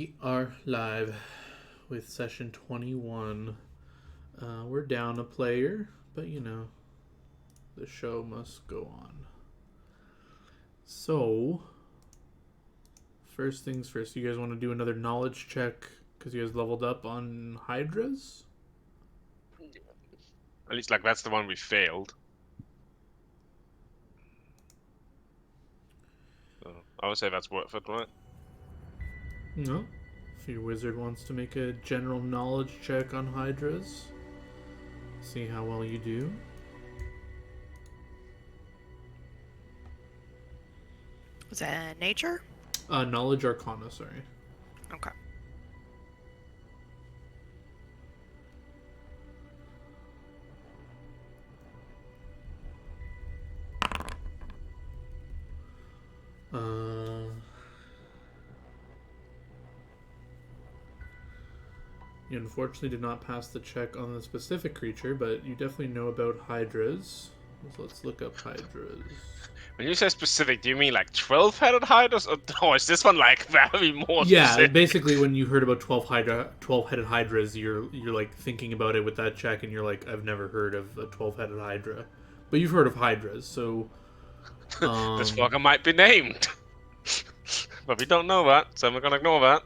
We are live with session 21. We're down a player, but the show must go on. So, first things first, you guys want to do another knowledge check because you guys leveled up on Hydras? At least, like, that's the one we failed. So I would say that's worth it, right? No. If your wizard wants to make a general knowledge check on Hydras, see how well you do. Was that nature? Knowledge Arcana, sorry. Okay. You unfortunately did not pass the check on the specific creature, but you definitely know about Hydras. So let's look up Hydras. When you say specific, do you mean like 12-headed hydras, or is this one like very more Yeah, specific? basically, when you heard about 12-headed Hydras, you're like thinking about it with that check, and you're like, I've never heard of a 12-headed Hydra, but you've heard of Hydras, so This fucker might be named, but we don't know that, so we're gonna ignore that.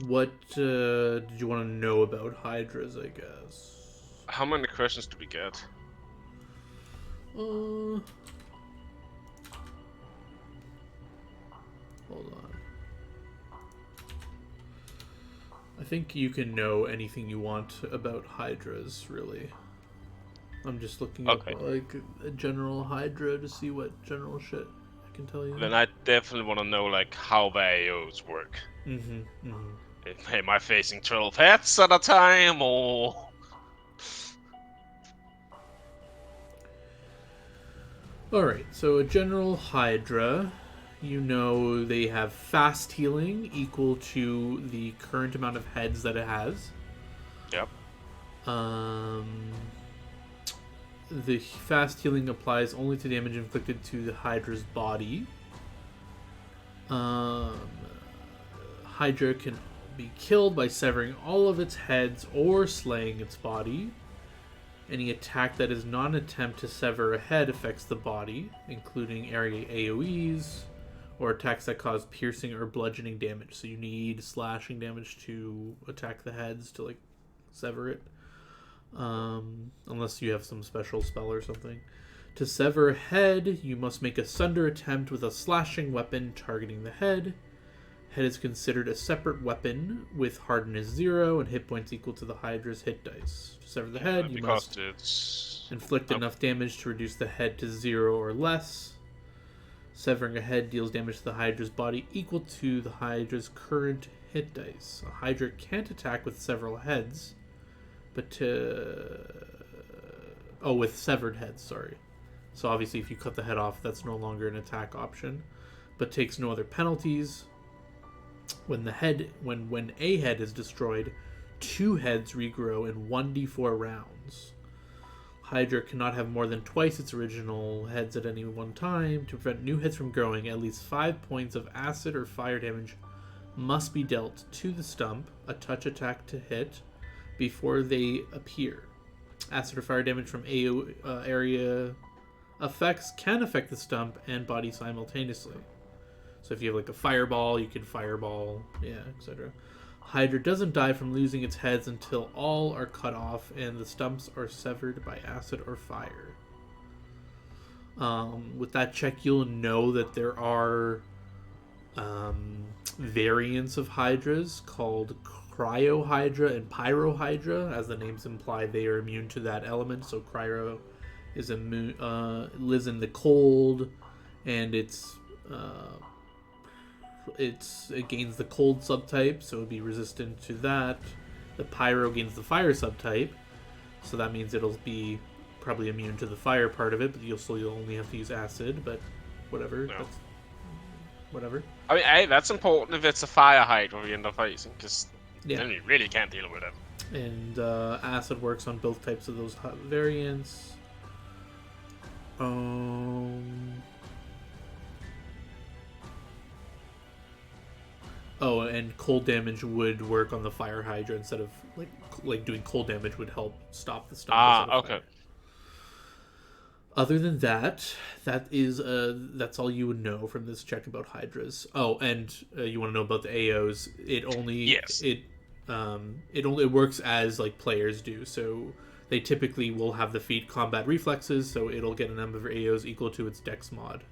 what did you want to know about Hydras? I guess. How many questions do we get? Hold on. I think you can know anything you want about Hydras, really. I'm just looking up like a general Hydra to see what general shit I can tell you. Then I definitely want to know like how the AOs work. Am I facing 12 heads at a time, or? Alright, so a general Hydra, you know they have fast healing equal to the current amount of heads that it has. Yep. The fast healing applies only to damage inflicted to the Hydra's body. Hydra can be killed by severing all of its heads or slaying its body. Any attack that is not an attempt to sever a head affects the body, including area AoEs or attacks that cause piercing or bludgeoning damage. So you need slashing damage to attack the heads to like sever it, unless you have some special spell or something. To sever a head, you must make a sunder attempt with a slashing weapon targeting the head. Head is considered a separate weapon with hardness 0 and hit points equal to the Hydra's hit dice. To sever the head, you must inflict enough damage to reduce the head to 0 or less. Severing a head deals damage to the Hydra's body equal to the Hydra's current hit dice. A Hydra can't attack with several heads, but with severed heads, sorry. So obviously if you cut the head off, that's no longer an attack option, but takes no other penalties. When a head is destroyed, 2 heads regrow in 1d4 rounds. Hydra cannot have more than twice its original heads at any one time. To prevent new heads from growing, at least 5 points of acid or fire damage must be dealt to the stump, a touch attack to hit, before they appear. Acid or fire damage from area effects can affect the stump and body simultaneously. So if you have like a fireball, you can fireball, etc. Hydra doesn't die from losing its heads until all are cut off and the stumps are severed by acid or fire. With that check, you'll know that there are variants of Hydras called Cryo Hydra and Pyro Hydra. As the names imply, they are immune to that element. So Cryo is lives in the cold, and it gains the cold subtype, so it would be resistant to that. The Pyro gains the fire subtype, so that means it'll be probably immune to the fire part of it, but you'll only have to use acid, but whatever. No. Whatever. I mean, hey, that's important if it's a fire Hydra we end up facing, because then you really can't deal with it. And acid works on both types of those variants. Oh, and cold damage would work on the fire hydra instead of like doing cold damage would help stop the stump. Okay. Fire. Other than that, that's all you would know from this check about hydras. Oh, and you want to know about the AOs? It works as like players do. So they typically will have the feat combat reflexes, so it'll get a number of AOs equal to its dex mod,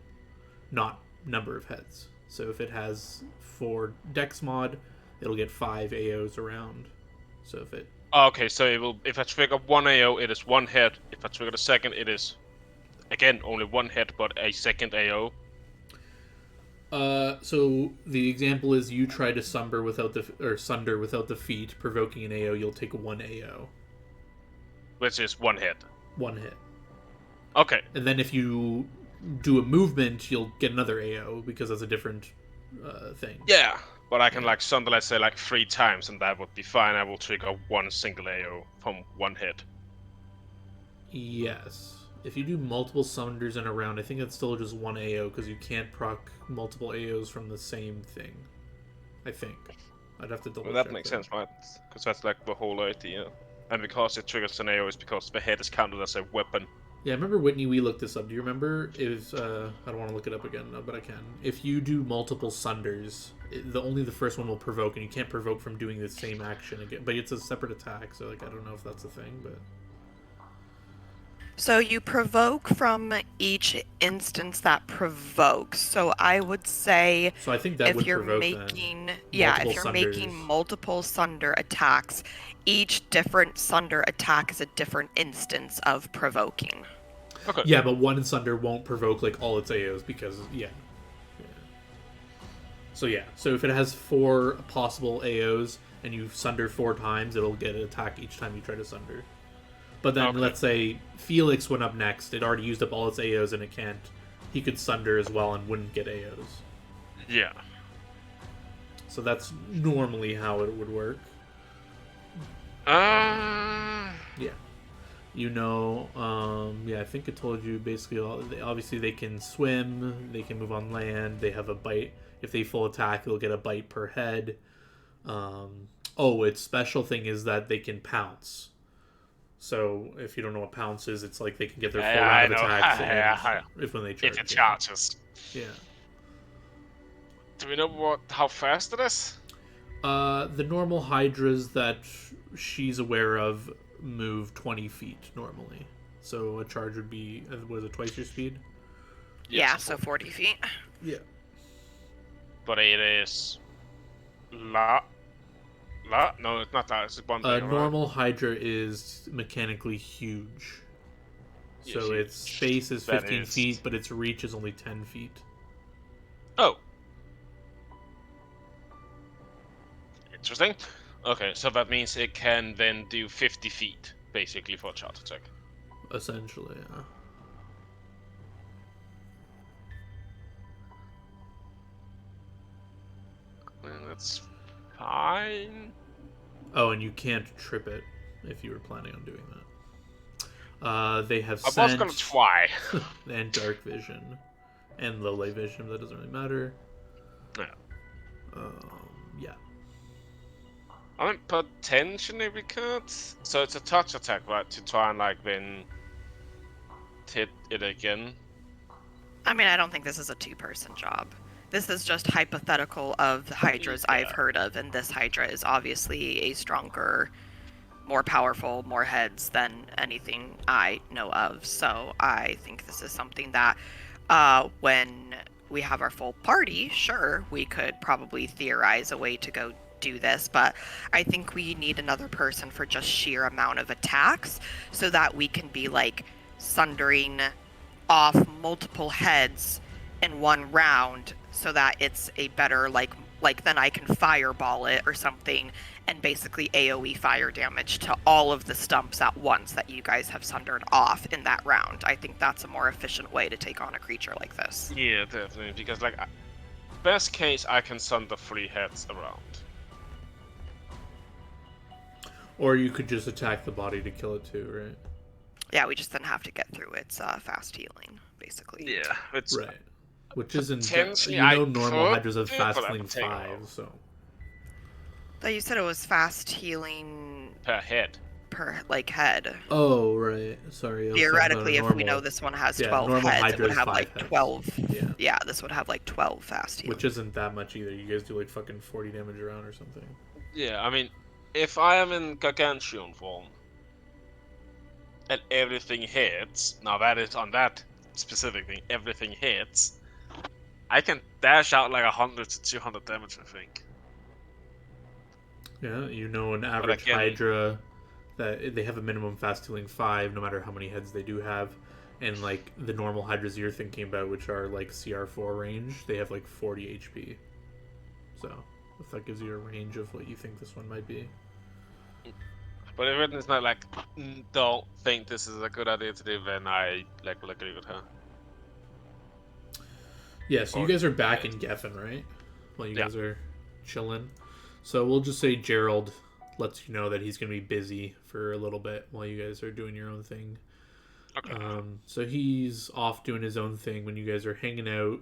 not number of heads. So if it has 4 dex mod, it'll get 5 AOs around. So if it Okay, so it will. If I trigger 1 AO, it is 1 hit. If I trigger the second, it is again only 1 hit, but a second AO. So the example is you try to sunder without the feat, provoking an AO. You'll take 1 AO, Which is 1 hit. 1 hit. Okay. And then if you do a movement, you'll get another AO because that's a different thing. Yeah, but I can like sunder, let's say, like 3 times, and that would be fine. I will trigger 1 single AO from 1 hit. Yes. If you do multiple summoners in a round, I think it's still just 1 AO because you can't proc multiple AOs from the same thing. I think. I'd have to double check. Well, that makes sense, right? Because that's like the whole idea. And because it triggers an AO is because the head is counted as a weapon. Yeah, I remember Whitney, we looked this up. Do you remember if, I don't want to look it up again, but I can. If you do multiple sunders, only the first one will provoke, and you can't provoke from doing the same action again. But it's a separate attack, so like I don't know if that's a thing, but... So you provoke from each instance that provokes. So I would say so I think that if would you're provoke making then. if you're making multiple sunder attacks, each different sunder attack is a different instance of provoking. Okay. Yeah, but one sunder won't provoke like all its AOs because So if it has 4 possible AOs and you sunder 4 times, it'll get an attack each time you try to sunder. But then let's say Felix went up next. It already used up all its AOs and it can't. He could sunder as well and wouldn't get AOs. Yeah. So that's normally how it would work. Yeah. You know, I think it told you basically obviously they can swim, they can move on land, they have a bite. If they full attack, they'll get a bite per head. Its special thing is that they can pounce. So if you don't know what pounce is, it's like they can get their full round of attacks if when they charge. If it charges. Yeah. Do we know how fast it is? The normal hydras that she's aware of move 20 feet normally. So a charge would be, what is it, twice your speed? Yeah, so 40 feet. Yeah. But it is... No, it's not that. It's one thing, normal hydra is mechanically huge. So its space is 15 feet, but its reach is only 10 feet. Oh. Interesting. Okay, so that means it can then do 50 feet, basically, for a charge attack. Essentially, yeah. And that's fine. Oh, and you can't trip it if you were planning on doing that. They have Scent. I was gonna try. And Dark Vision. And Low Light Vision, that doesn't really matter. Yeah. Yeah. I mean, potentially we could. So it's a touch attack, right? To try and, like, then hit it again. I mean, I don't think this is a 2-person job. This is just hypothetical of the hydras I've heard of, and this hydra is obviously a stronger, more powerful, more heads than anything I know of. So I think this is something that when we have our full party, sure, we could probably theorize a way to go do this, but I think we need another person for just sheer amount of attacks so that we can be like sundering off multiple heads in one round so that it's a better like then I can fireball it or something and basically AoE fire damage to all of the stumps at once that you guys have sundered off in that round. I think that's a more efficient way to take on a creature like this. Yeah, definitely, because like best case I can sunder 3 heads around. Or you could just attack the body to kill it too, right? Yeah, we just then have to get through its fast healing, basically. Yeah, it's right. Which isn't, potentially normal could hydras have do, fast but that healing would take a while. 5, so Thought you said it was fast healing per head. per head. Oh, right. Sorry. I was talking about Theoretically, a if we normal- know this one has yeah, 12 normal heads, it Hydra would is have 5 like heads. 12. Yeah. Yeah, this would have like 12 fast heal. Which isn't that much either. You guys do like fucking 40 damage around or something. Yeah, I mean, if I am in Gargantuan form and everything hits, now that is on that specific thing, everything hits, I can dash out like 100 to 200 damage, I think. Yeah, you know an average again- Hydra that they have a minimum fast healing 5 no matter how many heads they do have. And like the normal Hydras you're thinking about, which are like CR4 range, they have like 40 HP. So if that gives you a range of what you think this one might be. But if it's not like, don't think this is a good idea to do, then I like will agree with her. Yeah, so you Or- guys are back in Geffen, right? Well, you Yeah. guys are chilling. So we'll just say Gerald lets you know that he's going to be busy for a little bit while you guys are doing your own thing. Okay. So he's off doing his own thing when you guys are hanging out,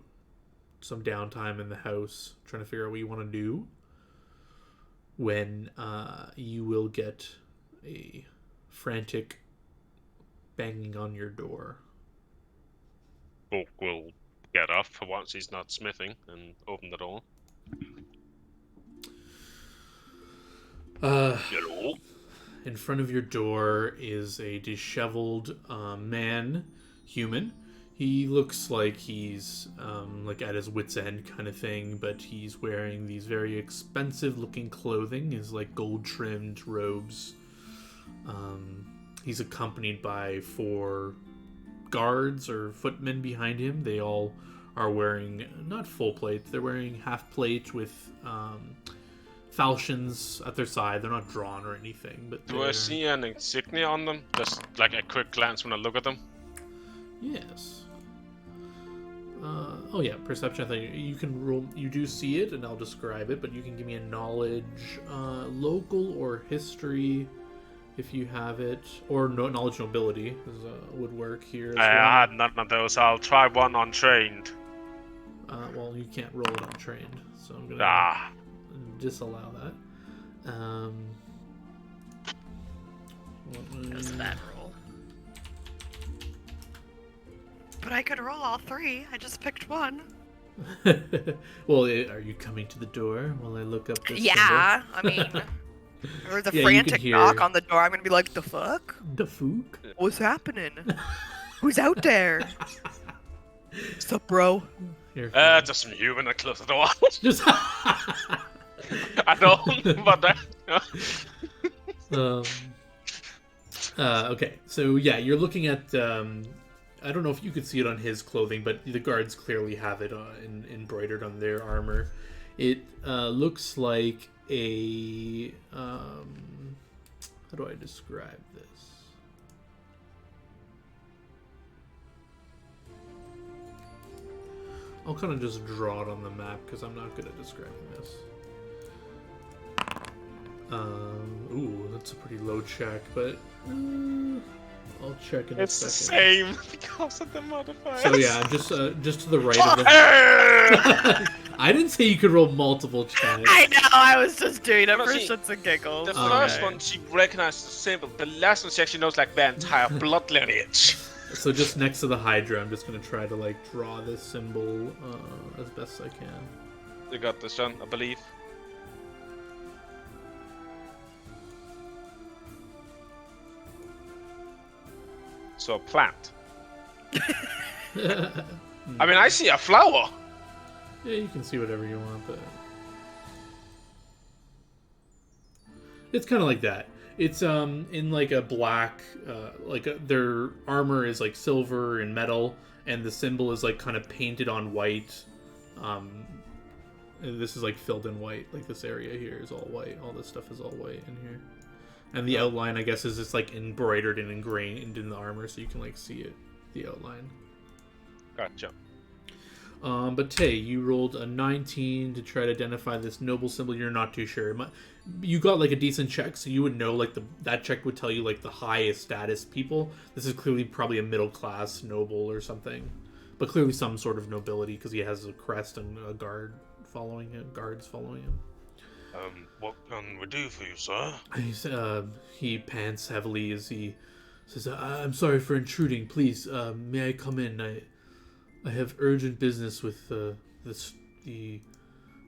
some downtime in the house, trying to figure out what you want to do. When you will get a frantic banging on your door. Bulk will get up for once he's not smithing and open the door. Hello. In front of your door is a disheveled human. He looks like he's like at his wit's end kind of thing, but he's wearing these very expensive looking clothing, his like gold trimmed robes. He's accompanied by 4 guards or footmen behind him. They all are wearing not full plate, they're wearing half plate with falchions at their side. They're not drawn or anything, but Do I see an insignia on them? Just like a quick glance when I look at them. Yes. Oh yeah, perception. I think you can roll. You do see it, and I'll describe it. But you can give me a knowledge, local or history, if you have it, or knowledge nobility would work here. As I well. had none of those. I'll try one untrained. Well, you can't roll it untrained, so I'm gonna Ah. disallow that. That was a bad roll. But I could roll all 3. I just picked one. Well, are you coming to the door while I look up this Yeah, I mean, there was a Yeah, you frantic could hear- knock on the door. I'm gonna be like, the fuck? symbol? The fook? What's happening? Who's out there? What's up, bro? Here, Just some human that closed the door. just I don't, but that. Okay, so yeah, you're looking at. I don't know if you could see it on his clothing, but the guards clearly have it embroidered on their armor. It looks like a. How do I describe this? I'll kind of just draw it on the map because I'm not good at describing this. Ooh, that's a pretty low check, but I'll check in It's a the second. same because of the modifiers. So yeah, just to the right of them. I didn't say you could roll multiple checks. I know, I was just doing it No, for see, shits and giggles. The first Okay. one, she recognized the symbol. The last one, she actually knows like their entire blood lineage. So just next to the Hydra, I'm just gonna try to like draw this symbol as best I can. You got this, John, I believe. So a plant. I mean, I see a flower. Yeah, you can see whatever you want, but it's kind of like that. It's in like a black, their armor is like silver and metal, and the symbol is like kind of painted on white. And this is like filled in white. Like this area here is all white. All this stuff is all white in here, and the outline I guess is just like embroidered and ingrained in the armor, so you can like see it, the outline. Gotcha. But Tay, you rolled a 19 to try to identify this noble symbol. You're not too sure. You got like a decent check, so you would know like that check would tell you like the highest status people. This is clearly probably a middle class noble or something, but clearly some sort of nobility because he has a crest and a guards following him. What can we do for you, sir? He pants heavily as he says, "I'm sorry for intruding. Please, may I come in? I have urgent business with the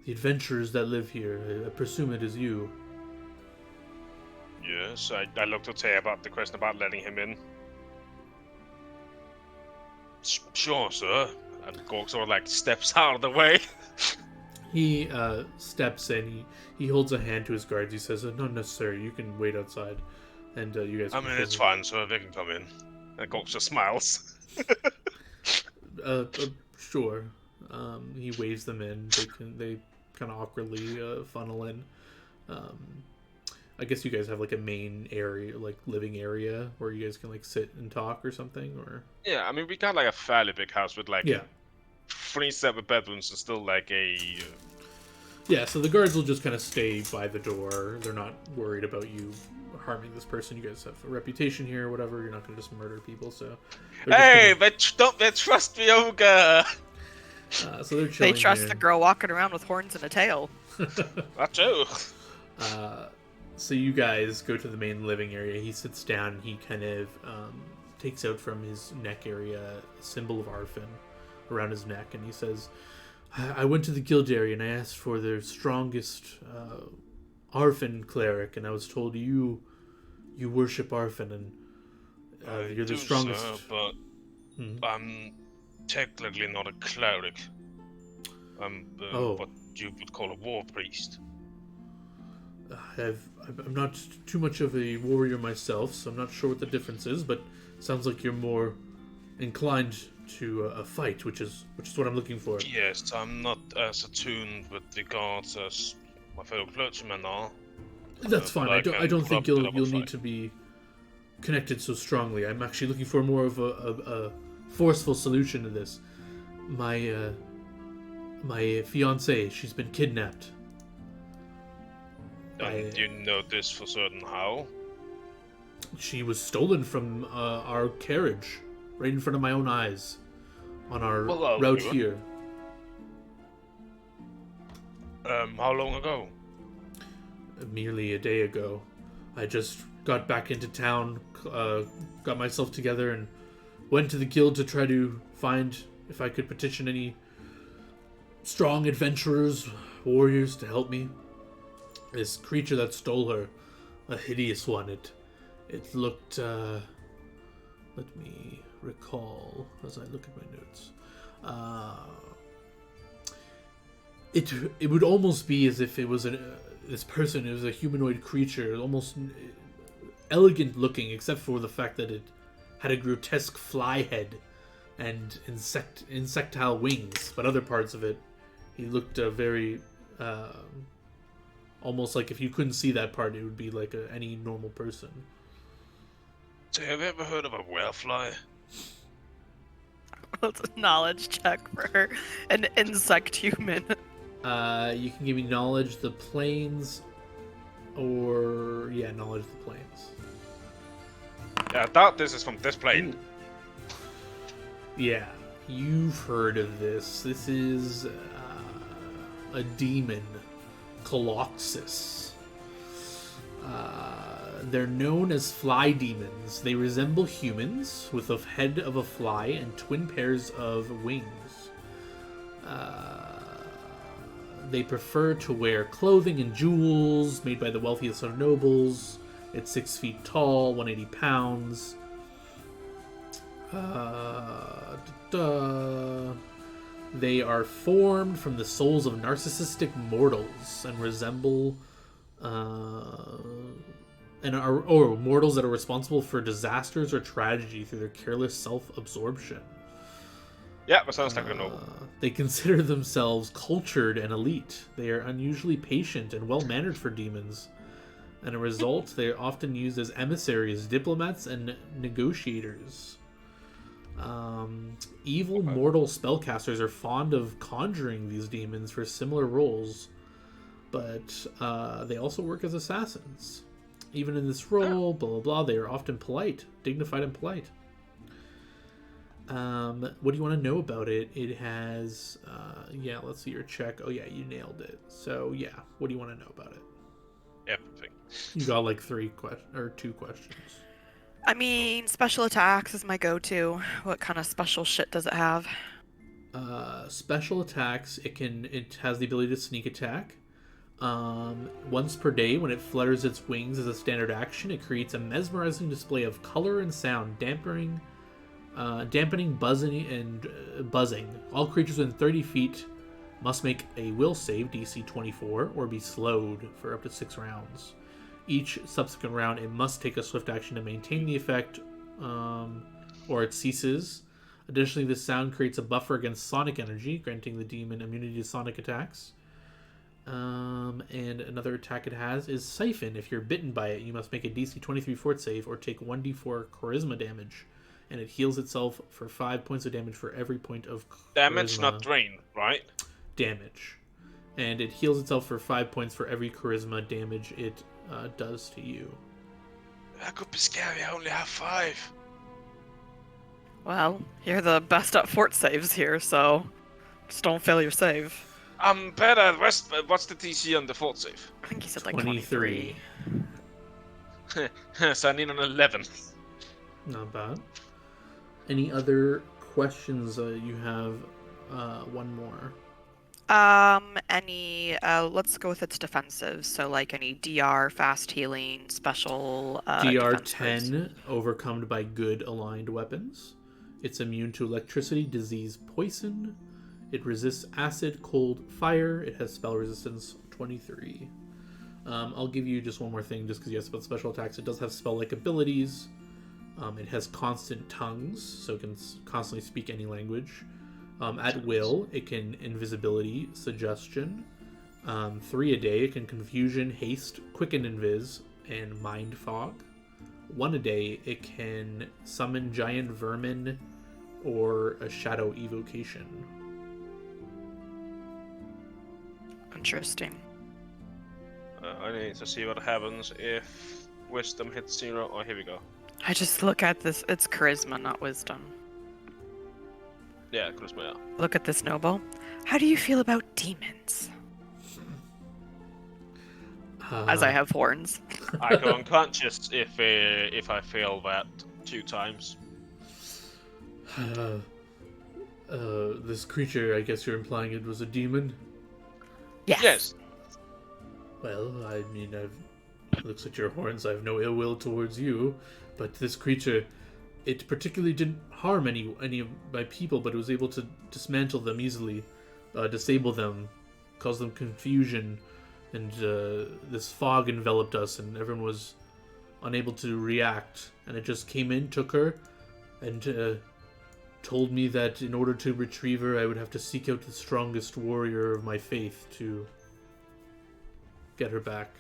adventurers that live here. I presume it is you." Yes, I looked at Tay about the question about letting him in. Sure, sir. And Gork sort of like steps out of the way. He steps in. He holds a hand to his guards. He says, "Not necessary. You can wait outside." And you guys. I mean, it's fine, sir. They can come in. And Gork just smiles. Sure. He waves them in. They kind of awkwardly funnel in. I guess you guys have like a main area, like living area, where you guys can like sit and talk or something, or Yeah, I mean, we got like a fairly big house with like yeah. 3 separate bedrooms and still like a. Yeah, so the guards will just kind of stay by the door. They're not worried about you harming this person. You guys have a reputation here or whatever. You're not going to just murder people, so... Hey, don't they trust the ogre? So they're chilling They trust here. the girl walking around with horns and a tail. That too. So you guys go to the main living area. He sits down and he kind of takes out from his neck area a symbol of Arfin around his neck, and he says, "I went to the guild area and I asked for their strongest Arfin cleric, and I was told you worship Arfin, and you're the strongest." Sir, but I'm technically not a cleric. I'm what you would call a war priest. I'm not too much of a warrior myself, so I'm not sure what the difference is, but it sounds like you're more inclined to a fight, which is what I'm looking for. Yes, I'm not as attuned with the gods as my fellow clergymen are. That's fine. I don't think corrupt you'll fight. need to be connected so strongly. I'm actually looking for more of a forceful solution to this. My fiancée, she's been kidnapped. And you know this for certain how? She was stolen from our carriage, right in front of my own eyes, on our route here. How long ago? Merely a day ago. I just got back into town, got myself together, and went to the guild to try to find if I could petition any strong adventurers, warriors to help me. This creature that stole her, a hideous one. It looked. Let me recall as I look at my notes. It would almost be as if it was this person. It was a humanoid creature, almost elegant looking, except for the fact that it had a grotesque fly head and insectile wings. But other parts of it, he looked very. Almost like if you couldn't see that part, it would be like any normal person. So have you ever heard of a werefly? What's a knowledge check for her? An insect human. You can give me knowledge the planes, or knowledge the planes. Yeah, I thought this is from this plane. Yeah, you've heard of this. This is a demon, Coloxis. They're known as fly demons. They resemble humans with a head of a fly and twin pairs of wings. They prefer to wear clothing and jewels made by the wealthiest of nobles. It's 6 feet tall, 180 pounds. They are formed from the souls of narcissistic mortals and resemble mortals that are responsible for disasters or tragedy through their careless self-absorption. Yeah, that sounds like a noble. They consider themselves cultured and elite. They are unusually patient and well-mannered for demons. And a result, they are often used as emissaries, diplomats, and negotiators. Evil mortal spellcasters are fond of conjuring these demons for similar roles, but they also work as assassins. Even in this role, blah blah blah, they are often polite, dignified and polite. What do you want to know about it? It has, yeah, let's see your check. Oh, yeah, you nailed it. So, yeah, what do you want to know about it? Everything. You got like 2 questions. I mean, special attacks is my go-to. What kind of special shit does it have? Special attacks, it has the ability to sneak attack. Once per day, when it flutters its wings as a standard action, it creates a mesmerizing display of color and sound, dampening buzzing. All creatures within 30 feet must make a will save DC 24 or be slowed for up to 6 rounds. Each subsequent round, it must take a swift action to maintain the effect, or it ceases. Additionally, this sound creates a buffer against sonic energy, granting the demon immunity to sonic attacks. And another attack it has is Siphon. If you're bitten by it, you must make a DC 23 fort save or take 1d4 charisma damage. And it heals itself for 5 points of damage for every point of Damage, charisma not drain, right? damage. And it heals itself for 5 points for every charisma damage it does to you. That could be scary. I only have 5. Well, you're the best at fort saves here, so just don't fail your save. I'm better at West, but what's the DC on the fort save? I think he said like 23. So I need an 11. Not bad. Any other questions you have? One more. Let's go with its defensive. So like any DR, fast healing, special, DR defense 10, moves. overcome by good aligned weapons. It's immune to electricity, disease, poison. It resists acid, cold, fire. It has spell resistance 23. I'll give you just one more thing, just because you asked about special attacks. It does have spell-like abilities. It has constant tongues, so it can constantly speak any language. At will, it can invisibility, suggestion. 3 a day, it can confusion, haste, quicken invis, and mind fog. 1 a day, it can summon giant vermin or a shadow evocation. Interesting. I need to see what happens if wisdom hits 0. Oh, here we go. I just look at this. It's charisma, not wisdom. Yeah, charisma, yeah. Look at this, Noble. How do you feel about demons? As I have horns. I go unconscious if I fail that 2 times. This creature, I guess you're implying it was a demon? Yes. Well, I mean, looks at your horns, I have no ill will towards you, but this creature, it particularly didn't harm any of my people, but it was able to dismantle them easily, disable them, cause them confusion, and this fog enveloped us, and everyone was unable to react, and it just came in, took her, and told me that in order to retrieve her, I would have to seek out the strongest warrior of my faith to get her back.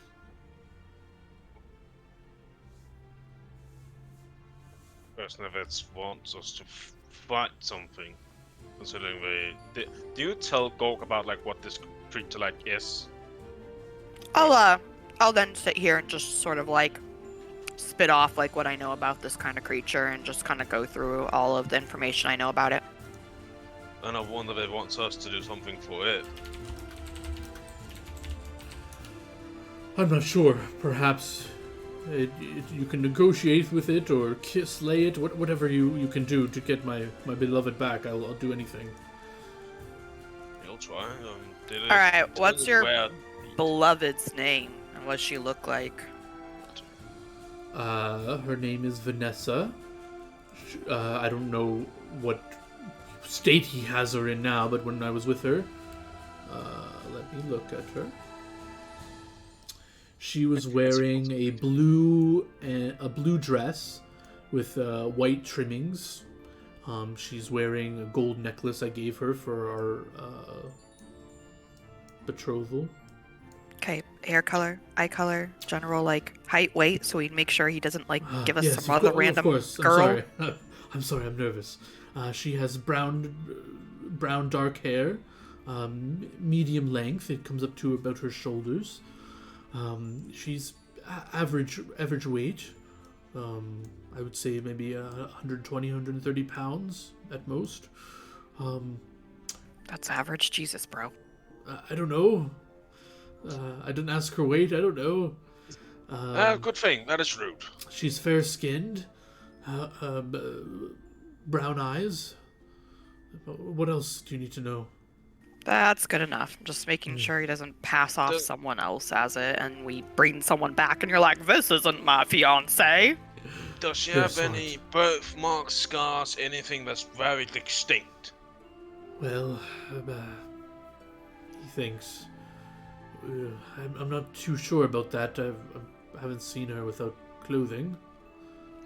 Person of it wants us to fight something. Considering do you tell Gork about like what this creature like is? I'll then sit here and just sort of like spit off like what I know about this kind of creature and just kind of go through all of the information I know about it. And I wonder if it wants us to do something for it. I'm not sure. Perhaps you can negotiate with it or slay it. Whatever you can do to get my beloved back, I'll do anything. You'll try. Alright, what's your beloved's name? And what does she look like? Her name is Vanessa. I don't know what state he has her in now, but when I was with her, let me look at her. She was wearing a blue dress with white trimmings. She's wearing a gold necklace I gave her for our betrothal. Okay, hair color, eye color, general like height, weight, so we make sure he doesn't like give us Yes, some other random girl. I'm sorry, I'm nervous. She has brown dark hair, medium length. It comes up to about her shoulders. She's average weight. I would say maybe 120, 130 pounds at most. That's average. Jesus, bro. I don't know. I didn't ask her weight. I don't know. Good thing. That is rude. She's fair-skinned, brown eyes. What else do you need to know? That's good enough. I'm just making sure he doesn't pass off someone else as it, and we bring someone back, and you're like, "This isn't my fiance." Does she You're have smart. any birthmarks, scars, anything that's very distinct? Well, he thinks. I'm not too sure about that. I haven't seen her without clothing.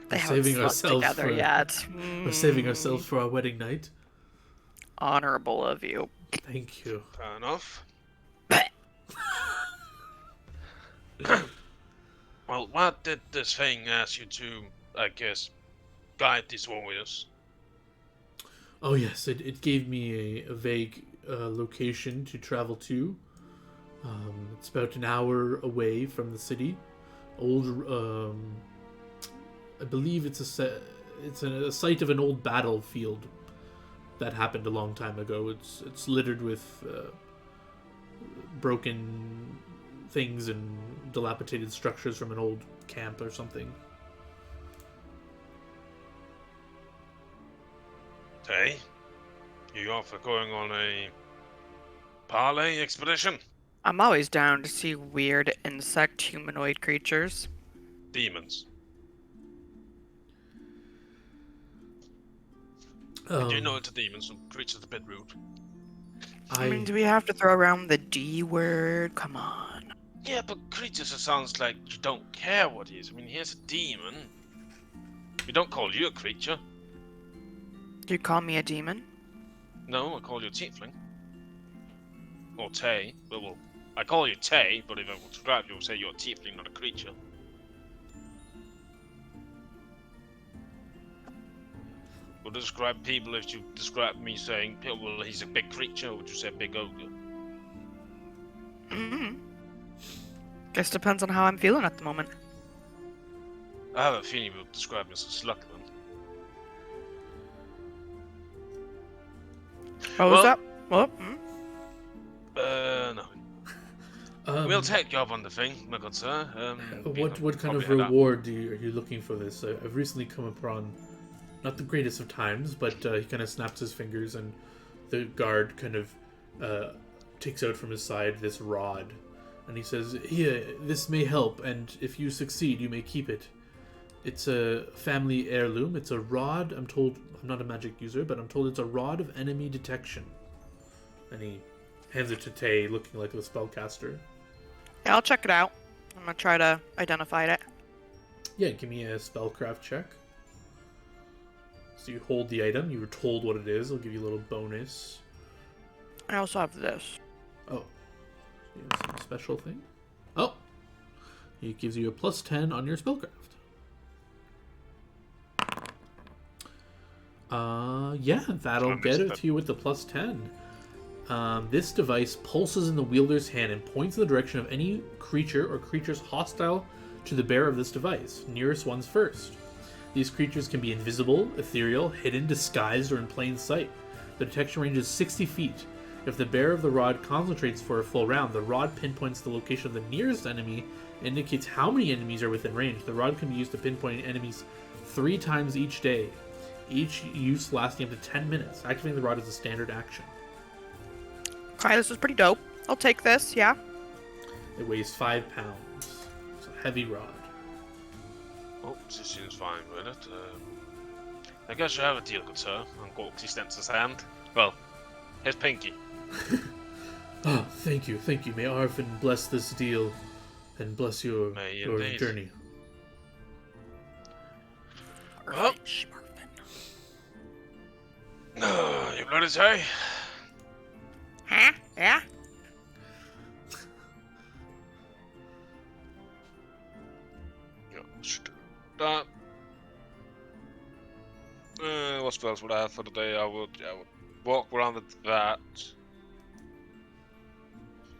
They We're haven't saving slept ourselves together for yet. We're saving ourselves for our wedding night. Honorable of you. Thank you. Fair enough. Well, what did this thing ask you to, I guess, guide these warriors? Oh yes, it gave me a vague location to travel to. It's about an hour away from the city. I believe it's a site of an old battlefield that happened a long time ago. It's littered with broken things and dilapidated structures from an old camp or something. Hey, you off for going on a parley expedition? I'm always down to see weird insect humanoid creatures. Demons. Um, You know it's a demon, so creature's a bit rude. I mean, do we have to throw around the D word? Come on. Yeah, but creatures, it sounds like you don't care what he is. I mean, here's a demon. We don't call you a creature. Do you call me a demon? No, I call you a tiefling. Or Tay. Well, I call you Tay, but if I would describe you, I would say you're a tiefling, not a creature. Would describe people if you describe me saying, "Yeah, well, he's a big creature," or would you say a big ogre? Mm-hmm. Guess depends on how I'm feeling at the moment. I have a feeling you would describe me as a slut then. Oh, Well- is that? What? No. We'll take you up on the thing, my good sir. What kind of probably head up. reward are you looking for this? I've recently come upon, not the greatest of times, but he kind of snaps his fingers and the guard kind of takes out from his side this rod. And he says, "Here, this may help, and if you succeed, you may keep it. It's a family heirloom. It's a rod. I'm told, I'm not a magic user, but I'm told it's a rod of enemy detection." And he hands it to Tay, looking like a spellcaster. Yeah, I'll check it out. I'm gonna try to identify it. Yeah, give me a spellcraft check. So you hold the item. You were told what it is. I'll give you a little bonus. I also have this. Oh, some special thing. Oh, it gives you a +10 on your spellcraft. Yeah, that'll get it to you with the +10. This device pulses in the wielder's hand and points in the direction of any creature or creatures hostile to the bearer of this device. Nearest ones first. These creatures can be invisible, ethereal, hidden, disguised, or in plain sight. The detection range is 60 feet. If the bearer of the rod concentrates for a full round, the rod pinpoints the location of the nearest enemy and indicates how many enemies are within range. The rod can be used to pinpoint enemies 3 times each day. Each use lasting up to 10 minutes. Activating the rod is a standard action. Okay, this is pretty dope. I'll take this, yeah. It weighs 5 pounds. It's a heavy rod. Oh, she seems fine with it. I guess you have a deal, good sir. And Gorks extends his hand. Well, his pinky. Ah, thank you. May Arvin bless this deal and bless your May your indeed. journey. Well. You bloody say? Huh? Yeah? Yeah, should do that. What spells would I have for the day? I would walk around with that.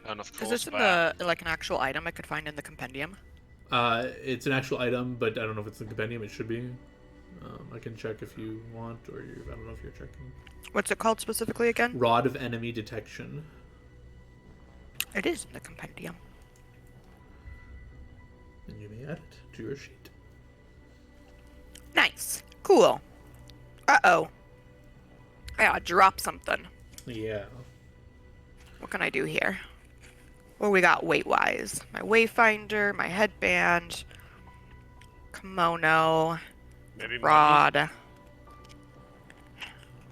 And of course Is this in that. the, like, an actual item I could find in the compendium? It's an actual item, but I don't know if it's in the compendium. It should be. I can check if you want, or I don't know if you're checking. What's it called specifically again? Rod of Enemy Detection. It is in the compendium. And you may add it to your sheet. Nice. Cool. Uh-oh. I gotta drop something. Yeah. What can I do here? What do we got weight-wise? My wayfinder, my headband, kimono, Maybe money? rod.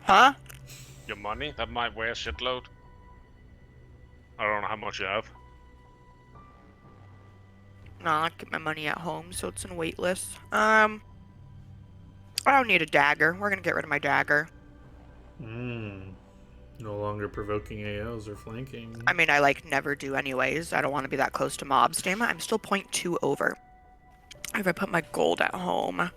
Huh? Your money? That might weigh a shitload. I don't know how much you have. No, I keep my money at home, so it's in weightless. I don't need a dagger. We're gonna get rid of my dagger. No longer provoking AOs or flanking. I mean, I like never do anyways. I don't want to be that close to mobs. Damn it, I'm still 0.2 over. If I put my gold at home.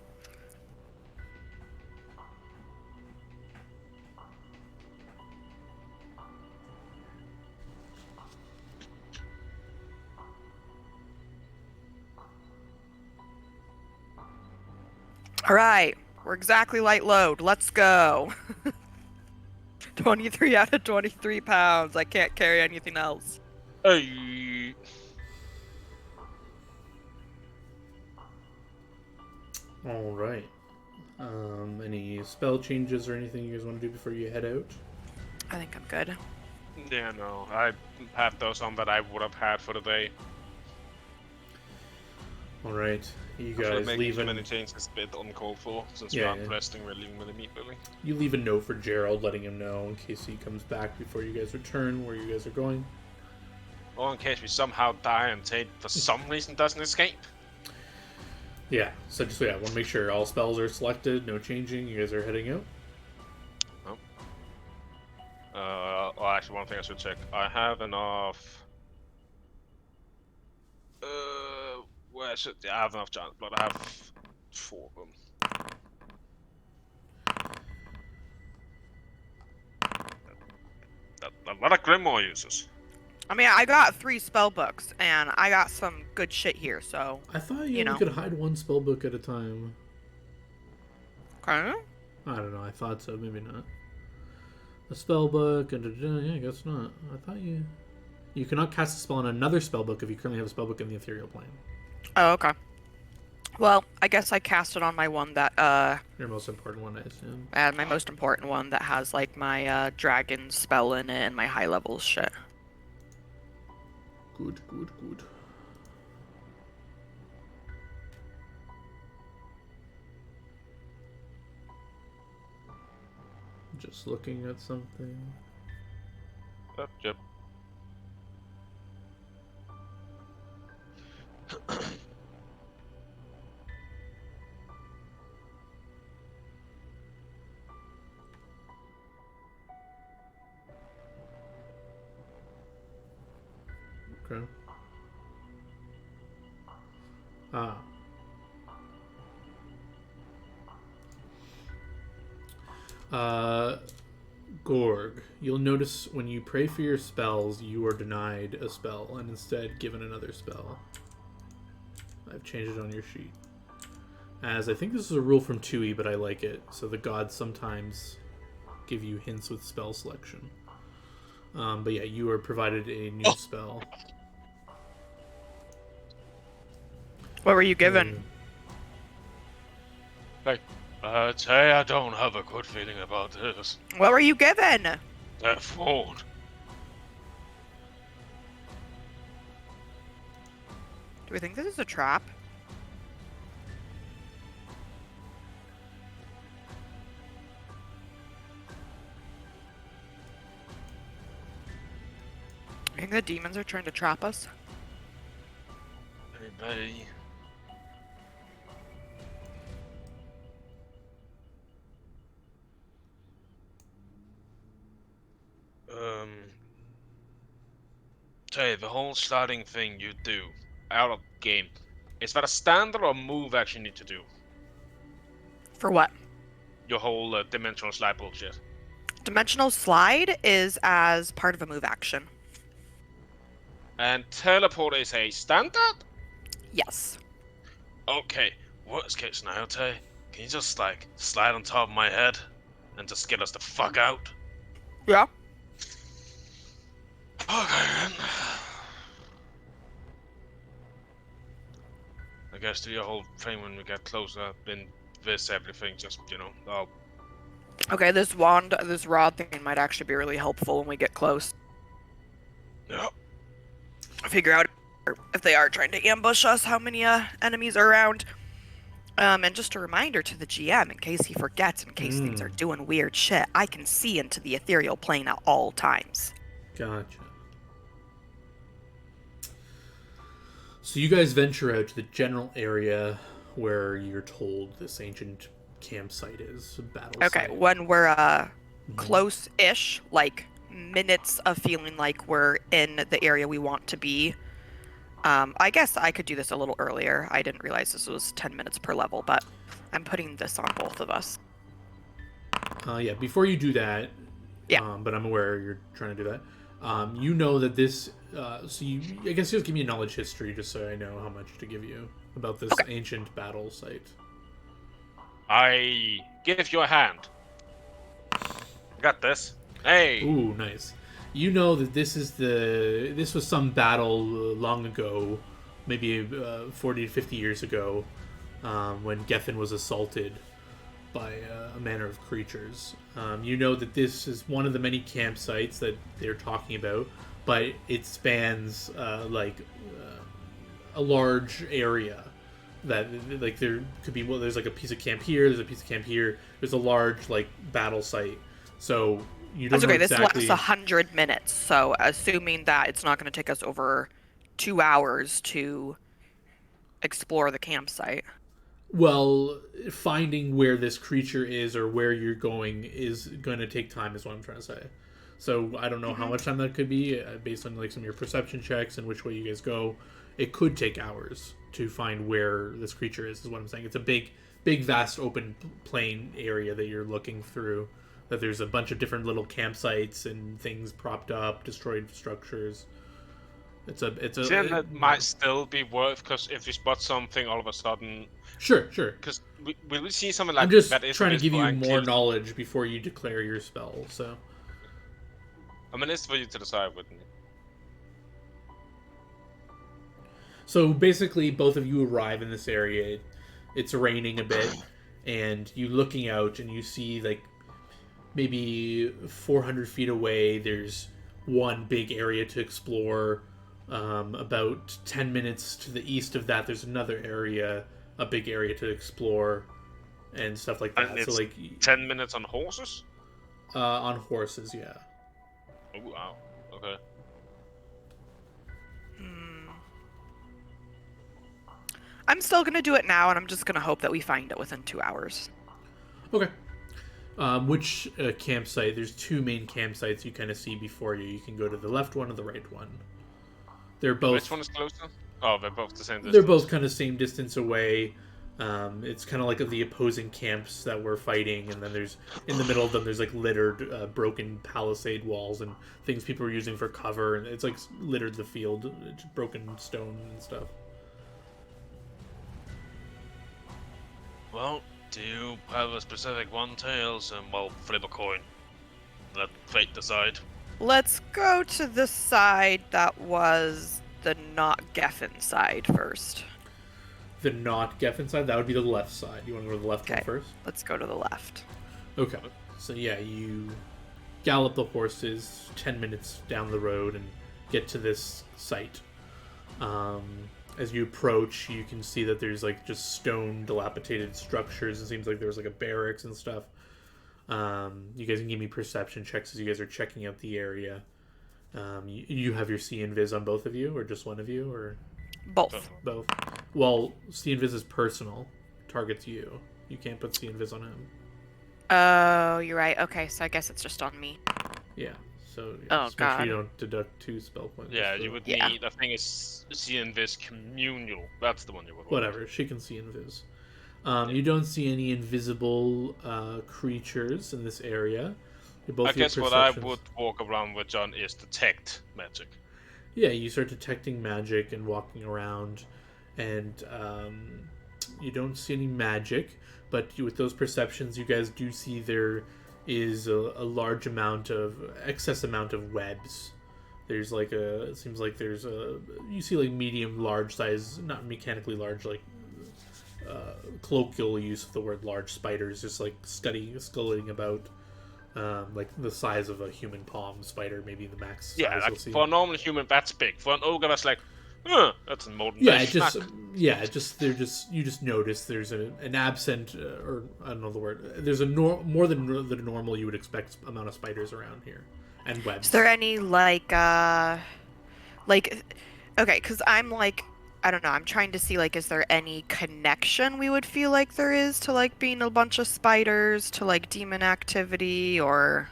Alright, we're exactly light load. Let's go. 23 out of 23 pounds. I can't carry anything else. Hey. All right. Any spell changes or anything you guys want to do before you head out? I think I'm good. Yeah, no. I have those on that I would have had for the day. All right. You Actually, guys making leave too many a, changes is a bit uncalled for, since Yeah, we yeah. aren't resting, we're leaving with immediately. you leave a note for Gerald, letting him know in case he comes back before you guys return where you guys are going. Or in case we somehow die and Tate for some reason doesn't escape. Yeah. So just want to make sure all spells are selected, no changing. You guys are heading out. Well, actually, one thing I should check. I have enough. Where should I have enough giant blood? I have 4 of them. A lot of Grimoire users. I mean, I got 3 spell books, and I got some good shit here, so... I thought You you know. only could hide one spell book at a time. Okay. I don't know. I thought so. Maybe not. A spell book. Yeah, I guess not. I thought you cannot cast a spell on another spell book if you currently have a spell book in the ethereal plane. Oh, okay. Well, I guess I cast it on my one that, Your most important one, I assume. my most important one that has, like, my, dragon spell in it and my high level shit. Good, good, good. Just looking at something. Yep. Okay. Ah. Gorg, you'll notice when you pray for your spells, you are denied a spell and instead given another spell. I've changed it on your sheet. As I think this is a rule from 2e, but I like it. So the gods sometimes give you hints with spell selection. But yeah, you are provided a new spell. What were you given? Tay, I don't have a good feeling about this. What were you given? Ford. Do we think this is a trap? I think the demons are trying to trap us. Maybe. Tay, the whole starting thing you do out of game, is that a standard or move action you need to do? For what? Your whole dimensional slide bullshit. Dimensional slide is as part of a move action. And teleport is a standard? Yes. Okay, worst case scenario, Tay, can you just, like, slide on top of my head and just get us the fuck out? Yeah. Okay, then. I guess do your whole thing when we get closer, then this everything, just, I'll... Okay, this rod thing might actually be really helpful when we get close. Yep. Figure out if they are trying to ambush us, how many enemies are around. And just a reminder to the GM, in case he forgets, in case things are doing weird shit, I can see into the ethereal plane at all times. Gotcha. So you guys venture out to the general area where you're told this ancient campsite is, battle Okay, site. when we're close-ish, like minutes of feeling like we're in the area we want to be. I guess I could do this a little earlier. I didn't realize this was 10 minutes per level, but I'm putting this on both of us. Yeah, before you do that, Yeah. but I'm aware you're trying to do that. You know that this, I guess just give me a knowledge history just so I know how much to give you about this ancient battle site. I give you a hand. Got this. Hey! Ooh, nice. You know that this was some battle long ago, maybe 40 to 50 years ago, when Gethin was assaulted by a manner of creatures. You know that this is one of the many campsites that they're talking about, but it spans a large area. That like there could be there's like a piece of camp here, there's a piece of camp here. There's a large like battle site. So you don't That's okay. know exactly. This lasts 100 minutes, so assuming that it's not going to take us over 2 hours to explore the campsite. Well, finding where this creature is or where you're going is going to take time, is what I'm trying to say. So I don't know how much time that could be based on like some of your perception checks and which way you guys go. It could take hours to find where this creature is what I'm saying. It's a big, vast open plain area that you're looking through. That there's a bunch of different little campsites and things propped up, destroyed structures. It might still be worth, because if we spot something all of a sudden... Sure. Because will we see something like I'm just that is trying to give you more kill... knowledge before you declare your spell, so... I mean, it's for you to decide with me. So basically, both of you arrive in this area. It's raining a bit, and you looking out and you see like maybe 400 feet away. There's one big area to explore. About 10 minutes to the east of that, there's another area, a big area to explore, and stuff like that. And it's so like 10 minutes on horses? On horses, yeah. Oh wow. Okay. I'm still going to do it now, and I'm just going to hope that we find it within 2 hours. Okay. Which campsite? There's two main campsites you kind of see before you. You can go to the left one or the right one. They're both. Which one is closer? Oh, they're both the same distance. They're both kind of same distance away. It's kind of like the opposing camps that we're fighting, and then there's in the middle of them there's like littered, broken palisade walls and things people are using for cover, and it's like littered the field, broken stone and stuff. Well, do you have a specific one, Tails? And we'll flip a coin. Let fate decide. Let's go to the side that was the not Geffen side first. The not Geffen side, that would be the left side. You want to go to the left one first? Let's go to the left. Okay. So yeah, you gallop the horses 10 minutes down the road and get to this site. As you approach, you can see that there's like just stone dilapidated structures. It seems like there's like a barracks and stuff. You guys can give me perception checks as you guys are checking out the area. You have your see and viz on both of you, or just one of you, or both? Both. Well, see and viz is personal. Targets you. You can't put see and viz on him. Oh, you're right. Okay, so I guess it's just on me. Yeah. So oh make god. sure you don't deduct 2 spell points. Yeah, you would need. I think it's see and viz communal. That's the one you would want. Whatever. She can see and viz. You don't see any invisible creatures in this area. I guess what I would walk around with, John, is detect magic. Yeah, you start detecting magic and walking around, and You don't see any magic, but with those perceptions, you guys do see there is a large amount of excess amount of webs. There's like it seems like there's you see like medium, large size, not mechanically large, like colloquial use of the word large spiders, just like scuttling about, like the size of a human palm spider, maybe the max size Yeah, you'll like see. for a normal human, that's big. For an ogre, that's like, that's a modern Yeah, day it just schmuck. you just notice there's an absent or I don't know the word. There's a more than the normal you would expect amount of spiders around here and webs. Is there any okay, because I'm like, I don't know, I'm trying to see like, is there any connection we would feel like there is to like being a bunch of spiders to like demon activity or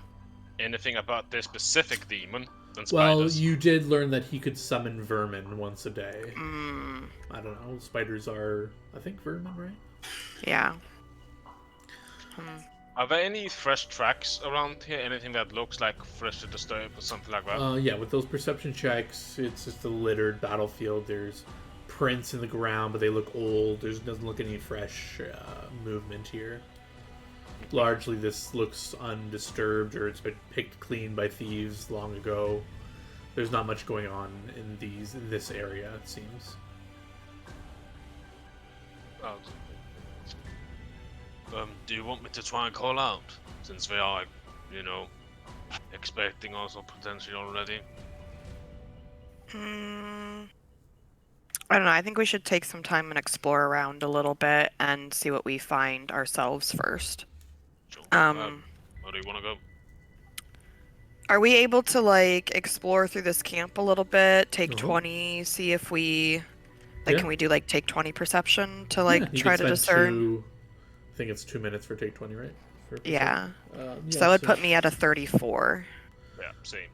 Anything about this specific demon than Well, spiders? you did learn that he could summon vermin once a day. Mm, I don't know. Spiders are, I think, vermin, right? yeah. Are there any fresh tracks around here? Anything that looks like freshly disturbed or something like that? Yeah, with those perception checks, it's just a littered battlefield. There's prints in the ground, but they look old. Doesn't look any fresh movement here. Largely, this looks undisturbed, or it's been picked clean by thieves long ago. There's not much going on in this area, it seems. Oh. Do you want me to try and call out? Since they are, expecting also potentially already. I don't know. I think we should take some time and explore around a little bit and see what we find ourselves first. Sure. Where do you want to go? Are we able to like explore through this camp a little bit? Take Uh-huh. 20, see if we like Yeah. can we do like take 20 perception to like Yeah, you try can to spend discern? I think it's 2 minutes for take 20, right? For Yeah. perception? So that would put me at a 34. Yeah, same.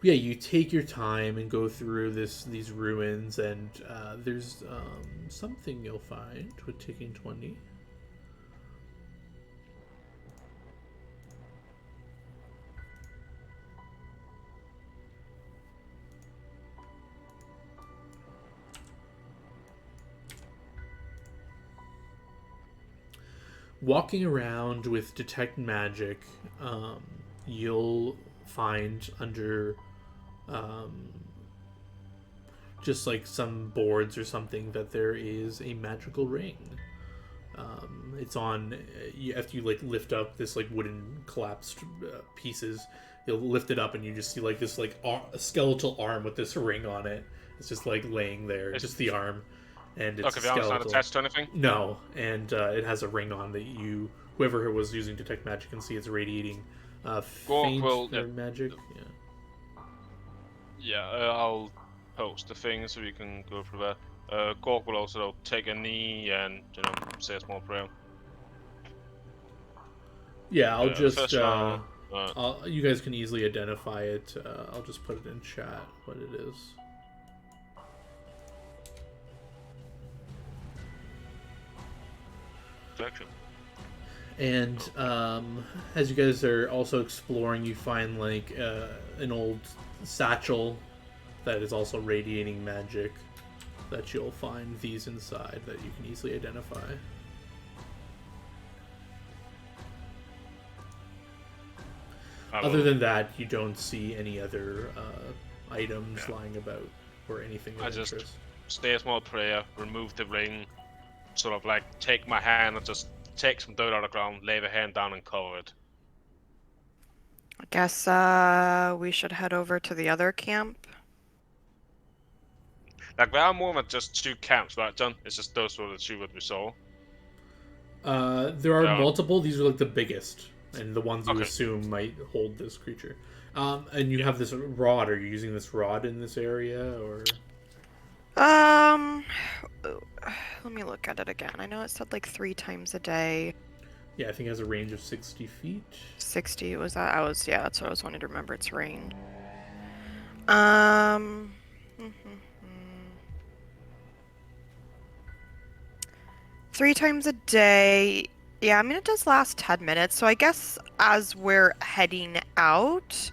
Yeah, you take your time and go through these ruins, and there's something you'll find with taking 20. Walking around with detect magic, you'll find under just like some boards or something that there is a magical ring. It's on after you like lift up this like wooden collapsed pieces. You'll lift it up and you just see like this like a skeletal arm with this ring on it. It's just like laying there. It's just the arm, and it's Okay, the arm's not skeletal. attached to anything? No, and it has a ring on that whoever was using detect magic can see it's radiating faint will- or magic. Yeah. Yeah, I'll post the thing so we can go through that. Gork will also take a knee and, say a small prayer. Yeah, I'll just first round, you guys can easily identify it. I'll just put it in chat what it is. Action. And as you guys are also exploring, you find like an old satchel that is also radiating magic that you'll find these inside that you can easily identify. Other than that, you don't see any other items lying about or anything of just interest. stay a small prayer, remove the ring, sort of like take my hand and just take some dirt out of the ground, lay the hand down and cover it. I guess we should head over to the other camp. Like, there are more than just 2 camps, right, John? It's just those were the 2 that we saw. There are Yeah. multiple. These are like the biggest and the ones you Okay. assume might hold this creature. And you have this rod. Are you using this rod in this area, or? Let me look at it again. I know it said like 3 times a day. Yeah, I think it has a range of 60 feet. 60 was that? Yeah, that's what I was wanting to remember its range. 3 times a day. Yeah, I mean, it does last 10 minutes. So I guess as we're heading out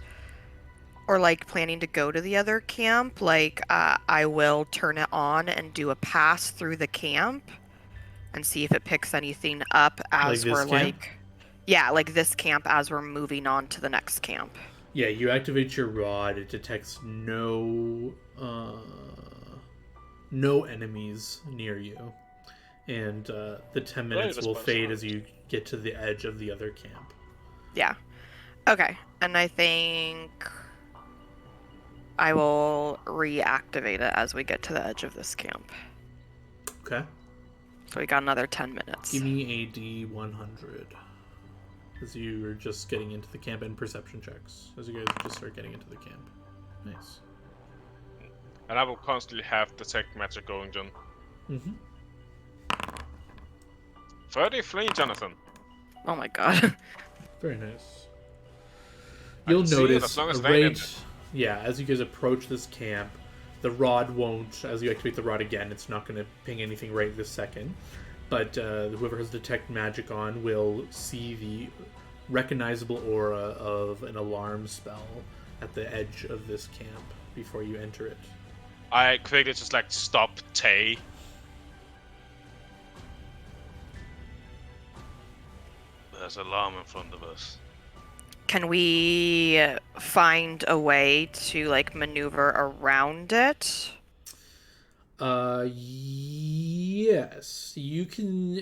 or like planning to go to the other camp, like I will turn it on and do a pass through the camp and see if it picks anything up as Like this we're camp? like, yeah, like this camp as we're moving on to the next camp. Yeah, you activate your rod. It detects no enemies near you, and the 10 minutes will fade as you get to the edge of the other camp. Yeah. Okay. And I think I will reactivate it as we get to the edge of this camp. Okay. So we got another 10 minutes. Give me a D100. As you are just getting into the camp, and perception checks as you guys just start getting into the camp. Nice. And I will constantly have detect magic going, John. 33, Jonathan. Oh my god. Very nice. I You'll can see it notice as long as they right, did. yeah, as you guys approach this camp, the rod won't, as you activate the rod again, it's not going to ping anything right this second. But whoever has detect magic on will see the recognizable aura of an alarm spell at the edge of this camp before you enter it. I quickly just like stop Tay. There's an alarm in front of us. Can we find a way to like maneuver around it? Yes. You can,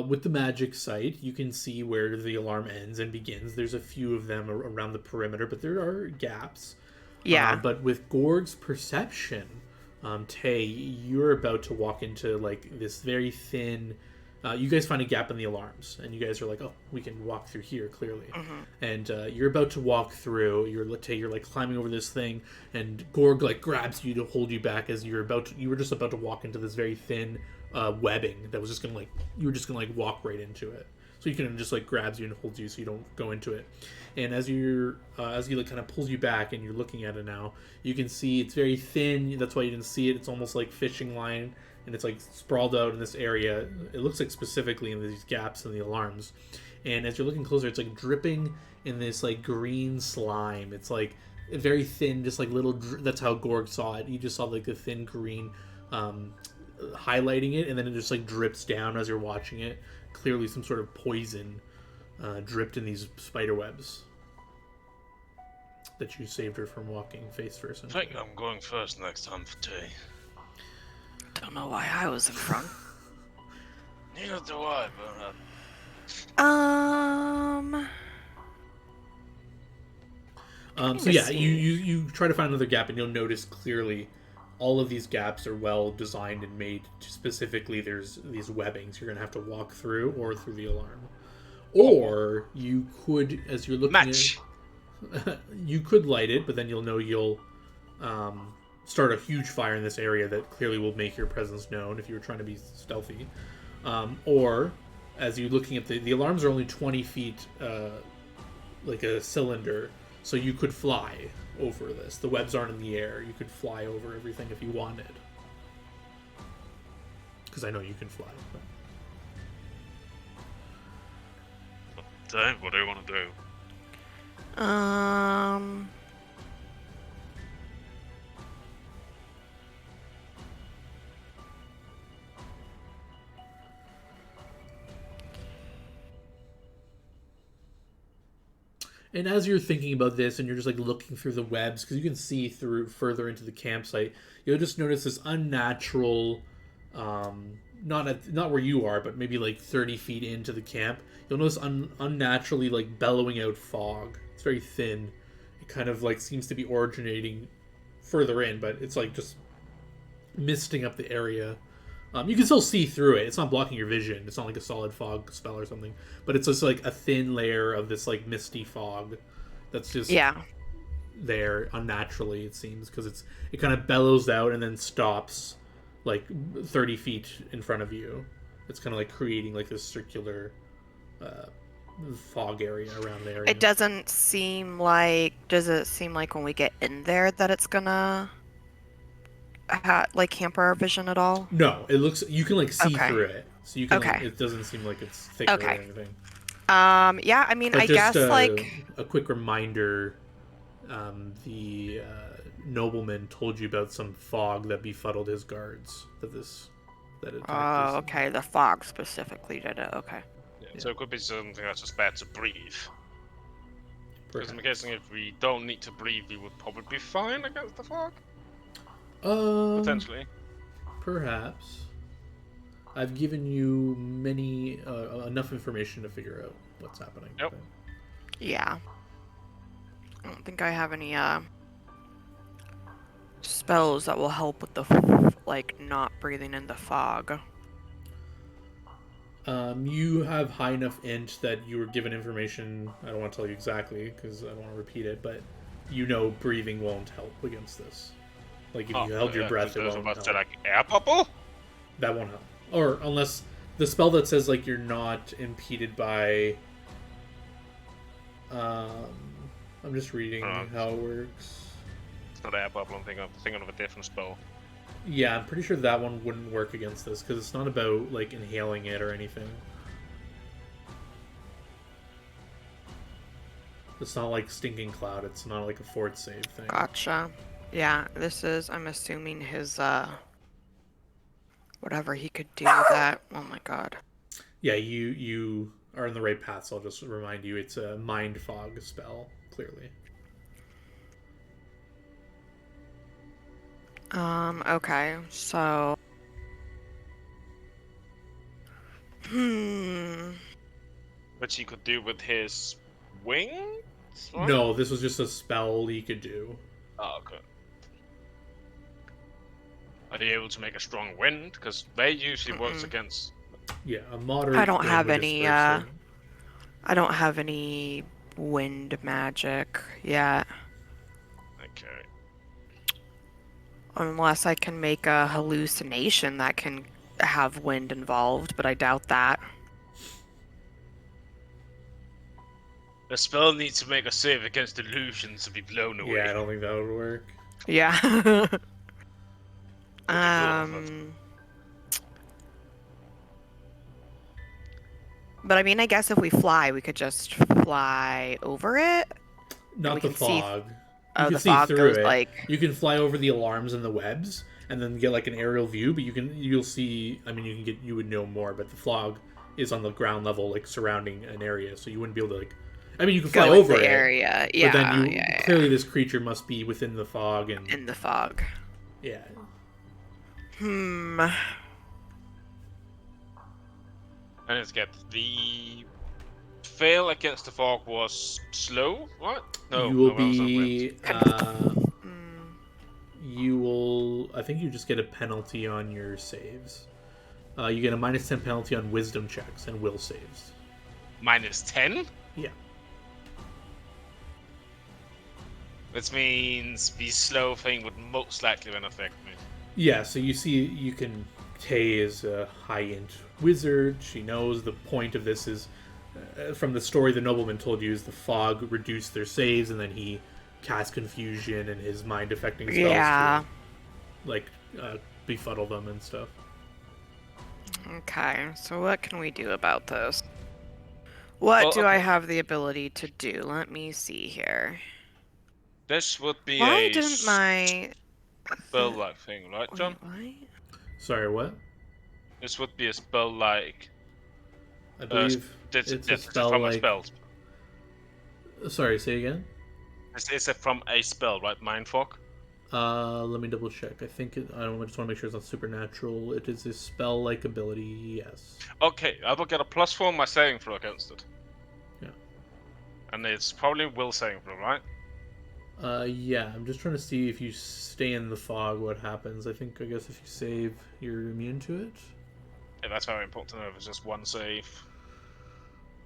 with the magic sight, you can see where the alarm ends and begins. There's a few of them around the perimeter, but there are gaps. Yeah. But with Gorg's perception, Tay, you're about to walk into like this very thin. You guys find a gap in the alarms, and you guys are like, "Oh, we can walk through here clearly." And you're about to walk through. You're like climbing over this thing, and Gorg like grabs you to hold you back as you were just about to walk into this very thin webbing that was just gonna like you were just gonna like walk right into it. So you can just like grabs you and holds you so you don't go into it. And as you like kind of pulls you back and you're looking at it now, you can see it's very thin. That's why you didn't see it. It's almost like fishing line, and it's like sprawled out in this area. It looks like specifically in these gaps in the alarms. And as you're looking closer, it's like dripping in this like green slime. It's like very thin, just like little. That's how Gorg saw it. You just saw like the thin green highlighting it, and then it just like drips down as you're watching it. Clearly, some sort of poison dripped in these spider webs that you saved her from walking face first. I think I'm going first next time for Tay. Don't know why I was in front. Neither do I, but So yeah, you try to find another gap, and you'll notice clearly all of these gaps are well designed and made to specifically. There's these webbings you're gonna have to walk through, or through the alarm, or you could, as you're looking match. you could light it, but then you'll start a huge fire in this area that clearly will make your presence known if you were trying to be stealthy. Or as you're looking at the alarms are only 20 feet, like a cylinder, so you could fly over this. The webs aren't in the air. You could fly over everything if you wanted. Because I know you can fly. But... Dave, what do you want to do? And as you're thinking about this, and you're just like looking through the webs, because you can see through further into the campsite, you'll just notice this unnatural, not where you are, but maybe like 30 feet into the camp. You'll notice unnaturally like bellowing out fog. It's very thin. It kind of like seems to be originating further in, but it's like just misting up the area. You can still see through it. It's not blocking your vision. It's not like a solid fog spell or something. But it's just like a thin layer of this like misty fog that's just there unnaturally, it seems, because it kind of bellows out and then stops like 30 feet in front of you. It's kind of like creating like this circular fog area around the area. It doesn't seem like... Does it seem like when we get in there that it's gonna... like hamper our vision at all? No, it looks, you can like see through it, so you can like, it doesn't seem like it's thicker or anything. Yeah, I mean, but I guess like a quick reminder, the nobleman told you about some fog that befuddled his guards, that this that attacked Oh, you. okay. The fog specifically did it. Okay. Yeah, so it could be something that's just bad to breathe. Because I'm Perhaps. guessing if we don't need to breathe, we would probably be fine against the fog. Um, Potentially. perhaps. I've given you many enough information to figure out what's happening. Yep. but- Yeah. I don't think I have any spells that will help with the like not breathing in the fog. You have high enough int that you were given information. I don't want to tell you exactly because I don't want to repeat it, but you know breathing won't help against this. Like if you held your breath, it won't help. Like air bubble? That won't help. Or unless the spell that says like you're not impeded by. I'm just reading how it works. It's not air bubble. I'm thinking of a different spell. Yeah, I'm pretty sure that one wouldn't work against this because it's not about like inhaling it or anything. It's not like Stinking Cloud. It's not like a fort save thing. Gotcha. Yeah, this is, I'm assuming his, whatever he could do with that. Oh my god. Yeah, you are on the right path, so I'll just remind you it's a Mind Fog spell, clearly. Okay, so... Which he could do with his wings? Right? No, this was just a spell he could do. Oh, okay. Are they able to make a strong wind? Because they usually works against... Yeah, a moderate. I don't wind have would any, disperse them. I don't have any wind magic yet. Okay. Unless I can make a hallucination that can have wind involved, but I doubt that. The spell needs to make a save against illusions to be blown away. Yeah, I don't think that would work. Yeah. Um, But I mean, I guess if we fly, we could just fly over it. Not we the can see- fog. Oh, You can the see fog through goes it. like. You can fly over the alarms and the webs, and then get like an aerial view. But you'll see. I mean, you would know more. But the fog is on the ground level, like surrounding an area, so you wouldn't be able to like. I mean, you can fly Go in over the it, area. Yeah, but then yeah. clearly this creature must be within the fog, and In the fog. yeah. Hmm. And let's get the fail against the fog was slow, right? No, you will no, that was not wind. be. You will. I think you just get a penalty on your saves. You get a -10 penalty on wisdom checks and will saves. -10? Yeah. Which means the slow thing would most likely then affect me. Yeah, so you see, you can. Tay is a high-end wizard. She knows the point of this is, from the story the nobleman told you, is the fog reduced their saves, and then he cast confusion and his mind-affecting spells Yeah. to, like, befuddle them and stuff. Okay, so what can we do about this? What Well, do I okay. have the ability to do? Let me see here. This would be Why a didn't my spell-like thing, right, John? Wait, what? Sorry, what? This would be a spell-like. I believe It's it's a from spell a like... spell. Sorry, say again? It's from a spell, right? Mind fog. Let me double check. I think it, I just want to make sure it's not supernatural. It is a spell-like ability, yes. Okay, I will get a +4 on my saving throw against it. Yeah. And it's probably will saving throw, right? Yeah, I'm just trying to see if you stay in the fog, what happens. I guess if you save, you're immune to it. Yeah, that's very important to know. If it's just one save.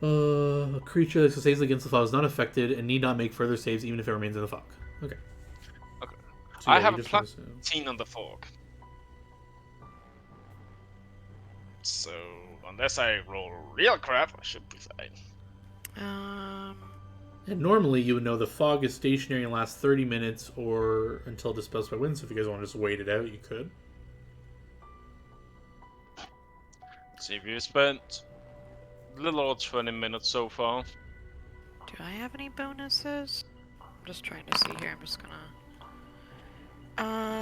A creature that saves against the fog is not affected and need not make further saves even if it remains in the fog. Okay. Okay. So, I yeah, have you a just wanna say- 18 on the fog. So, unless I roll real crap, I should be fine. And normally you would know the fog is stationary and lasts 30 minutes or until dispersed by wind, so if you guys want to just wait it out, you could. See if you spent a little over 20 minutes so far. Do I have any bonuses? I'm just trying to see here. I'm just gonna.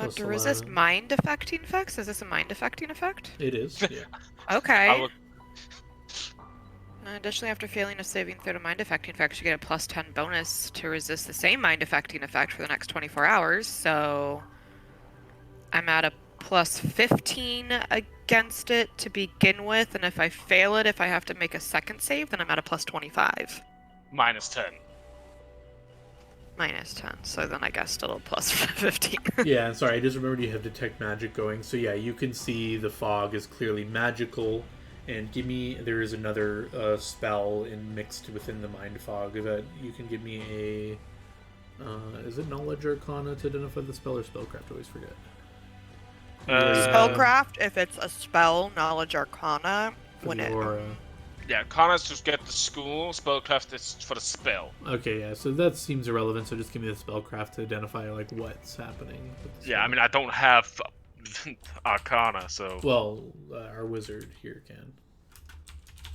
plus to resist 11. mind affecting effects? Is this a mind affecting effect? It is, yeah. Okay. I would, Additionally, after failing a saving throw to mind affecting effects, you get a plus 10 bonus to resist the same mind affecting effect for the next 24 hours. So I'm at a plus 15 against it to begin with, and if I fail it, if I have to make a second save, then I'm at a plus 25. minus 10. Minus 10, so then I guess still a plus 15. Yeah, sorry, I just remembered you have detect magic going. So yeah, you can see the fog is clearly magical. And there is another spell mixed within the mind fog that you can give me a. Is it knowledge arcana to identify the spell or spellcraft? I always forget. Spellcraft, if it's a spell, knowledge arcana, For when the it. aura. Yeah, Connor's to get the school, spellcraft is for the spell. Okay, yeah, so that seems irrelevant. So just give me the spellcraft to identify like what's happening. With the Yeah, I spell. mean, I don't have Arcana, so Well, our wizard here can.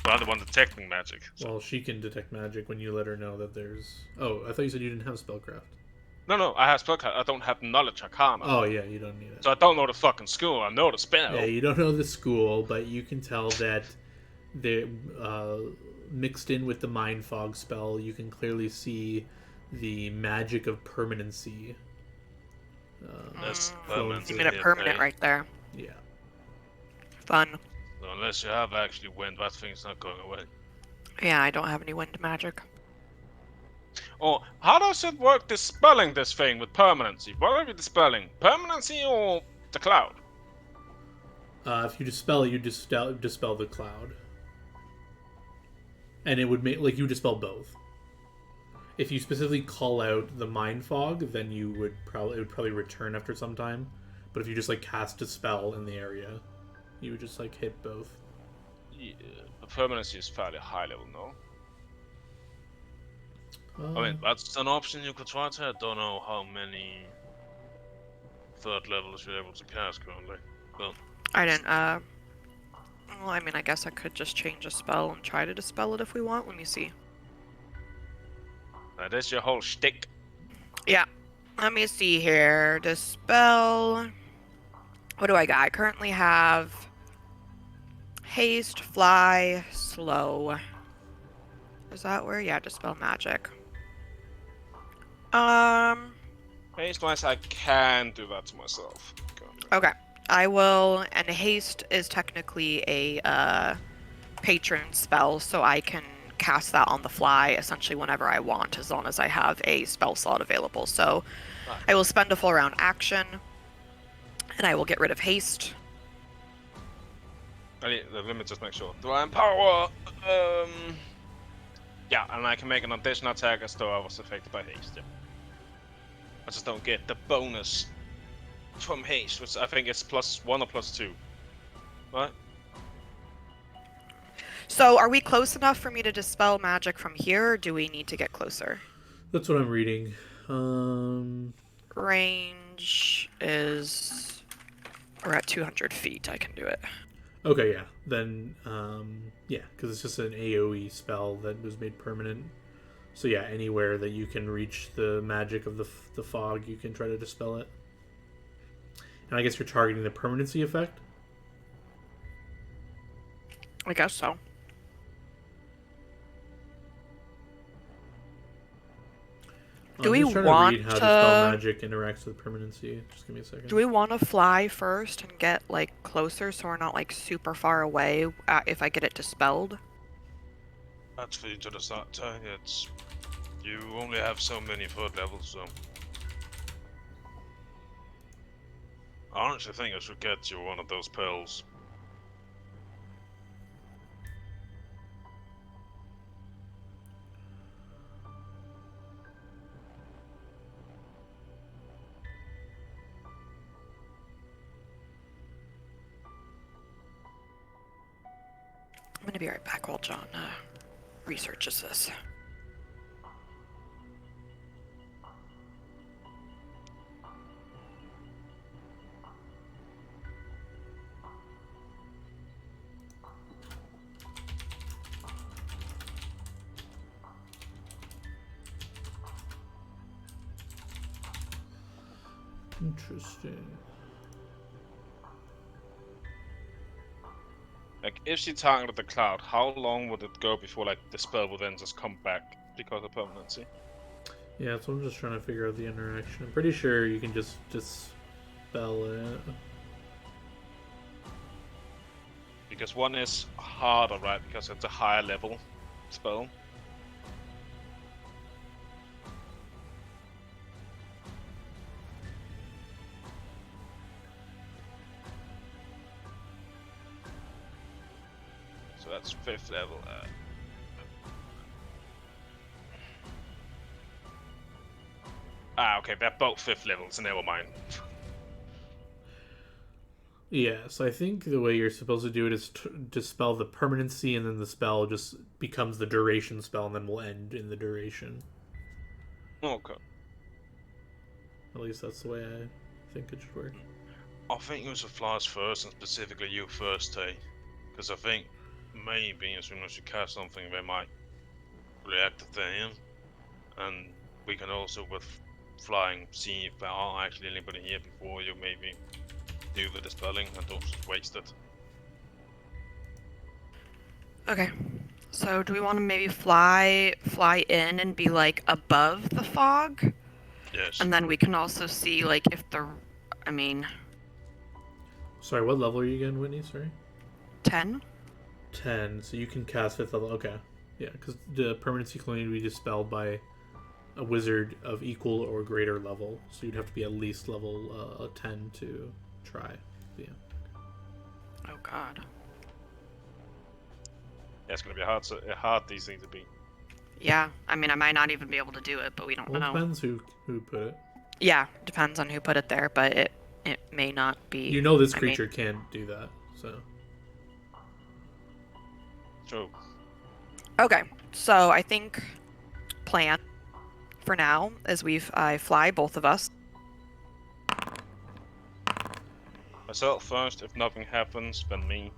I'm the one detecting magic. So. Well, she can detect magic when you let her know that there's. Oh, I thought you said you didn't have spellcraft. No, I have spellcraft. I don't have knowledge Arcana. Oh yeah, you don't need it. So I don't know the fucking school. I know the spell. Yeah, you don't know the school, but you can tell that they're mixed in with the mind fog spell. You can clearly see the magic of permanency. That's permanent. You made it permanent right there. Yeah. Fun. So unless you have actually wind, that thing's not going away. Yeah, I don't have any wind magic. Oh, how does it work dispelling this thing with permanency? What are we dispelling? Permanency or the cloud? If you dispel it, you dispel the cloud, and it would make like you dispel both. If you specifically call out the mind fog, then it would probably return after some time. But if you just like cast a spell in the area, you would just like hit both. Yeah, the permanency is fairly high level, no? I mean, that's an option you could try to. I don't know how many third levels you're able to cast currently. But I didn't, well, I mean, I guess I could just change a spell and try to dispel it if we want. Let me see. that is your whole shtick. Yeah. Let me see here. Dispel. What do I got? I currently have haste, fly, slow. Is that where? Yeah, dispel magic. Haste-wise, I can do that to myself. Currently. Okay. I will, and haste is technically a patron spell, so I can cast that on the fly essentially whenever I want, as long as I have a spell slot available. So Right. I will spend a full round action, and I will get rid of haste. Let me just make sure. Do I empower? Yeah, and I can make an additional attack as though I was affected by haste. Yeah. I just don't get the bonus from haste, which I think is +1 or +2. Right? So are we close enough for me to dispel magic from here, or do we need to get closer? That's what I'm reading. Range is... We're at 200 feet. I can do it. Okay, yeah. Then, yeah, because it's just an AoE spell that was made permanent. So yeah, anywhere that you can reach the magic of the fog, you can try to dispel it. And I guess you're targeting the permanency effect? I guess so. Do we I'm just trying want to read how to- dispel magic interacts with permanency. Just give me a second. Do we want to fly first and get, like, closer so we're not, like, super far away if I get it dispelled? That's for you to decide. It's you only have so many third levels, so I honestly think I should get you one of those pearls. I'm gonna be right back while John researches this. Interesting. Like, if she targeted the cloud, how long would it go before, like, the spell would then just come back because of permanency? Yeah, so I'm just trying to figure out the interaction. I'm pretty sure you can just dispel it. Because one is harder, right? Because it's a higher level spell. So that's 5th level. Okay, they're both 5th levels, so never mind. Yeah, so I think the way you're supposed to do it is dispel the permanency, and then the spell just becomes the duration spell, and then will end in the duration. Okay. At least that's the way I think it should work. I think you should flies first, and specifically you first, Tay. Because I think maybe as soon as you cast something, they might react then. And we can also, with flying, see if there are actually anybody here before you maybe do the dispelling and don't just waste it. Okay. So do we want to maybe fly in and be like above the fog? Yes. And then we can also see like if the, I mean, Sorry, what level are you again, Whitney? Sorry. 10? 10. So you can cast 5th level. Okay. Yeah, because the permanency can only be dispelled by a wizard of equal or greater level. So you'd have to be at least level 10 to try. Yeah. Oh god. Yeah, it's gonna be hard these things to beat. Yeah, I mean I might not even be able to do it, but we don't Well, it know. depends who put it. Yeah, depends on who put it there, but it may not be. You know this creature can't do that, so. True. Okay, so I think plan for now is I fly both of us. Myself first. If nothing happens, then me.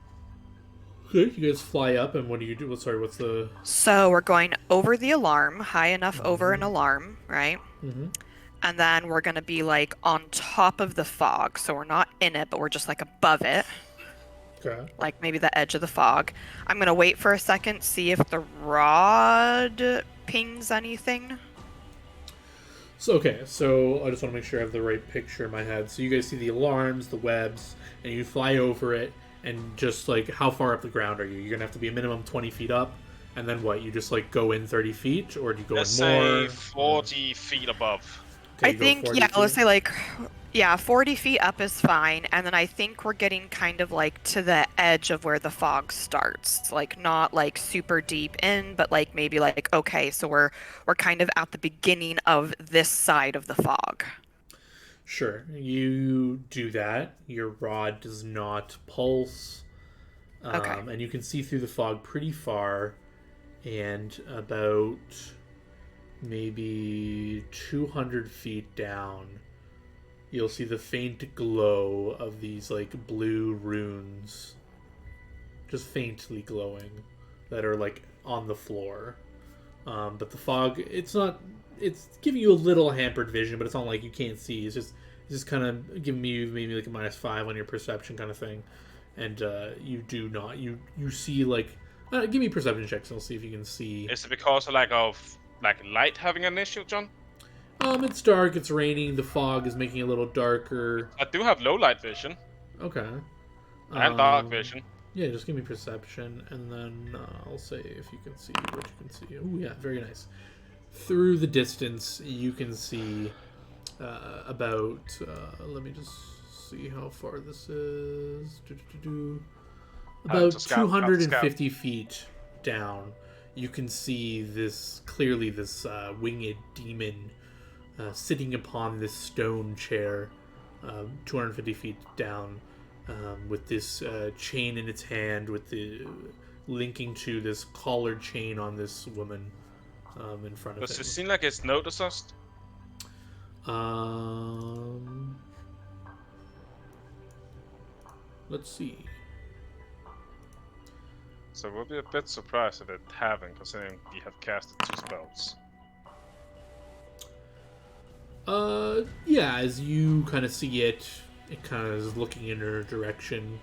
Okay, you guys fly up, and what do you do? Sorry, what's the... So we're going over the alarm, high enough over an alarm, right? Mm-hmm. And then we're going to be like on top of the fog. So we're not in it, but we're just like above it. Okay. Like maybe the edge of the fog. I'm going to wait for a second, see if the rod pings anything. So, okay, so I just want to make sure I have the right picture in my head. So you guys see the alarms, the webs, and you fly over it, and just, like, how far up the ground are you? You're going to have to be a minimum 20 feet up, and then what? You just, like, go in 30 feet, or do you go Let's in more? say 40 feet above. Okay, I you go think, 40 yeah, feet? let's say like, yeah, 40 feet up is fine. And then I think we're getting kind of like to the edge of where the fog starts. Like not like super deep in, but like maybe like, okay, so we're kind of at the beginning of this side of the fog. Sure. You do that. Your rod does not pulse. Okay. And you can see through the fog pretty far, and about maybe 200 feet down, you'll see the faint glow of these like blue runes, just faintly glowing, that are like on the floor. But the fog, it's giving you a little hampered vision, but it's not like you can't see. It's just kind of giving you maybe like a -5 on your perception kind of thing. And you do not, you see like, give me perception checks and I'll see if you can see. Is it because of light having an issue, John? It's dark, it's raining, the fog is making it a little darker. I do have low light vision Okay. and dark vision. Yeah, just give me perception, and then I'll say if you can see what you can see. Oh yeah, very nice. Through the distance, you can see about, let me just see how far this is. About It's a scout, 250 feet down, you can see this winged demon sitting upon this stone chair, 250 feet down, with this chain in its hand, with the linking to this collared chain on this woman in front of Does it him. seem like it's noticed us? Let's see. So we'll be a bit surprised if it haven't, considering we have casted 2 spells. Yeah, as you kind of see it, it kind of is looking in her direction,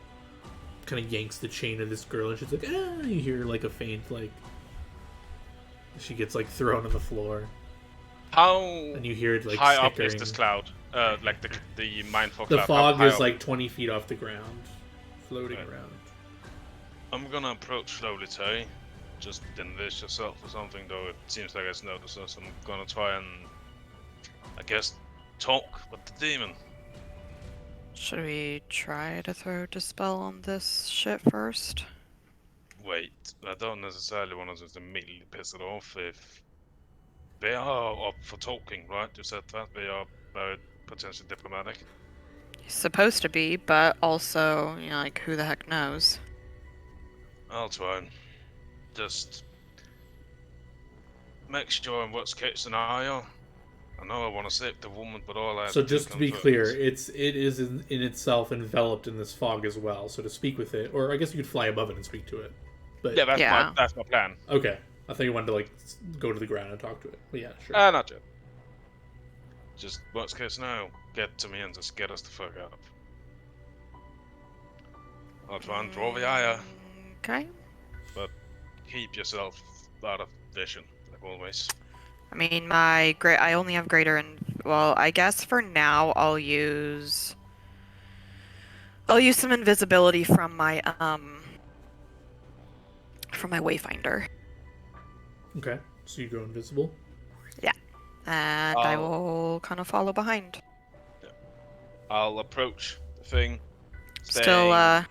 kind of yanks the chain of this girl, and she's like, ah, you hear like a faint, like, she gets like thrown on the floor, How and you hear it like high up snickering. is this cloud? Like the mind fog The cloud. fog How high is up? like 20 feet off the ground, floating Right. around. I'm gonna approach slowly, Terry. Just enlist yourself or something, though it seems like it's noticed us. I'm gonna try and, I guess, talk with the demon. Should we try to throw Dispel on this shit first? Wait, I don't necessarily want to just immediately piss it off if they are up for talking, right? You said that they are very potentially diplomatic. He's supposed to be, but also, you know, like, who the heck knows? I'll try. Just make sure in worst case scenario. I know I want to save the woman, but all I have So to just to be confirm clear, is- it is in itself enveloped in this fog as well. So to speak with it, or I guess you could fly above it and speak to it. But yeah, Yeah. that's my plan. okay, I thought you wanted to like go to the ground and talk to it. But yeah, sure. Not yet. Just worst case scenario, get to me and just get us the fuck up. I'll try and draw the ire. Okay. Keep yourself out of vision, like always. I mean, I only have greater and well, I guess for now I'll use some invisibility from my wayfinder, Okay, so you go invisible. and I Oh. will kind of follow behind. I'll approach the thing. Still saying-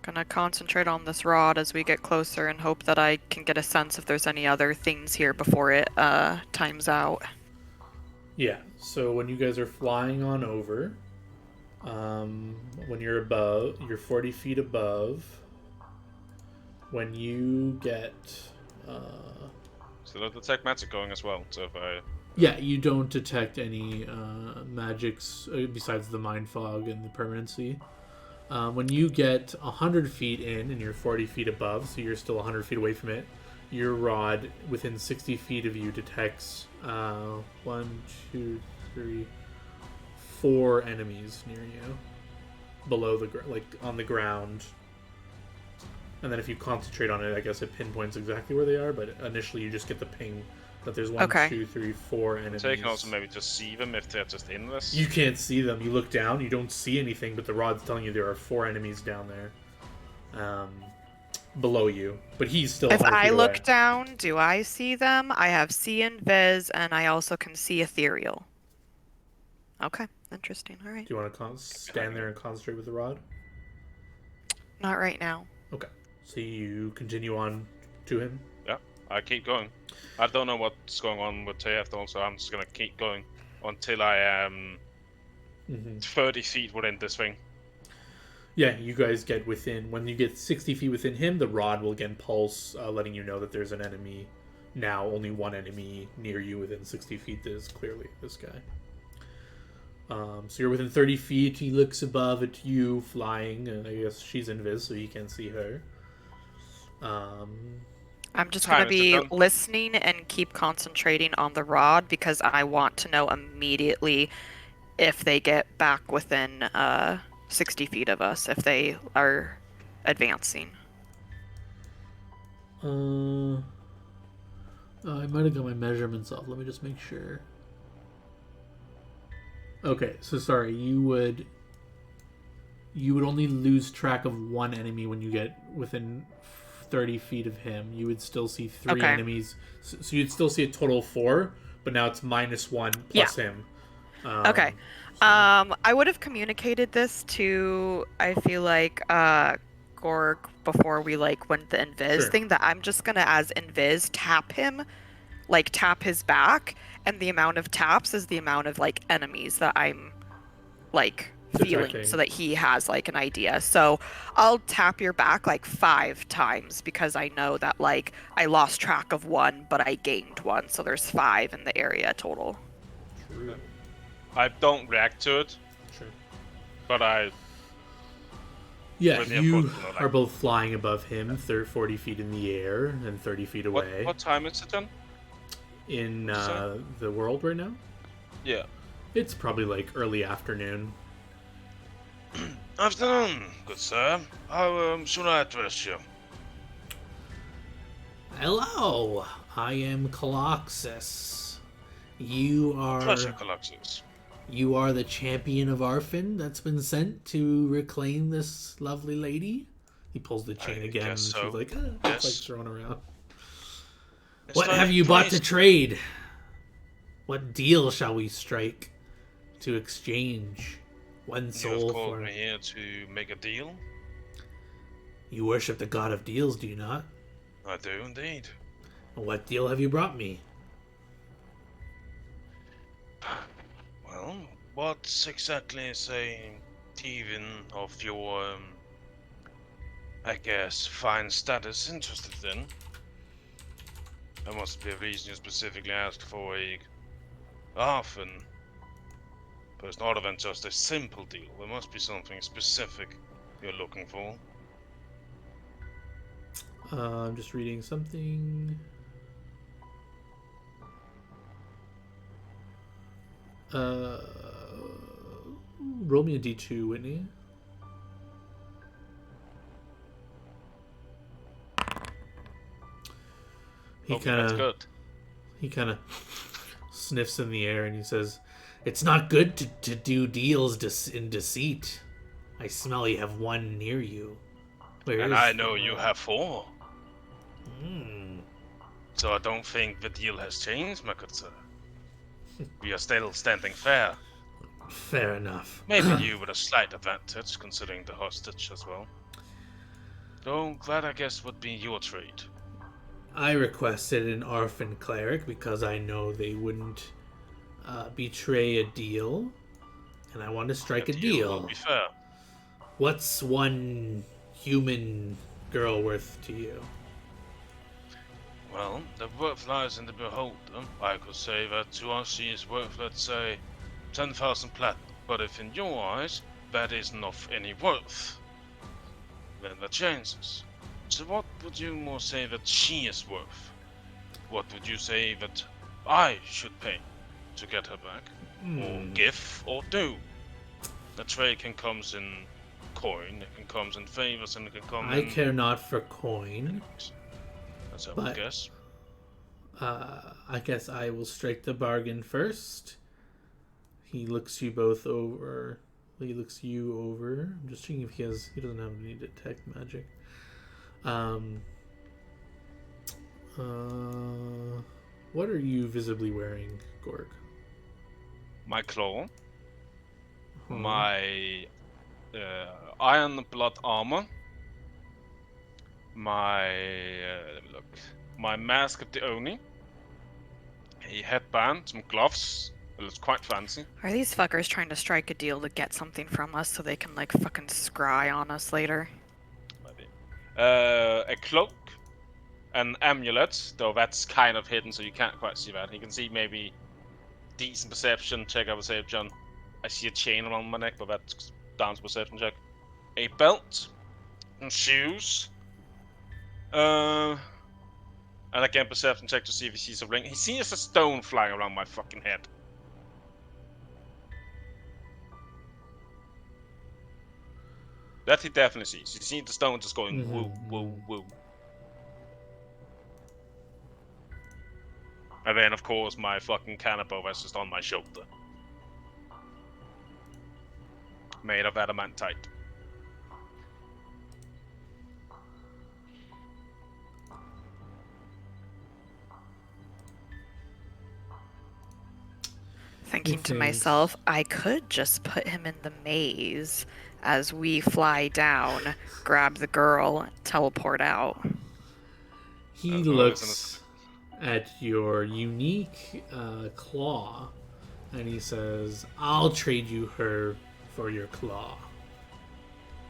gonna concentrate on this rod as we get closer and hope that I can get a sense if there's any other things here before it times out. Yeah. So when you guys are flying on over, when you're 40 feet above. When you get, So the detect magic going as well. So if I yeah, you don't detect any magics besides the mind fog and the permanency. When you get 100 feet in and you're 40 feet above, so you're still 100 feet away from it, your rod within 60 feet of you detects 1, 2, 3, 4 enemies near you, below like on the ground. And then if you concentrate on it, I guess it pinpoints exactly where they are. But initially, you just get the ping that there's 1, Okay. 2, 3, 4 enemies. so you can also maybe just see them if they're just in this. You can't see them. You look down, you don't see anything, but the rod's telling you there are 4 enemies down there, below you. But he's still. If 100 I feet look away. down, do I see them? I have see and vis, and I also can see ethereal. Okay, interesting. All right. Do you want to stand there and concentrate with the rod? Not right now. Okay. So you continue on to him. I keep going. I don't know what's going on with Teathol, so I'm just gonna keep going until I am 30 feet within this thing. Yeah, you guys get within. When you get 60 feet within him, the rod will again pulse, letting you know that there's an enemy. Now, only one enemy near you within 60 feet is clearly this guy. So you're within 30 feet. He looks above at you flying, and I guess she's invis, so you can't see her. I'm just Time going to is be done. listening and keep concentrating on the rod because I want to know immediately if they get back within 60 feet of us, if they are advancing. I might have got my measurements off. Let me just make sure. Okay, so sorry, you would only lose track of one enemy when you get within 30 feet of him. You would still see 3 Okay. enemies, so you'd still see a total of 4, but now it's -1 plus him. Okay. so- I would have communicated this to, I feel like, Gorg before we went the invis Sure. thing, that I'm just gonna as invis tap him, tap his back, and the amount of taps is the amount of enemies that I'm feeling, Detecting. so that he has an idea. So I'll tap your back 5 times because I know that I lost track of 1, but I gained 1, so there's 5 in the area total. True. I don't react to it, Sure. but I Yeah, With the you input, you know, are both flying above him, 40 feet in the air and 30 feet away. what time is it then? in So? the world right now? Yeah. It's probably like early afternoon. Afternoon, good sir. How should I address you? Hello, I am Coloxus. You Pleasure, are Coluxus. you are the champion of Arfin that's been sent to reclaim this lovely lady. He pulls the chain I again, and guess she's so. like, it's like Yes. thrown around. It's What very have you bought to pleased. trade? What deal shall we strike to exchange one You have soul called for? me here to make a deal? You worship the god of deals, do you not? I do indeed. What deal have you brought me? Well, what exactly is a thieving of your, I guess, fine status interested in? There must be a reason you specifically asked for a often, but it's not even just a simple deal. There must be something specific you're looking for. I'm just reading something. Uh, roll me a d2, Whitney. He Okay, that's kind of good. sniffs in the air and he says, "It's not good to do deals in deceit. I smell you have one near you. Where And is I know you have 4, Hmm. so I don't think the deal has changed, my good sir. We are still standing fair. Fair enough. Maybe you with a slight advantage, considering the hostage as well. Though that I guess would be your trade. I requested an orphan cleric because I know they wouldn't betray a deal, and I want to strike a Will deal. be fair. What's one human girl worth to you? Well, the worth lies in the beholder. I could say that to us she is worth, let's say, 10,000 platinum. But if in your eyes that isn't of any worth, then that changes. So what would you more say that she is worth? What would you say that I should pay to get her back? Or give or do? The trade can come in coin, it can come in favors, and it can come I in... care not for coin. That's I but- would guess. I guess I will strike the bargain first. He looks you both over. He looks you over. I'm just checking if he has. He doesn't have any detect magic. What are you visibly wearing, Gorg? My claw, Huh. my iron blood armor, my let me look, my mask of the Oni, a headband, some gloves. It looks quite fancy. Are these fuckers trying to strike a deal to get something from us so they can like fucking scry on us later? Maybe. A cloak, an amulet, though that's kind of hidden, so you can't quite see that. You can see maybe decent perception check. I would say, John. I see a chain around my neck, but that's down to perception check. A belt, and shoes. And again, perception check to see if he sees a ring. He sees a stone flying around my fucking head. That he definitely sees. He sees the stone just going woo, woo, woo. And then, of course, my fucking canopy was just on my shoulder. Made of adamantite. Thinking to Okay. myself, I could just put him in the maze as we fly down, grab the girl, teleport out. He As long as looks at your unique claw, and he says, "I'll trade you her for your claw.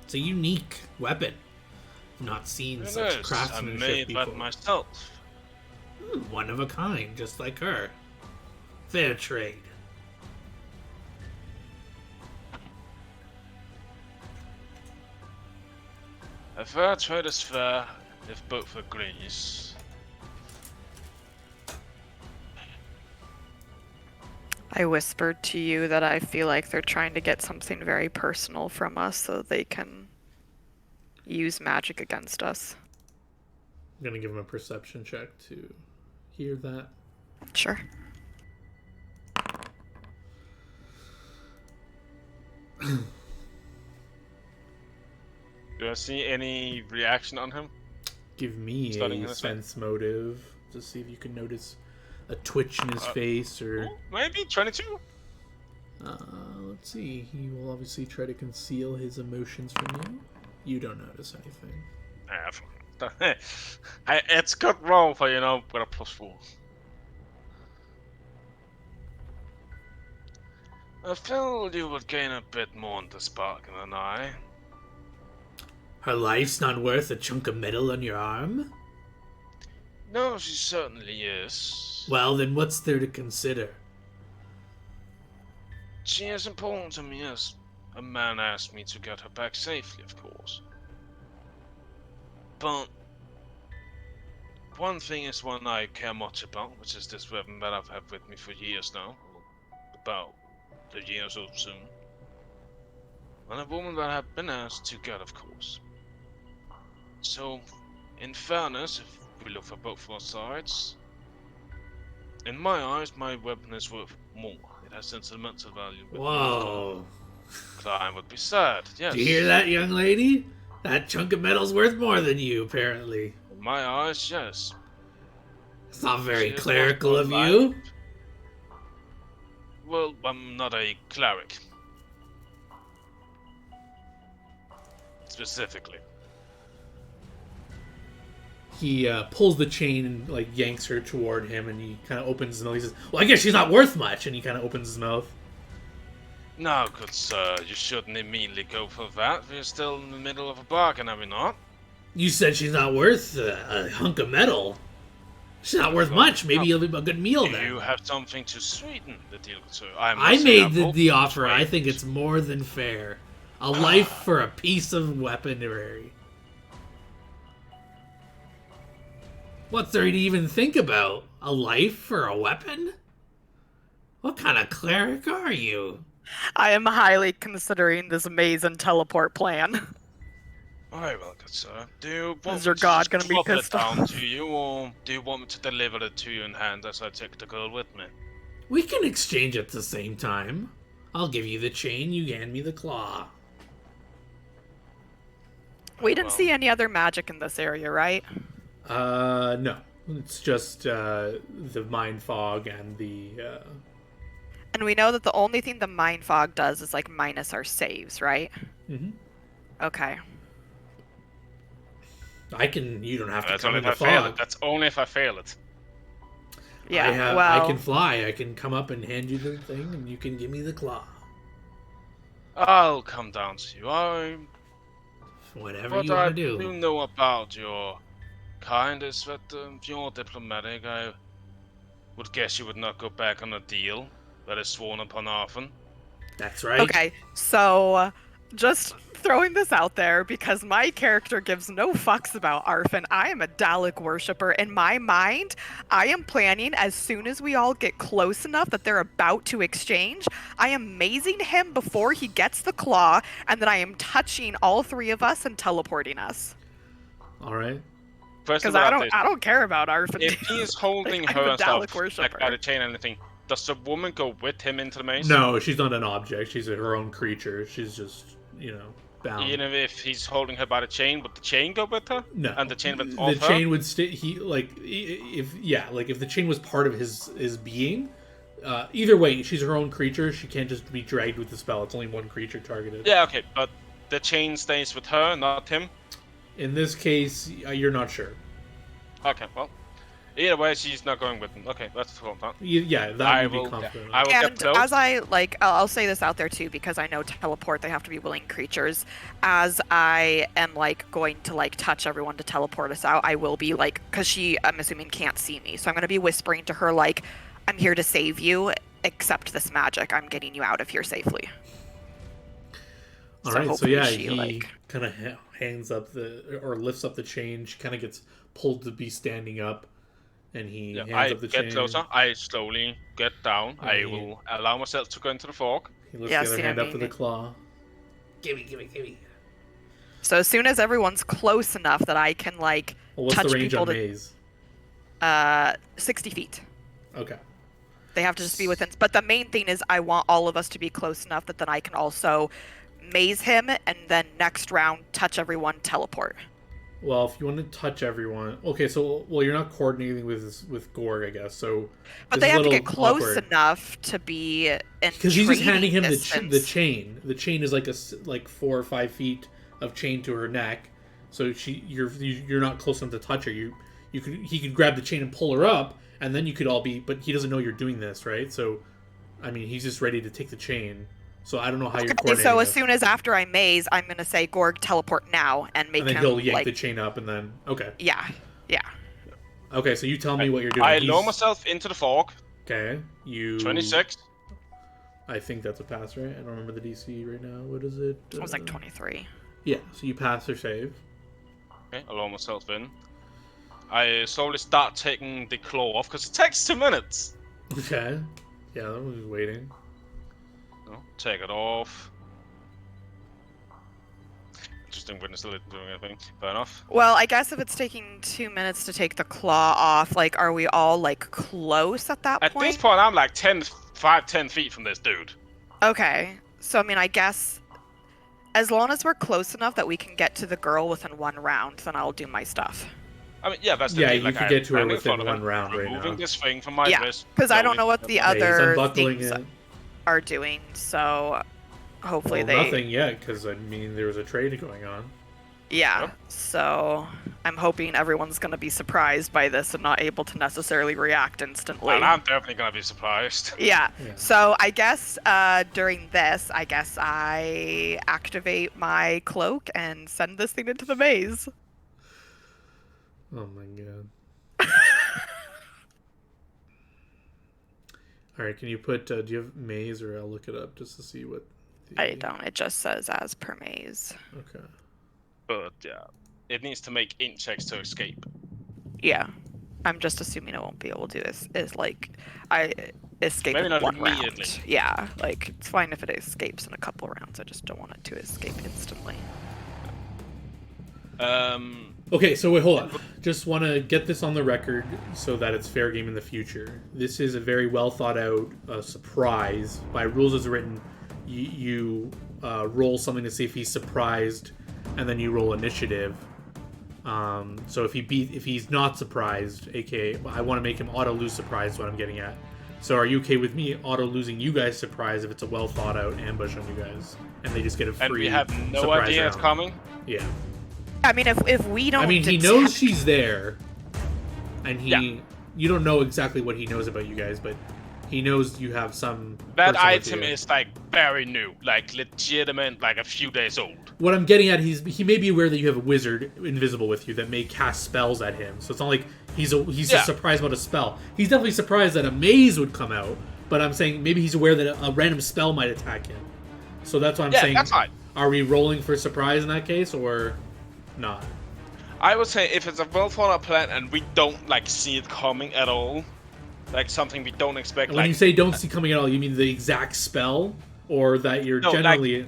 It's a unique weapon. I've not seen It such is. I craftsmanship made before. that myself. One of a kind, just like her. Fair trade." A fair trade is fair if both agrees. I whispered to you that I feel like they're trying to get something very personal from us so they can use magic against us. I'm gonna give him a perception check to hear that. Sure. Do I see any reaction on him? Give me Starting in a this sense motive to see if you can notice a twitch in his face or. Maybe 22. Let's see. He will obviously try to conceal his emotions from you. You don't notice anything. It's good roll for, with a +4. I felt you would gain a bit more on the spark than I. Her life's not worth a chunk of metal on your arm? No, she certainly is. Well, then what's there to consider? She is important to me as a man asked me to get her back safely, of course. But one thing is one I care much about, which is this weapon that I've had with me for years now. About the years or soon. And a woman that I've been asked to get, of course. So, in fairness, if we look for both our sides, in my eyes, my weapon is worth more. It has sentimental value. Whoa. Klein would be sad, yes. Do you hear that, young lady? That chunk of metal's worth more than you, apparently. In my eyes, yes. It's not very She is clerical worth of my you. life. Well, I'm not a cleric. Specifically. He pulls the chain and like yanks her toward him, and he kind of opens his mouth. He says, "Well, I guess she's not worth much." And he kind of opens his mouth. No, good sir, you shouldn't immediately go for that. We're still in the middle of a bargain, are we not? You said she's not worth a hunk of metal. She's not worth much. Maybe it'll be a good meal Do then. you have something to sweeten the deal, sir? I made the offer. I think it's more than fair. A life for a piece of weaponry. What's there to even think about? A life for a weapon? What kind of cleric are you? I am highly considering this maze and teleport plan. Very well, good sir. Do you want Is your me to god just gonna be drop pissed it down off? to you, or do you want me to deliver it to you in hand as I take the girl with me? We can exchange at the same time. I'll give you the chain, you hand me the claw. We didn't Well. see any other magic in this area, right? No. It's just the mind fog and the And we know that the only thing the mind fog does is like minus our saves, right? Mhm. Okay. you don't have to That's come only in if the I fail it. fog. That's only if I fail it. Yeah. I can fly. I can come up and hand you the thing, and you can give me the claw. I'll come down to you. Whatever What you I want to do do. know about your kind is that if you're diplomatic, I would guess you would not go back on a deal that is sworn upon often. That's right. Okay, so just throwing this out there because my character gives no fucks about Arfin. I am a Dalek worshiper. In my mind, I am planning as soon as we all get close enough that they're about to exchange, I am mazing him before he gets the claw, and then I am touching all three of us and teleporting us. All right. First Because of all, I don't care about Arfin. if he is holding Like, her I'm a and stuff, Dalek worshiper. like by the chain and anything, does the woman go with him into the maze? No, she's not an object. She's her own creature. She's just, bound. Even if he's holding her by the chain, would the chain go with her? No. And the chain went The off her? chain would stay. If the chain was part of his being. Either way, she's her own creature. She can't just be dragged with the spell. It's only one creature targeted. Yeah, okay, but the chain stays with her, not him? In this case, you're not sure. Okay, well. Either way, she's not going with him. Okay, that's the that. Yeah, that I would be will, confident. I will get And close. as I'll say this out there too, because I know teleport, they have to be willing creatures. As I am going to touch everyone to teleport us out, I will be because she, I'm assuming, can't see me, so I'm gonna be whispering to her I'm here to save you. Accept this magic. I'm getting you out of here safely. All So right, so hopefully yeah, she, he kind of hangs up or lifts up the chain. She kind of gets pulled to be standing up, And he Yeah, hands I up the get chain. closer. I slowly get down. Yeah, I he- will allow myself to go into the fog. He lifts Yeah, the other see, I hand up for mean the it- claw. Gimme. So as soon as everyone's close enough that I can like Well, what's the touch range people on to Maze? 60 feet. Okay. They have to just be within. But the main thing is, I want all of us to be close enough that then I can also maze him, and then next round touch everyone, teleport. Well, if you want to touch everyone, okay. So, well, you're not coordinating with Gorg, I guess. So, But this they is a have to little get close awkward. enough to be in Because he's just trading handing him the distance. chain. The chain is like 4 or 5 feet of chain to her neck. So you're not close enough to touch her. He could grab the chain and pull her up, and then you could all be. But he doesn't know you're doing this, right? So, I mean, he's just ready to take the chain. So I don't know how you're Okay, coordinating. so as this. soon as after I maze, I'm gonna say Gorg teleport now and make And then him he'll yank like the chain up, and then yeah. okay. So you tell me what you're doing. I He's- lower myself into the fog. Okay, you 26. I think that's a pass, right? I don't remember the DC right now. What is it? It was like 23. Yeah, so you pass or save. Okay, I lower myself in. I slowly start taking the claw off because it takes 2 minutes. Okay. Yeah, that was waiting. No, take it off. Interesting witness still isn't doing anything. Fair enough. Well, I guess if it's taking 2 minutes to take the claw off, like, are we all like close at that At point? this point, I'm like 10 feet from this dude. Okay, so I mean, I guess as long as we're close enough that we can get to the girl within 1 round, then I'll do my stuff. I mean, yeah, that's the Yeah, thing. you like, could I'm get to her standing in within front of him, 1 round right removing now. this thing from my Yeah, wrist. Because I don't slowly know what the stepping- Yeah, he's other unbuckling things it. are doing, so hopefully Well, they. nothing yet, because I mean there was a trade going on. Yeah, Yep. so I'm hoping everyone's gonna be surprised by this and not able to necessarily react instantly. Well, I'm definitely gonna be surprised. Yeah. Yeah. So I guess during this, I activate my cloak and send this thing into the maze. Oh my god. All right, can you put? Do you have maze, or I'll look it up just to see what? I don't. It just says as per maze. Okay. But yeah, it needs to make int checks to escape. Yeah. I'm just assuming it won't be able to is like I escape Maybe in not 1 immediately. round. Yeah, like it's fine if it escapes in a couple rounds. I just don't want it to escape instantly. Okay, so wait, hold on. Just want to get this on the record so that it's fair game in the future. This is a very well thought out surprise. By rules as written, you roll something to see if he's surprised, and then you roll initiative. So if he's not surprised, aka I want to make him auto lose surprise. Is what I'm getting at. So are you okay with me auto losing you guys surprise if it's a well thought out ambush on you guys, and they just get a free And we have no surprise idea it's round? coming. Yeah. I mean, if we don't. I mean, he detect- knows she's there, and Yeah. you don't know exactly what he knows about you guys, but he knows you have some. That person with item you. is like very new, like legitimate, like a few days old. What I'm getting at, he may be aware that you have a wizard invisible with you that may cast spells at him. So it's not like he's Yeah. just surprised about a spell. He's definitely surprised that a maze would come out, but I'm saying maybe he's aware that a random spell might attack him. So that's what I'm Yeah, saying. that's fine. Are we rolling for surprise in that case or not? I would say if it's a well thought out plan and we don't like see it coming at all, like something we don't expect. And when like, you say don't see coming at all, you mean the exact spell, or that you're No, like- generally?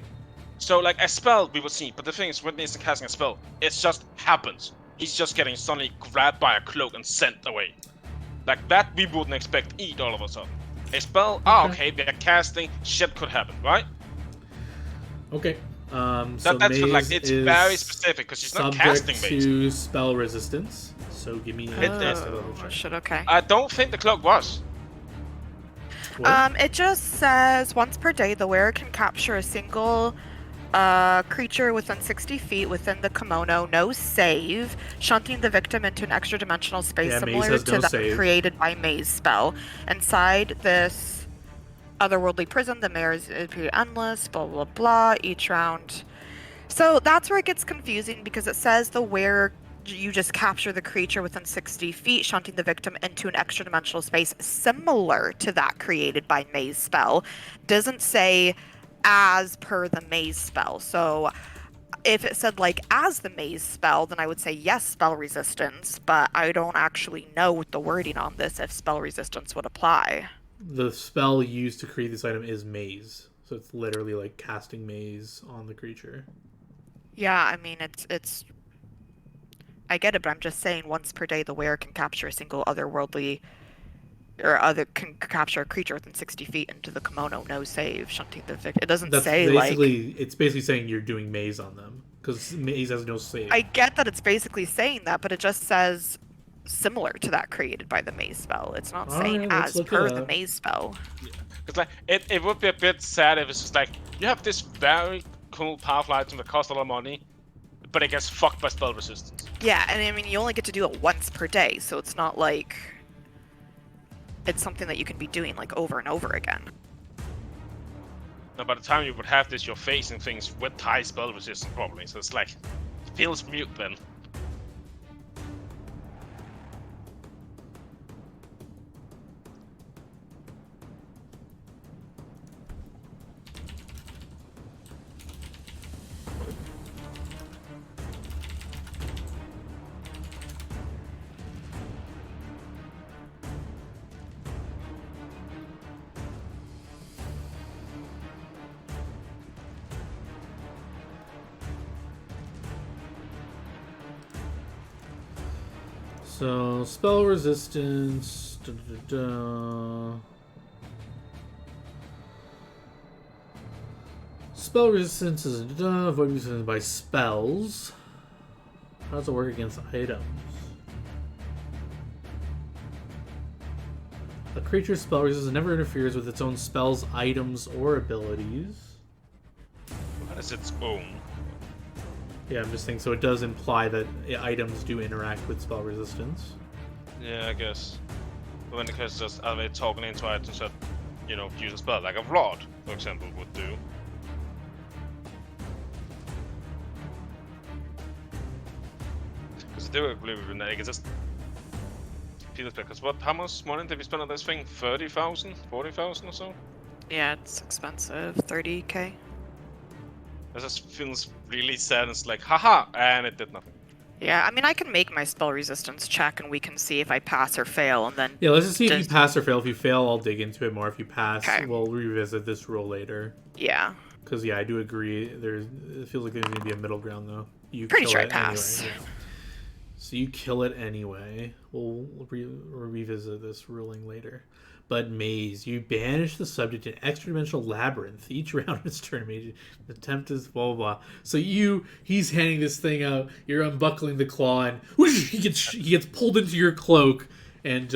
So like a spell we would see, but the thing is when he's casting a spell, it just happens. He's just getting suddenly grabbed by a cloak and sent away. Like that we wouldn't expect either all of a sudden. A spell, okay, they're casting, shit could happen, right? Okay. So That's what, like maze it's is very specific because she's not casting subject maze. to spell resistance. So give me a It test is. of level Oh, check. shit. Okay. I don't think the cloak was. What? It just says once per day the wearer can capture a single creature within 60 feet within the kimono, no save, shunting the victim into an extra dimensional space Yeah, maze similar has to no that save. created by Maze spell. Inside this otherworldly prison, the mayor is endless, blah blah blah, each round. So that's where it gets confusing because it says the wearer you just capture the creature within 60 feet, shunting the victim into an extra dimensional space similar to that created by Maze spell. Doesn't say as per the Maze spell. So if it said like as the maze spell, then I would say yes, spell resistance, but I don't actually know with the wording on this if spell resistance would apply. The spell used to create this item is maze. So it's literally like casting maze on the creature. Yeah, I mean it's I get it, but I'm just saying once per day the wearer can capture a single otherworldly can capture a creature within 60 feet into the kimono, no save, shunting the victim. It doesn't say basically, it's basically saying you're doing maze on them because maze has no save. I get that it's basically saying that, but it just says similar to that created by the maze spell. It's not saying as per the maze spell. Because like it would be a bit sad if it's just like you have this very cool powerful item that costs a lot of money, but it gets fucked by spell resistance. Yeah, and I mean you only get to do it once per day, so it's not like it's something that you can be doing like over and over again. Now by the time you would have this, you're facing things with high spell resistance probably, so it's like it feels mute then. So, spell resistance. Spell resistance is avoid resistance by spells. How does it work against items? A creature's spell resistance never interferes with its own spells, items, or abilities. That is its own. Yeah, I'm just thinking, so it does imply that items do interact with spell resistance. Yeah, I guess. But then the question is just, are they talking into items that, you know, use a spell, like a rod, for example, would do? Because I do believe in that, I can just... Because what, how much money did we spend on this thing? 30,000? 40,000 or so? Yeah, it's expensive. 30k. It just feels really sad. It's like, haha, and it did nothing. Yeah, I mean, I can make my spell resistance check, and we can see if I pass or fail, and then... Yeah, let's just see if you pass or fail. If you fail, I'll dig into it more. If you pass, Okay. We'll revisit this rule later. Yeah. Because, yeah, I do agree. It feels like there's going to be a middle ground, though. You Pretty kill sure I it pass. anyway. So you kill it anyway. We'll revisit this ruling later. But maze, you banish the subject in extra-dimensional labyrinth. Each round of its turn, the attempt is blah, blah, blah. So he's handing this thing out. You're unbuckling the claw, and whoosh, he gets pulled into your cloak, and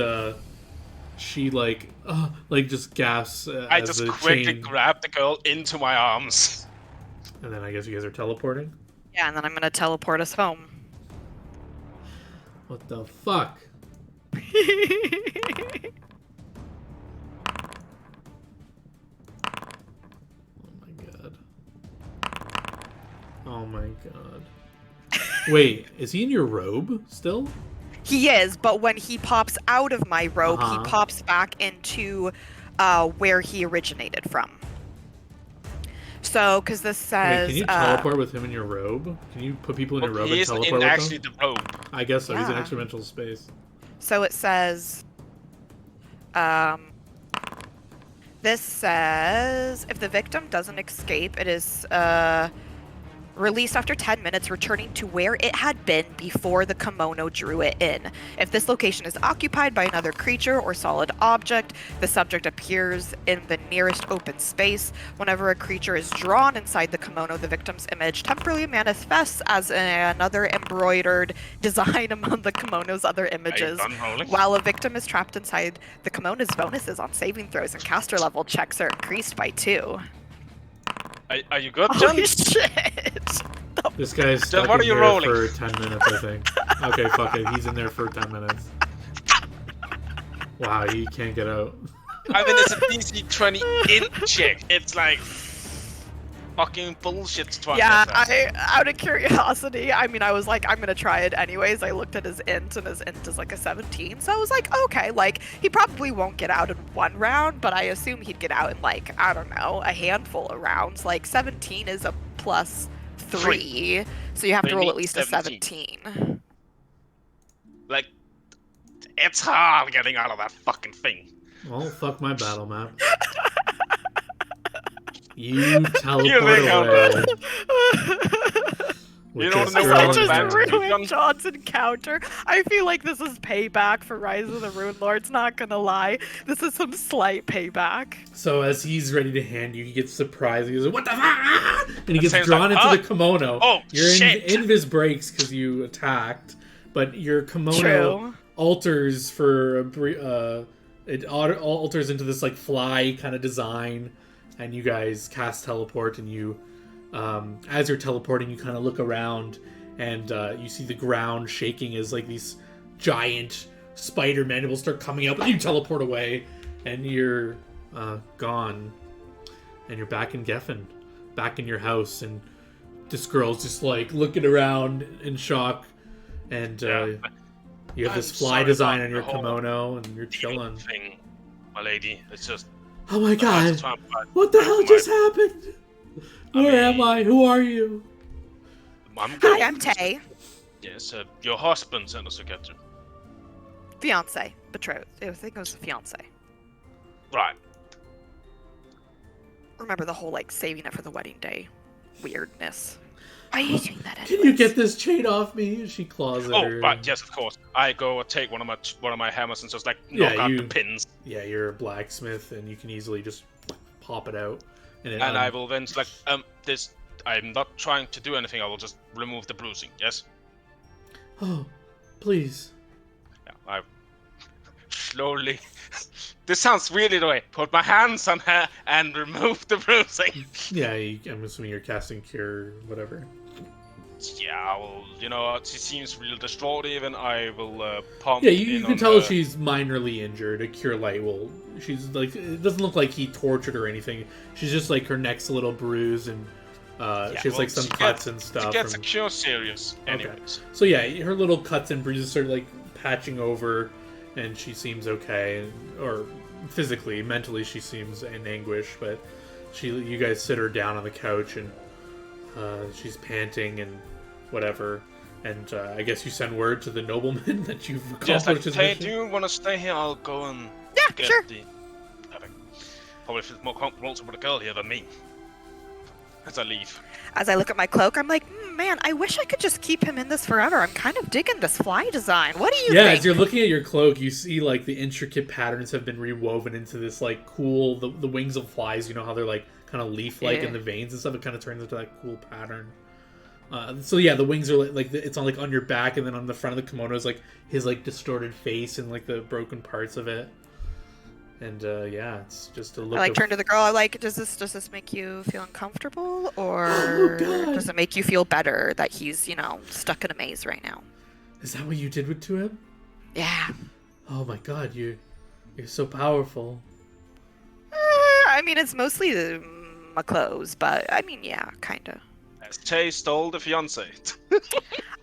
she just gasps. I just quickly grab the girl into my arms. And then I guess you guys are teleporting. Yeah, and then I'm gonna teleport us home. What the fuck? Oh my god. Wait, is he in your robe still? He is, but when he pops out of my robe, he pops back into where he originated from. So, because this says... Wait, can you teleport with him in your robe? Can you put people in your robe and teleport with them? He's actually the robe. I guess so. Yeah. He's in extra-dimensional space. So it says... this says, if the victim doesn't escape, it is... released after 10 minutes, returning to where it had been before the kimono drew it in. If this location is occupied by another creature or solid object, the subject appears in the nearest open space. Whenever a creature is drawn inside the kimono, the victim's image temporarily manifests as another embroidered design among the kimono's other images. While a victim is trapped inside the kimono's, bonuses on saving throws and caster level checks are increased by 2. Are you good, John? Holy shit! This guy's stuck in there rolling? for 10 minutes, I think. Okay, fuck it. He's in there for 10 minutes. Wow, he can't get out. I mean, it's a DC 20 int check. It's like fucking bullshit. Yeah, out of curiosity, I mean, I was like, I'm gonna try it anyways. I looked at his int, and his int is like a 17. So I was like, okay, like he probably won't get out in one round, but I assume he'd get out in like, I don't know, a handful of rounds. Like 17 is a +3 3, so you have They to roll need at least a 17. 17. Like, it's hard getting out of that fucking thing. Oh, fuck my battle map. You teleport think I'm away. You With don't this know girl what I I was in just about to there. do. ruined John's encounter. I feel like this is payback for Rise of the Rune Lords, not gonna lie. This is some slight payback. So as he's ready to hand you, he gets surprised. He goes, "What the fuck?" And he gets Sounds drawn like, into "Huh? the kimono. Oh, Your shit." invis breaks because you attacked, but your kimono True. alters for it alters into this like fly kind of design, and you guys cast teleport, and you as you're teleporting, you kind of look around, and you see the ground shaking as like these giant spider mandibles start coming up, and you teleport away, and you're gone, and you're back in Geffen, back in your house, and this girl's just like looking around in shock, and you have this I'm fly sorry design about on your the whole kimono, and you're chilling. Thing, my lady. It's just. Oh my I have god! to try and find- What the hell my- just happened? Where am mean- I? Who are you? Hi, I'm Tay. Yes, your husband sent us to get you. Fiance. Betrothed. I think it was a fiance. Right. Remember the whole, like, saving it for the wedding day weirdness. Why are you doing that anyways? Can you get this chain off me? She claws at Oh, her. right. Yes, of course. I go take one of my hammers and just like Yeah, knock out you- the pins, Yeah, you're a blacksmith, and you can easily just pop it out. And I will then just like this. I'm not trying to do anything. I will just remove the bruising. Yes. Oh, please. Yeah. I slowly. This sounds really the way. Put my hands on her and remove the bruising. Yeah, I'm assuming you're casting cure, whatever. Yeah, I will. You know, she seems real distraught. Even I will pump. Yeah, you in can on tell her. she's minorly injured. A cure light will. She's like, it doesn't look like he tortured her or anything. She's just like her neck's a little bruised, and she has like some cuts and stuff. She gets from- a cure serious, Okay. anyways. So yeah, her little cuts and bruises are like patching over, and she seems okay, or physically, mentally she seems in anguish. But you guys sit her down on the couch, and she's panting and whatever. And I guess you send word to the nobleman that you've Just like, accomplished his hey, mission. do you want to stay here? I'll go and Yeah, get sure. the. Perfect. Probably feels more comfortable with a girl here than me. As I leave. As I look at my cloak, I'm like, man, I wish I could just keep him in this forever. I'm kind of digging this fly design. What do you Yeah, think? as you're looking at your cloak, you see like the intricate patterns have been rewoven into this like cool the wings of flies. You know how they're like kind of leaf-like Yeah. in the veins and stuff. It kind of turns into that cool pattern. So yeah, the wings are like it's on like on your back, and then on the front of the kimono is like his like distorted face and like the broken parts of it. And yeah, it's just a look. I like of... turn to the girl. I like, does this make you feel uncomfortable, or Oh, God. does it make you feel better that he's stuck in a maze right now? Is that what you did to him? Yeah. Oh my God, you're so powerful. I mean, it's mostly my clothes, but I mean, yeah, kind of. As Tay stole the fiance.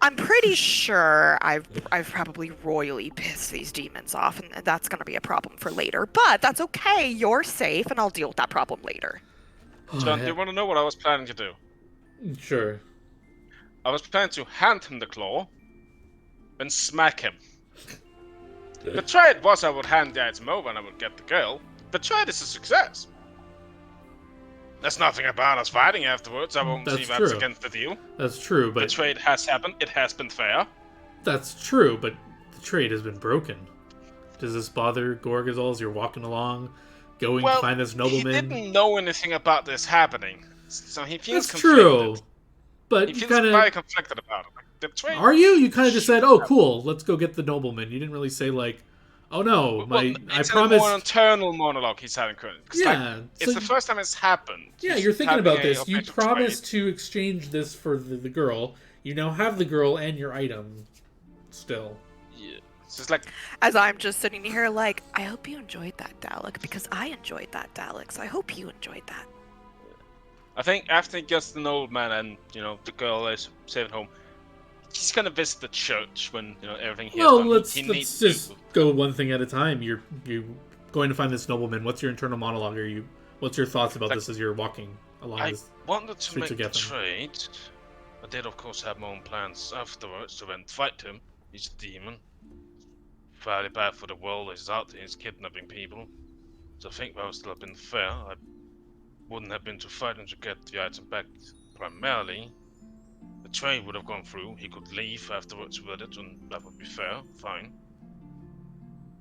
I'm pretty sure I've probably royally pissed these demons off, and that's gonna be a problem for later. But that's okay. You're safe, and I'll deal with that problem later. Oh, John, do you want to know what I was planning to do? Sure. I was planning to hand him the claw, and smack him. Betrayed was I would hand the item over and I would get the girl. Betrayed is a success. There's nothing about us fighting afterwards. I won't see That's that's true. against the deal. That's true, but Betrayed has happened. It has been fair. that's true, but the trade has been broken. Does this bother Gorgazol as you're walking along, going to find this he nobleman? didn't know anything about this happening, so he feels That's conflicted. true, but He you feels kind very of conflicted about it. Like, the trade. are you? You kind of just said, "Oh, cool, let's go get the nobleman." You didn't really say like, "Oh no, Well, I it's a more promised." internal monologue he's having currently. 'Cause, like, Yeah, it's so the first time it's happened. yeah, He's you're thinking having about a this. You official promised trade. to exchange this for the girl. You now have the girl and your item. Still, Yeah. It's just like, As I'm just sitting here, like, I hope you enjoyed that, Dalek, because I enjoyed that, Dalek. So I hope you enjoyed that. I think after he gets the old man and the girl is safe at home, he's gonna visit the church when everything he has well, done. let's He let's needs just to. go one thing at a time. You're going to find this nobleman. What's your internal monologue? What's your thoughts about Like, this as you're walking along I this? wanted to streets make of the Geffen. trade, I did, of course, have my own plans afterwards to then fight him. He's a demon. Fairly bad for the world. He's out there, he's kidnapping people. So I think that would still have been fair. I wouldn't have been to fight him to get the item back primarily. The trade would have gone through. He could leave afterwards with it, and that would be fair. Fine.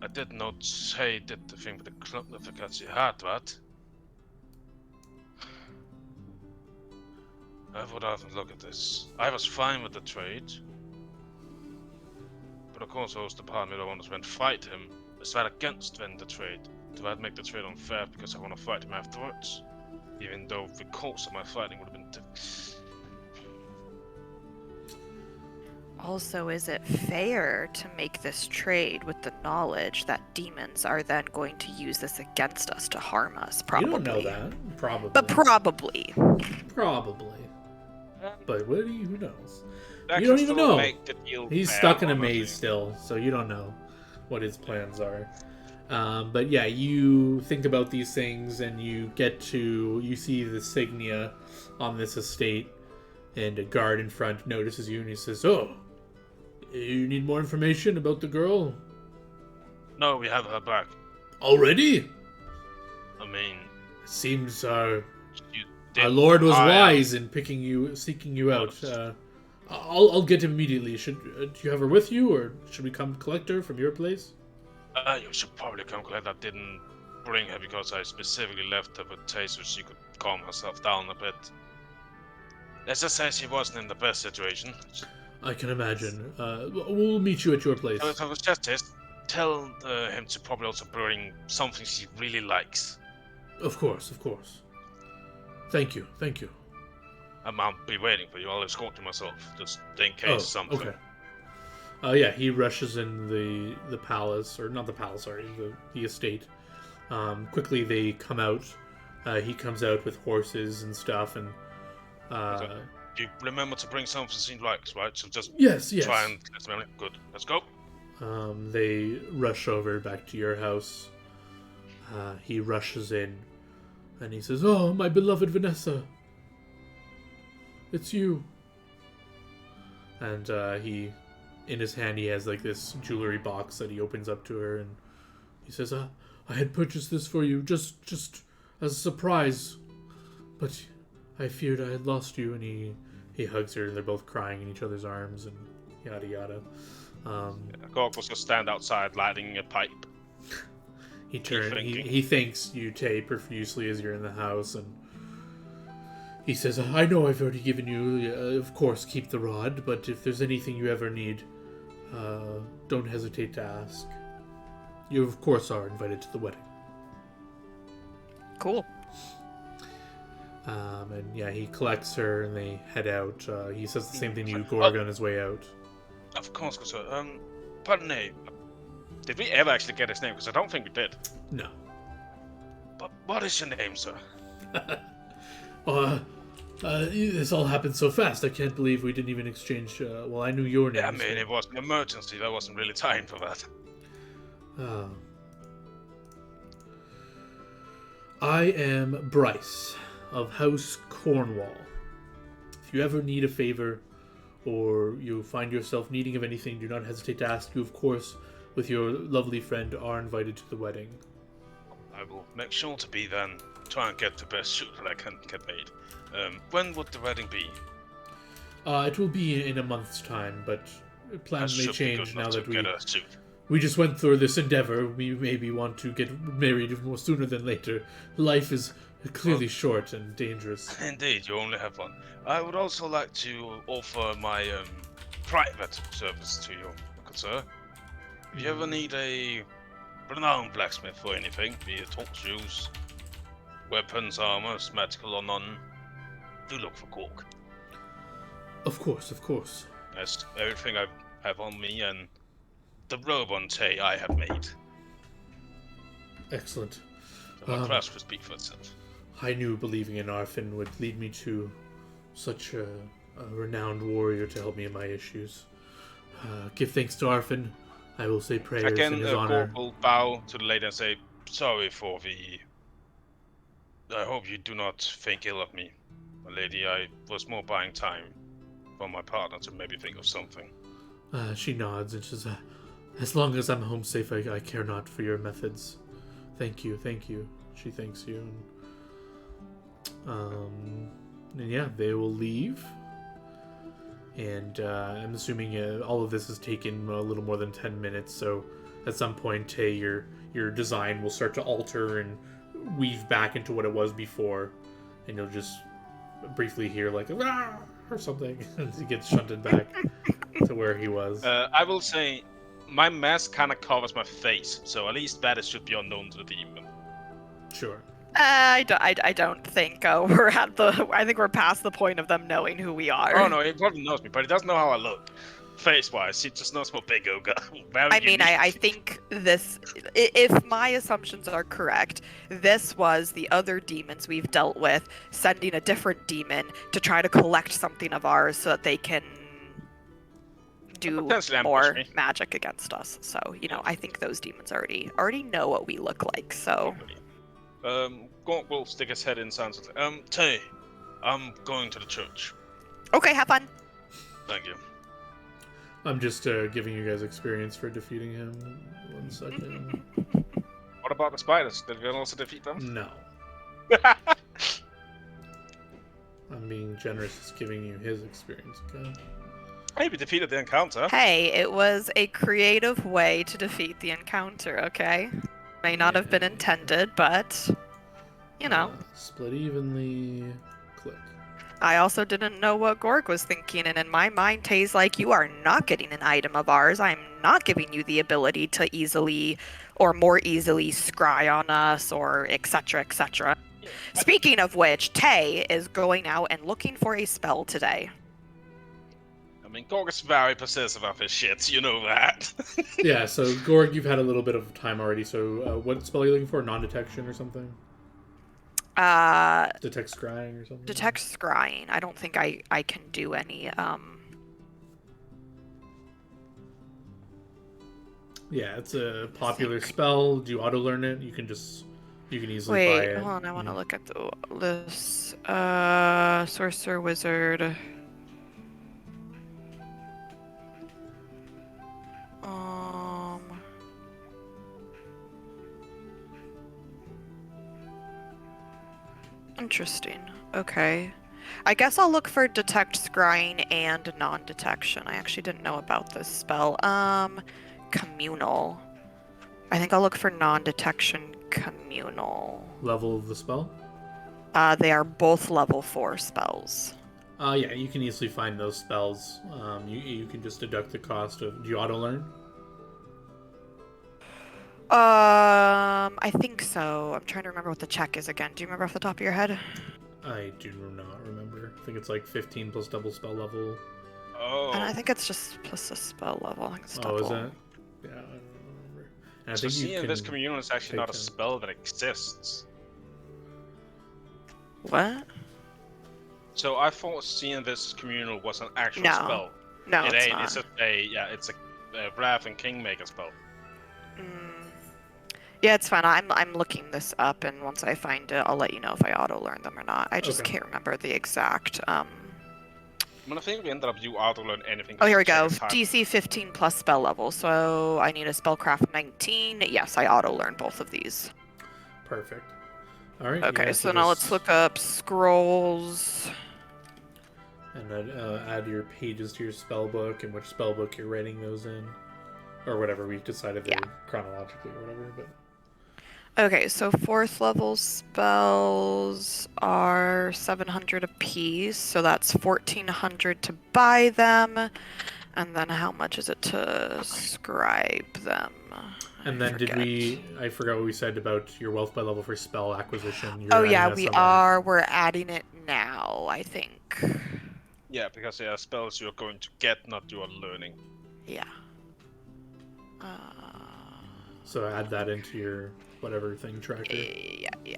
I did not say that the thing with the club that the Katsi had that. I would have a look at this. I was fine with the trade. But of course I was the part that wanted to then fight him. Is that against then the trade? Do I make the trade unfair because I want to fight him afterwards? Even though the course of my fighting would have been Also, is it fair to make this trade with the knowledge that demons are then going to use this against us to harm us? Probably. You don't know that. Probably. But probably. Probably. But who knows? That You can don't even still know. make the deal He's fair, stuck in a honestly. maze still, so you don't know what his plans are. But yeah, you think about these things and you see the signia on this estate, and a guard in front notices you and he says, "Oh, you need more information about the girl? No, we have her back. Already? I mean, Seems you our did lord was hire- wise in seeking you out. I'll get him immediately. Do you have her with you, or should we come collect her from your place?" You should probably come collect. I didn't bring her because I specifically left her with Tay so she could calm herself down a bit. Let's just say she wasn't in the best situation. I can imagine. We'll meet you at your place. So if I was just tell him to probably also bring something she really likes. Of course, of course. Thank you. I'll be waiting for you. I'll escort you myself, just in case something. Okay. Yeah, he rushes in the palace, or not the palace, sorry, the estate. Quickly they come out. He comes out with horses and stuff, and You remember to bring something she likes, right? So just yes. try and let's remember. Good. Let's go. They rush over back to your house. He rushes in, and he says, "Oh, my beloved Vanessa, it's you." And in his hand, he has like this jewelry box that he opens up to her, and he says, "I had purchased this for you just as a surprise, but I feared I had lost you." And he hugs her, and they're both crying in each other's arms, and yada yada. Gorg was just stand outside lighting a pipe. He thinking? he thanks you, Tay, profusely as you're in the house, and he says, "I know I've already given you, of course, keep the rod, but if there's anything you ever need, don't hesitate to ask. You, of course, are invited to the wedding." Cool. And yeah, he collects her, and they head out. He says the same thing to you, Gorg, on his way out. Of course, sir. Pardon me. Did we ever actually get his name? Because I don't think we did. No. But what is your name, sir? This all happened so fast. I can't believe we didn't even exchange. Well, I knew your name. Yeah, I mean, it was an emergency. There wasn't really time for that. I am Bryce of House Cornwall. If you ever need a favor, or you find yourself needing of anything, do not hesitate to ask. You, of course, with your lovely friend, are invited to the wedding. I will make sure to be then. Try and get the best suit that I can get made. When would the wedding be? It will be in a month's time, but plans may change now that get a suit. we just went through this endeavor. We maybe want to get married more sooner than later. Life is clearly short and dangerous. Indeed, you only have one. I would also like to offer my private service to you, good sir. If you ever need a renowned blacksmith for anything, be it horseshoes, weapons, armor, magical or none, do look for Gorg. Of course. That's everything I have on me, and the robe on Tay I have made. Excellent. So my class will speak for itself. I knew believing in Arfin would lead me to such a renowned warrior to help me in my issues. Give thanks to Arfin. I will say prayers Again, in his honor. Gorg will bow to the lady and say, Sorry for the... I hope you do not think ill of me, my lady. I was more buying time upon my partner to maybe think of something. She nods and says, as long as I'm home safe, I care not for your methods. Thank you. She thanks you. And yeah, they will leave. And I'm assuming all of this has taken a little more than 10 minutes, so at some point, Tay, your design will start to alter and weave back into what it was before, and you'll just briefly hear like "Rah!" or something as he gets shunted back to where he was. I will say, my mask kind of covers my face, so at least that should be unknown to the demon. Sure. I don't think we're at the. I think we're past the point of them knowing who we are. Oh no, he probably knows me, but he doesn't know how I look. Face-wise, he just knows what big Oga. I mean, I think this. If my assumptions are correct, this was the other demons we've dealt with sending a different demon to try to collect something of ours so that they can do Potentially ambush more me. magic against us. So I think those demons already know what we look like. So. Gork will stick his head in and say, Tay, I'm going to the church. Okay, have fun. Thank you. I'm just giving you guys experience for defeating him. 1 second. what about the spiders? Did we also defeat them? No. I'm being generous, just giving you his experience, okay? Hey, we defeated the encounter. Hey, it was a creative way to defeat the encounter. Okay, may not have been Yeah. intended, but Split evenly. Click. I also didn't know what Gorg was thinking, and in my mind, Tay's like, you are not getting an item of ours. I'm not giving you the ability to easily or more easily scry on us or etc. etc. Speaking of which, Tay is going out and looking for a spell today. I mean, Gork is very possessive of his shit, you know that. Yeah, so Gorg, you've had a little bit of time already, so what spell are you looking for? Non-detection or something? Detect scrying or something? Detect scrying. I don't think I can do any Yeah, it's a popular spell. Do you auto-learn it? You can easily buy Wait, it. hold on, I want to look at the list. Sorcerer Wizard. Interesting. Okay. I guess I'll look for Detect Scrying and Non-Detection. I actually didn't know about this spell. Communal. I think I'll look for Non-Detection Communal. Level of the spell? They are both level 4 spells. Yeah, you can easily find those spells. You can just deduct the cost of... Do you auto-learn? I think so. I'm trying to remember what the check is again. Do you remember off the top of your head? I do not remember. I think it's like 15 plus double spell level. Oh. And I think it's just plus a spell level. I think it's double. Oh, is that? Yeah, I don't remember. And I So think you seeing this can communal is actually take not a them. spell that exists. What? So I thought seeing this communal was an actual No. spell. No, it it's ain't. not. It's a Wrath and Kingmaker spell. Yeah, it's fine. I'm looking this up, and once I find it, I'll let you know if I auto-learn them or not. I just Okay. can't remember the exact. I mean, I think we ended up you auto-learn anything. Oh, here we go. Check the time. DC 15 plus spell level. So I need a spellcraft 19. Yes, I auto-learn both of these. Perfect. All right. Okay, yeah, so now let's just- look up scrolls. And then add your pages to your spell book and which spell book you're writing those in, or whatever we decided they're chronologically or whatever. But Okay, so 4th level spells are 700 apiece, so that's 1400 to buy them. And then how much is it to scribe them? and then I forgot what we said about your wealth by level for spell acquisition. You're Oh adding yeah, that we somewhere. are. We're adding it now, I think. Yeah, because they are spells you're going to get, not you are learning. Yeah. So add that into your whatever thing tracker. Yeah.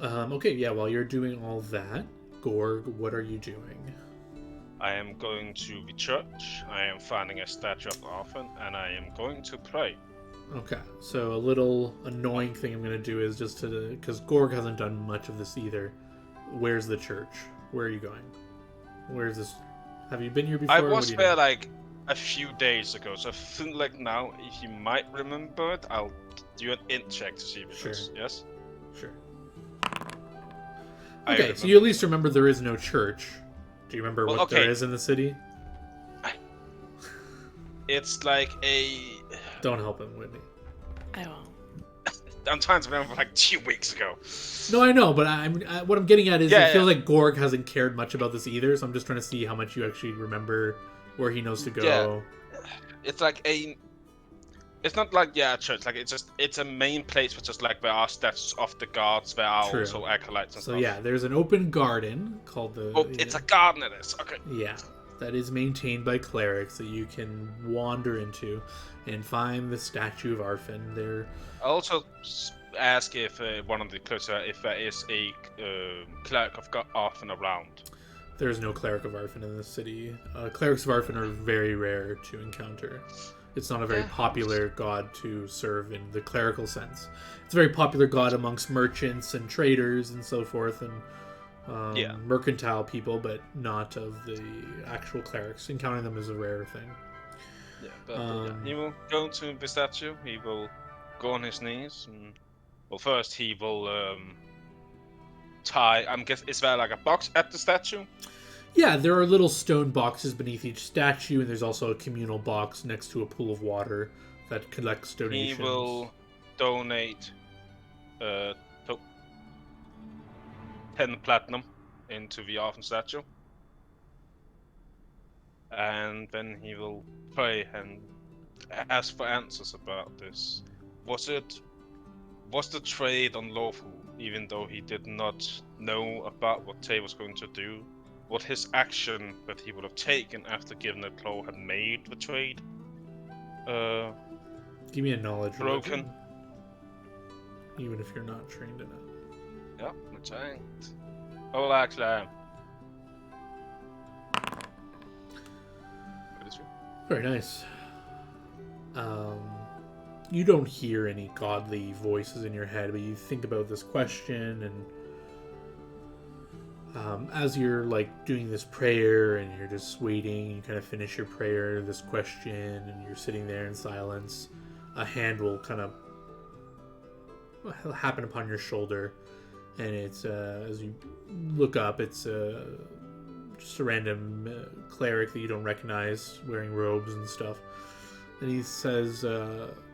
Okay, yeah. While you're doing all that, Gorg, what are you doing? I am going to the church. I am finding a statue of Arthur, and I am going to pray. Okay, so a little annoying thing I'm going to do is just because Gorg hasn't done much of this either. Where's the church? Where are you going? Where's this? Have you been here before? I What was do you there know? like a few days ago, so I feel like now, if you might remember it, I'll do an int check to see if it Sure. is. Yes? Sure. I Okay, so remember. you at least remember there is no church. Do you remember Well, what there okay. is in the city? It's like a... Don't help him, Whitney. I won't. I'm trying to remember like 2 weeks ago. No, I know, but what I'm getting at is Yeah, it feels like Gorg hasn't cared much about this either, so I'm just trying to see how much you actually remember, where he knows to go. Yeah. It's like a... It's not like, a church, like it's a main place which is like there are statues of the gods, there are True. also acolytes and So stuff. yeah, there's an open garden called the... Oh, it's a garden it is, okay. Yeah, that is maintained by clerics that you can wander into and find the statue of Arfin. There, I also ask if one of the clerks, if there is a cleric of Arfin around. there's no cleric of Arfin in this city. Clerics of Arfin are very rare to encounter. It's not a very popular god to serve in the clerical sense. It's a very popular god amongst merchants and traders and so forth, and mercantile people, but not of the actual clerics. Encountering them is a rare thing. Yeah, but he will go to the statue. He will go on his knees. And, well, first he will tie. I'm guess is there like a box at the statue? Yeah, there are little stone boxes beneath each statue, and there's also a communal box next to a pool of water that collects donations. He will donate 10 platinum into the Arfin statue. And then he will pray and ask for answers about this. Was the trade unlawful, even though he did not know about what Tay was going to do? What his action that he would have taken after Givner Claw had made the trade Give me a knowledge broken? religion, even if you're not trained in it. Ja, that's right. Oh, actually, I am. Very nice. You don't hear any godly voices in your head, but you think about this question, and as you're like doing this prayer and you're just waiting, you kind of finish your prayer, this question, and you're sitting there in silence, a hand will kind of happen upon your shoulder, and it's as you look up, it's just a random cleric that you don't recognize, wearing robes and stuff, and he says,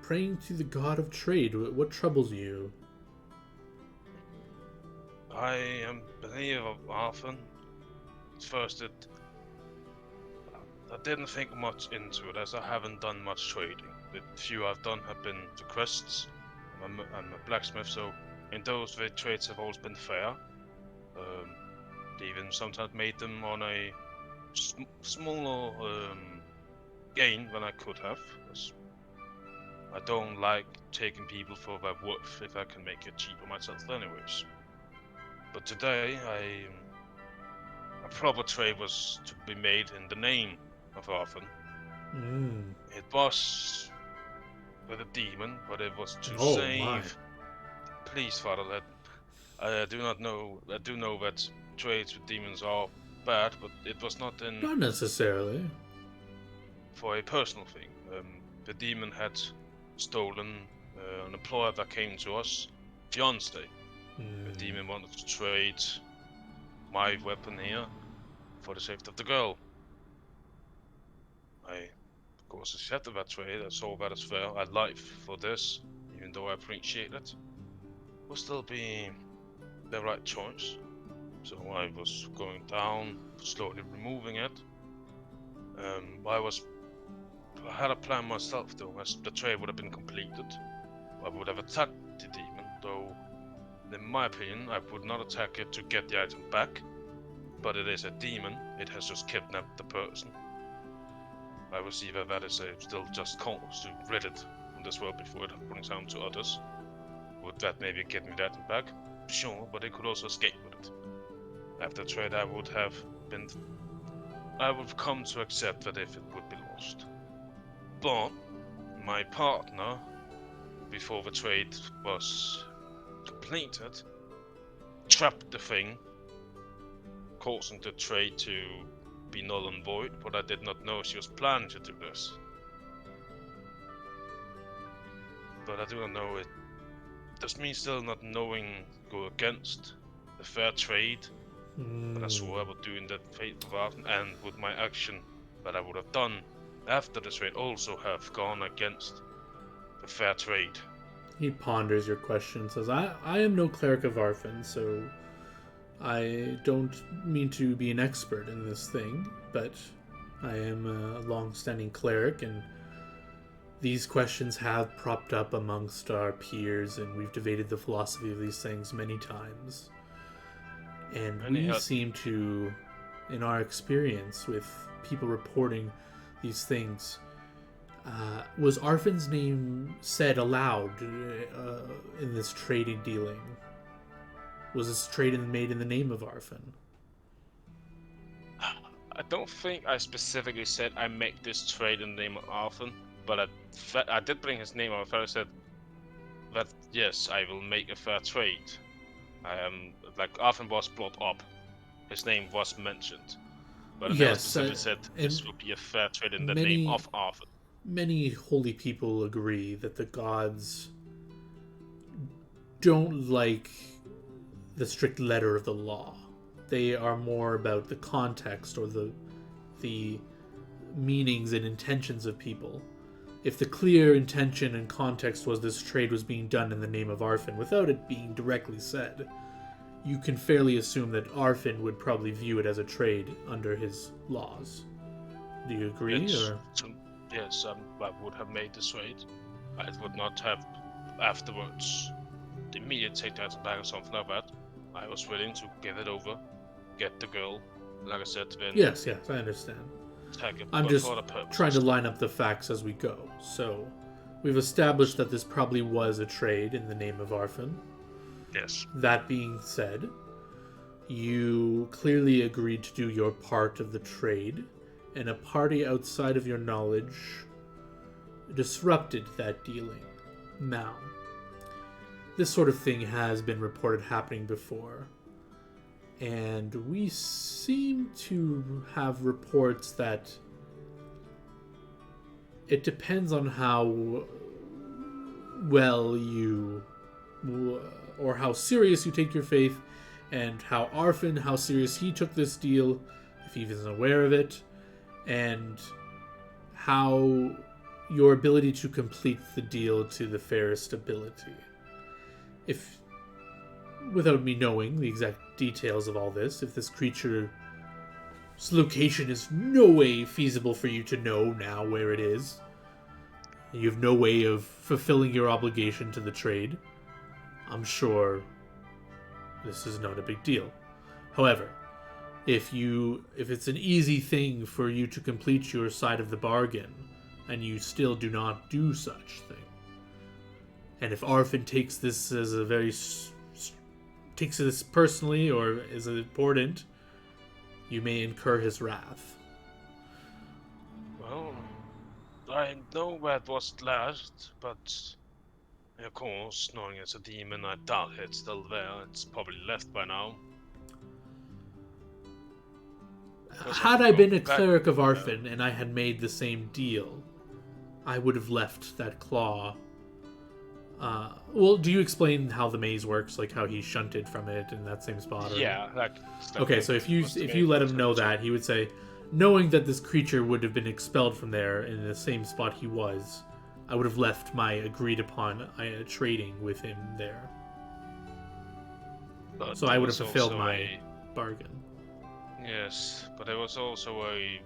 praying to the god of trade, what troubles you? I am believer of Arfin. At first, I didn't think much into it, as I haven't done much trading. The few I've done have been the quests. I'm a blacksmith, so in those, the trades have always been fair. Even sometimes made them on a smaller gain than I could have. I don't like taking people for their worth if I can make it cheaper myself anyways. But today, a proper trade was to be made in the name of Arfin. It was with a demon, but it was to save. My. Please, Father, I do know that trades with demons are bad, but it was not Not necessarily. for a personal thing. The demon had stolen an employer that came to us, fiancé. The demon wanted to trade my weapon here for the safety of the girl. I, of course, accepted that trade. I saw that as fair. I'd life for this, even though I appreciate it. Will still be the right choice. So I was going down, slowly removing it. I had a plan myself though, as the trade would have been completed. I would have attacked the demon, though in my opinion I would not attack it to get the item back. But it is a demon, it has just kidnapped the person. I will see that is still just cause to rid it from this world before it brings harm to others. Would that maybe get me the item back? Sure, but it could also escape with it. After trade I would come to accept that if it would be lost. But my partner, before the trade was completed, trapped the thing, causing the trade to be null and void, but I did not know she was planning to do this. But I do not know it. Does me still not knowing go against the fair trade that I swore I would do in that fate of Arden, and would my action that I would have done after the trade also have gone against the fair trade? He ponders your question, says, I am no cleric of Arfin, so I don't mean to be an expert in this thing, but I am a long-standing cleric, and these questions have propped up amongst our peers, and we've debated the philosophy of these things many times. And we seem to, in our experience with people reporting these things, was Arfin's name said aloud in this trading dealing? Was this trade made in the name of Arfin? I don't think I specifically said I make this trade in the name of Arfin, but I did bring his name up. I said that yes, I will make a fair trade. I am Arfin was brought up. His name was mentioned, but I never specifically said this will be a fair trade in the name of Arfin. Many holy people agree that the gods don't like the strict letter of the law. They are more about the context or the meanings and intentions of people. If the clear intention and context was this trade was being done in the name of Arfin, without it being directly said, you can fairly assume that Arfin would probably view it as a trade under his laws. Do you agree? Yes, I would have made this trade. I would not have afterwards immediately take that back or something like that. I was willing to give it over, get the girl, like I said, then... Yes, I understand. I'm just trying to line up the facts as we go. So, we've established that this probably was a trade in the name of Arfin. Yes. That being said, you clearly agreed to do your part of the trade, and a party outside of your knowledge disrupted that dealing. Now, this sort of thing has been reported happening before, and we seem to have reports that it depends on how well you, or how serious you take your faith, and how serious he took this deal, if he was aware of it, and how your ability to complete the deal to the fairest ability. If, without me knowing the exact details of all this, if this creature's location is no way feasible for you to know now where it is, and you have no way of fulfilling your obligation to the trade, I'm sure this is not a big deal. However, if it's an easy thing for you to complete your side of the bargain, and you still do not do such thing, and if Arfin takes this as takes this personally or is important, you may incur his wrath. Well, I know where it was last, but of course, knowing it's a demon, I doubt it's still there. It's probably left by now. Had I been a cleric of Arfin and I had made the same deal, I would have left that claw. Well, do you explain how the maze works, like how he shunted from it in that same spot? Or... Yeah. Okay, so if you let him know that, he would say, knowing that this creature would have been expelled from there in the same spot he was, I would have left my agreed upon trading with him there. But so I would have fulfilled my bargain. Yes, but there was also a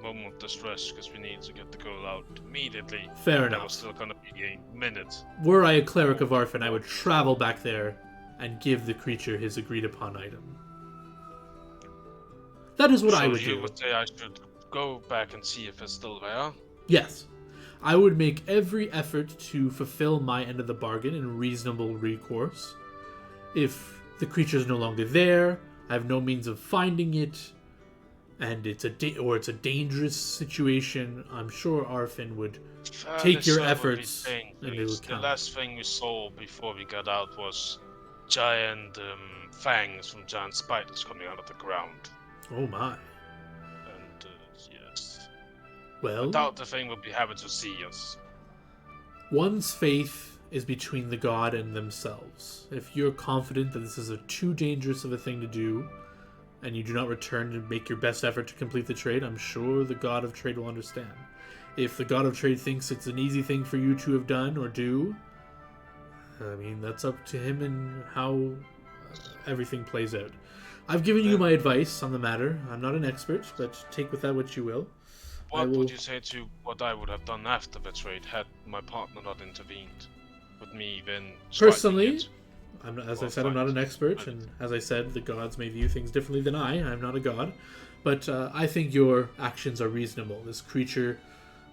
moment of distress because we need to get the girl out immediately. Fair enough. That was still gonna be a minute. Were I a cleric of Arfin, I would travel back there and give the creature his agreed upon item. That is what I would do. So you would say I should go back and see if it's still there? Yes. I would make every effort to fulfill my end of the bargain in reasonable recourse. If the creature is no longer there, I have no means of finding it, and it's a dangerous situation, I'm sure Arfin would take your efforts into account. The last thing we saw before we got out was giant fangs from giant spiders coming out of the ground. Oh my. And Yes. Well, I doubt the thing would be happy to see us. one's faith is between the god and themselves. If you're confident that this is too dangerous of a thing to do, and you do not return to make your best effort to complete the trade, I'm sure the god of trade will understand. If the god of trade thinks it's an easy thing for you to have done or do, I mean, that's up to him and how everything plays out. I've given you my advice on the matter. I'm not an expert, but take with that what you will. What would you say to what I would have done after the trade had my partner not intervened? With me then Personally, striking it? as I said, I'm not an expert, and as I said, the gods may view things differently than I. I'm not a god. But I think your actions are reasonable. This creature,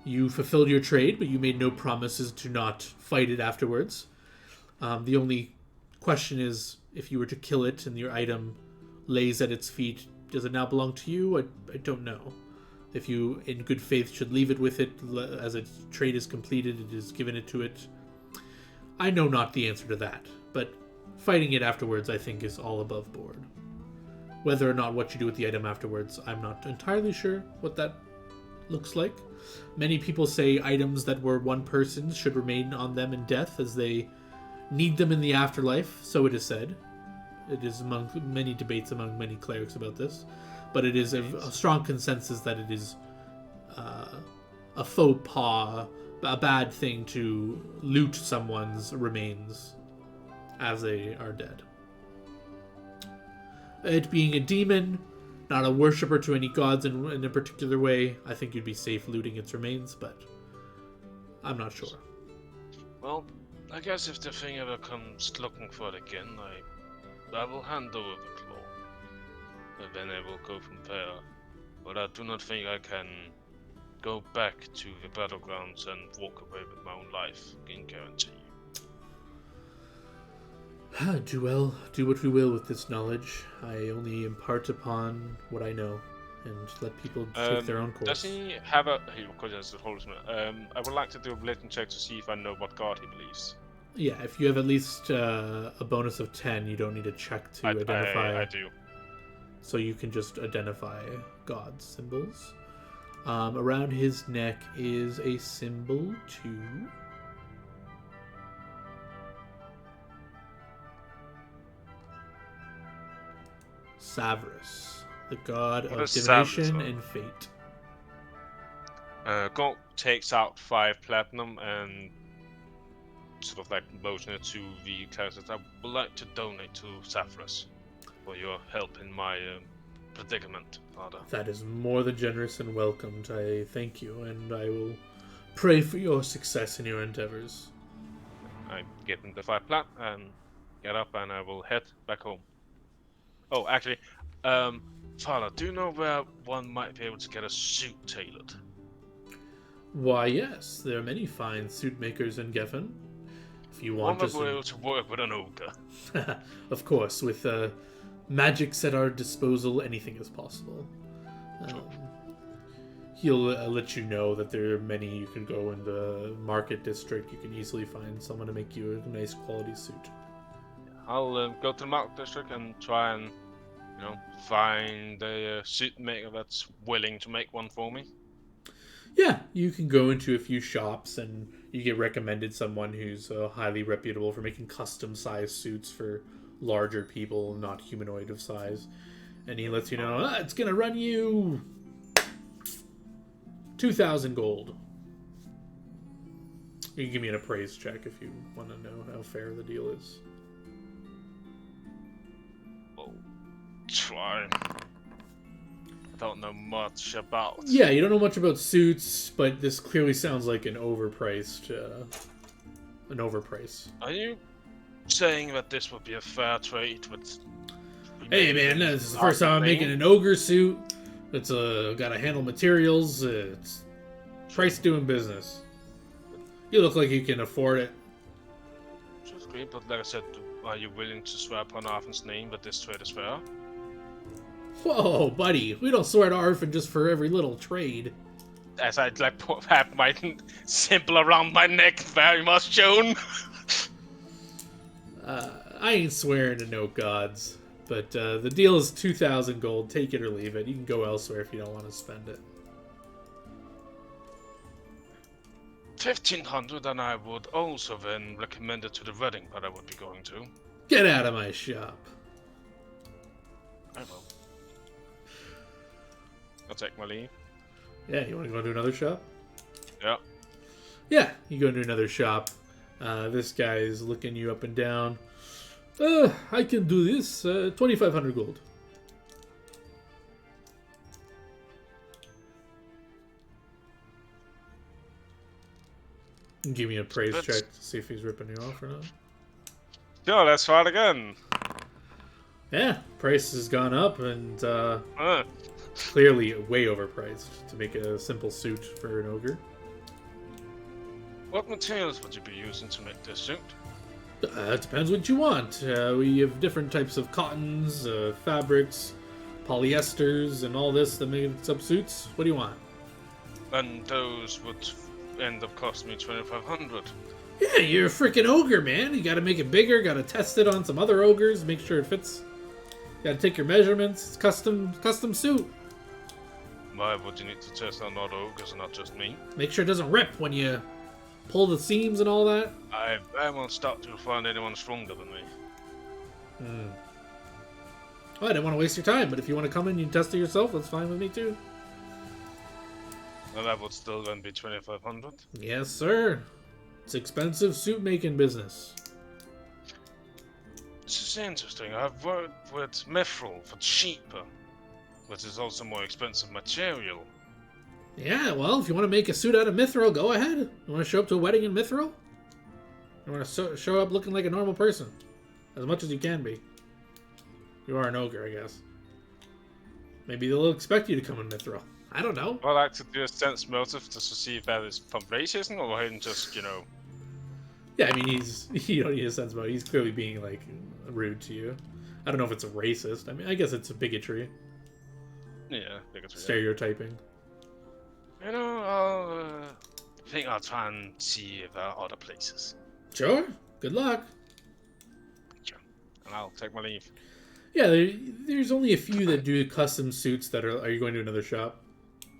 you fulfilled your trade, but you made no promises to not fight it afterwards. The only question is, if you were to kill it and your item lays at its feet, does it now belong to you? I don't know. If you, in good faith, should leave it with it as its trade is completed, it is given it to it. I know not the answer to that, but fighting it afterwards, I think, is all above board. Whether or not what you do with the item afterwards, I'm not entirely sure what that looks like. Many people say items that were one person's should remain on them in death, as they need them in the afterlife, so it is said. It is among many debates among many clerics about this, but it is a strong consensus that it is a faux pas, a bad thing to loot someone's remains as they are dead. It being a demon, not a worshipper to any gods in a particular way, I think you'd be safe looting its remains, but I'm not sure. Well, I guess if the thing ever comes looking for it again, I will hand over the claw. And then I will go from there. But I do not think I can go back to the battlegrounds and walk away with my own life, can guarantee you. Do what we will with this knowledge. I only impart upon what I know, and let people take their own course. Does he have a... I would like to do a religion check to see if I know what god he believes. Yeah, if you have at least a bonus of 10, you don't need a check to identify. I do. So you can just identify god symbols. Around his neck is a symbol to... Savras, the god of divination and fate. Gold takes out 5 platinum and sort of like motion it to the characters. I would like to donate to Savras for your help in my predicament, Father. That is more than generous and welcomed. I thank you, and I will pray for your success in your endeavors. I give him the 5 plat and get up, and I will head back home. Oh, actually, Father, do you know where one might be able to get a suit tailored? Why, yes, there are many fine suit makers in Geffen. If you want to be able to work with an ogre. Of course, with magics at our disposal, anything is possible. He'll let you know that there are many. You can go in the market district. You can easily find someone to make you a nice quality suit. I'll go to the market district and try and, find a suit maker that's willing to make one for me. Yeah, you can go into a few shops and you get recommended someone who's highly reputable for making custom-sized suits for larger people, not humanoid of size. And he lets you know, it's going to run you 2,000 gold. You can give me an appraise check if you want to know how fair the deal is. Try. I don't know much about. Yeah, you don't know much about suits, but this clearly sounds like an overpriced. Are you saying that this would be a fair trade with? Hey man, this is the first time I'm making an ogre suit. It's got to handle materials. It's price doing business. You look like you can afford it. Just great, but like I said, are you willing to swear upon Arfin's name that this trade is fair? Whoa, buddy, we don't swear to Arfin just for every little trade. As I'd like have my symbol around my neck very much shown. I ain't swearing to no gods, but the deal is 2,000 gold. Take it or leave it. You can go elsewhere if you don't want to spend it. 1500, and I would also then recommend it to the wedding that I would be going to. Get out of my shop. I will. I'll take my leave. Yeah, you want to go into another shop? Yeah. Yeah, you go into another shop. This guy is looking you up and down. I can do this. 2,500 gold. Give me a praise That's- check to see if he's ripping you off or not. Sure, let's try it again. Yeah, price has gone up and Uh, clearly way overpriced to make a simple suit for an ogre. What materials would you be using to make this suit? It depends what you want. We have different types of cottons, fabrics, polyesters, and all this that makes up suits. What do you want? And those would end up costing me 2,500. Yeah, you're a freaking ogre, man. You gotta make it bigger, gotta test it on some other ogres, make sure it fits. Gotta take your measurements. It's custom suit. Why would you need to test on other ogres and not just me? Make sure it doesn't rip when you pull the seams and all that. I won't stop to find anyone stronger than me. Well, I didn't want to waste your time, but if you want to come in and test it yourself, that's fine with me too. Well, that would still then be 2,500. Yes, sir. It's expensive suit making business. This is interesting. I've worked with mithril for cheaper, which is also more expensive material. Yeah, well, if you want to make a suit out of mithril, go ahead. You want to show up to a wedding in mithril? You want to show up looking like a normal person, as much as you can be. You are an ogre, I guess. Maybe they'll expect you to come in mithril. I don't know. I'd like to do a sense motive just to see if that is from racism or him just, Yeah, I mean, you don't need a sense about it. He's clearly being, like, rude to you. I don't know if it's a racist. I mean, I guess it's a bigotry. Yeah, bigotry. Stereotyping. You know, I think I'll try and see if there are other places. Sure. Good luck. And I'll take my leave. Yeah, there's only a few that do custom suits that are... Are you going to another shop?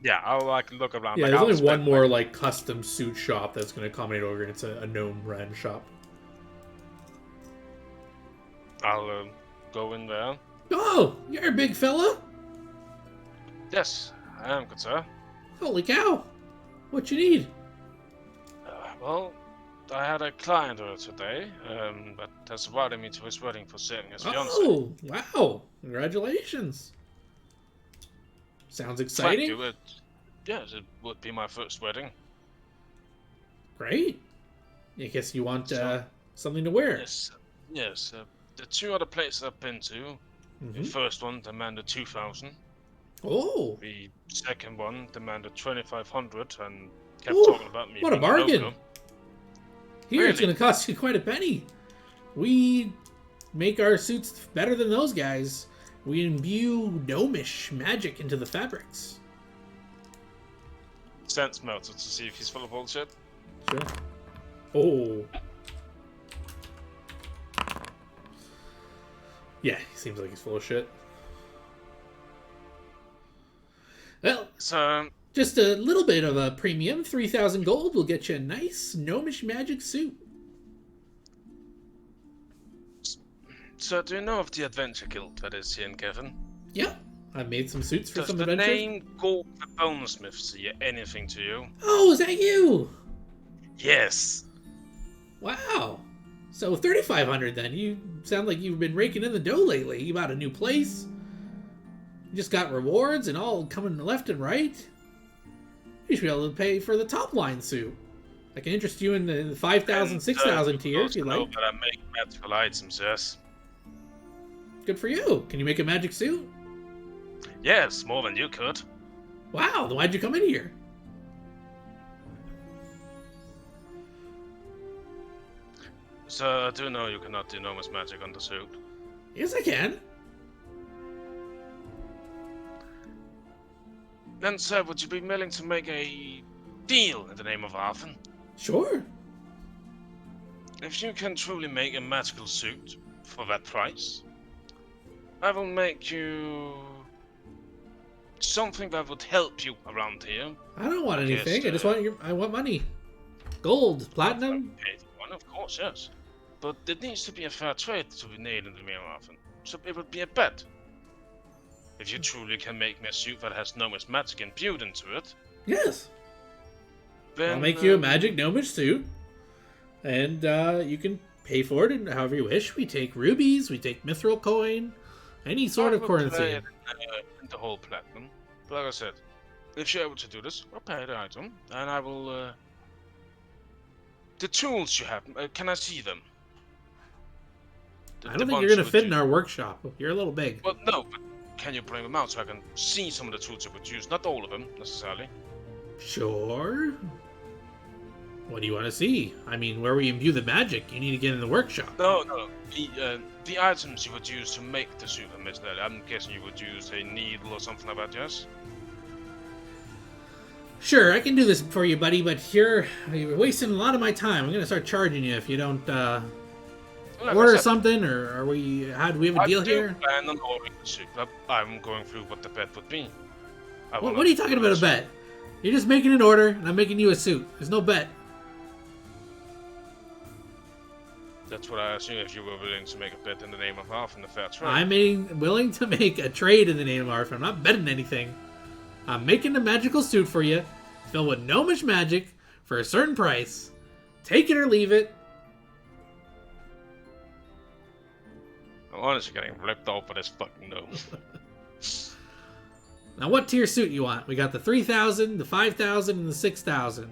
Yeah, I'll look around. Yeah, like, there's I'll only one spend, more, like, custom suit shop that's going to accommodate ogre, and it's a gnome ran shop. I'll go in there. Oh, you're a big fella? Yes, I am, good sir. Holy cow. What you need? Well, I had a client earlier today that has invited me to his wedding for setting his fiancée. Oh, wow. Congratulations. Sounds Thank exciting. you. Yes, it would be my first wedding. Great. I guess you want something to wear. Yes. The two other places I've been to, the Mhm. first one demanded 2,000. Oh, The second one demanded 2,500 and kept Ooh, talking about me. what a being bargain. ogre. here it's Really? going to cost you quite a penny. We make our suits better than those guys. We imbue gnomish magic into the fabrics. Sense motive to see if he's full of bullshit. Sure. Oh. Yeah, he seems like he's full of shit. Well, So, just a little bit of a premium, 3,000 gold will get you a nice gnomish magic suit. do you know of the Adventure Guild that is here in Kevin? Yeah, I made some suits for Does some the adventures. name Gorp the Bonesmith say anything to you? Oh, is that you? Yes. Wow. So 3,500 then. You sound like you've been raking in the dough lately. You bought a new place. You just got rewards and all coming left and right. You should be able to pay for the top line suit. I can interest you in the 5,000, 6,000 tier if you know like. that I make magical items, yes. Good for you. Can you make a magic suit? Yes, more than you could. Wow, then why'd you come in here? So I do know you cannot do enormous magic on the suit. Yes, I can. Then, sir, would you be willing to make a deal in the name of Arthur? Sure. If you can truly make a magical suit for that price, I will make you something that would help you around here. I don't want I guess, anything. I just want I want money. Gold, platinum. Paid one, of course, yes. But it needs to be a fair trade to be made in the Mirrorhaven. So it would be a bet. If you truly can make me a suit that has Gnomish magic imbued into it, Yes. then I'll make you a magic gnomish suit, and you can pay for it in however you wish. We take rubies, we take mithril coin, any sort of I will pay currency. it in the whole platinum. But like I said, if you're able to do this, I'll pay the item, and I will. The tools you have, can I see them? I don't think you're gonna fit in our workshop. You're a little big. Well, no, but can you bring them out so I can see some of the tools you would use? Not all of them, necessarily. Sure. What do you want to see? I mean, where we imbue the magic, you need to get in the workshop. No. The items you would use to make the suit, I'm guessing you would use a needle or something like that, yes? Sure, I can do this for you, buddy, but you're wasting a lot of my time. I'm gonna start charging you if you don't Like I order said, something, or do we have a deal I here? do plan on ordering the suit, but I'm going through what the bet would be. What are you talking about, a bet? You're just making an order, and I'm making you a suit. There's no bet. That's what I assume if you were willing to make a bet in the name of half in the fair trade. I'm willing to make a trade in the name of Arf. I'm not betting anything. I'm making a magical suit for you, filled with gnomish magic, for a certain price. Take it or leave it. I'm honestly getting ripped off by this fucking gnome. Now, what tier suit you want? We got the 3,000, the 5,000, and the 6,000.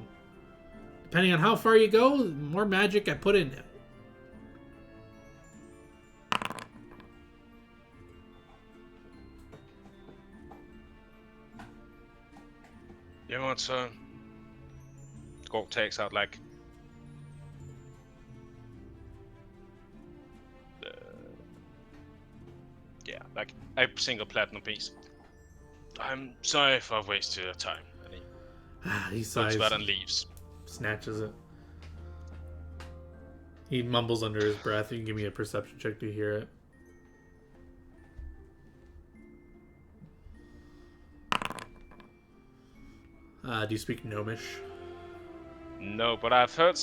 Depending on how far you go, the more magic I put in it. You know what, Gork takes out like like a single platinum piece. I'm sorry if I've wasted your time. And he He looks sighs, that and leaves. snatches it. He mumbles under his breath. You can give me a perception check to hear it. Do you speak Gnomish? No, but I've heard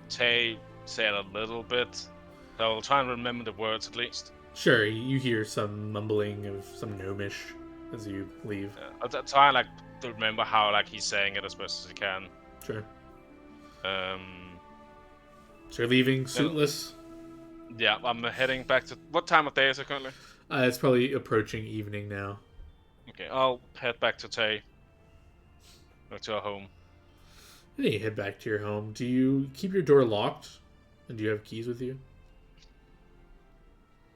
Tay say it a little bit. So I'll try and remember the words at least. Sure, you hear some mumbling of some Gnomish as you leave. I'll try and to remember how he's saying it as best as I can. Sure. Um, So you're leaving suitless? yeah, I'm heading back to. What time of day is it currently? It's probably approaching evening now. Okay, I'll head back to Tay. Back to our home. And then you head back to your home. Do you keep your door locked? And do you have keys with you?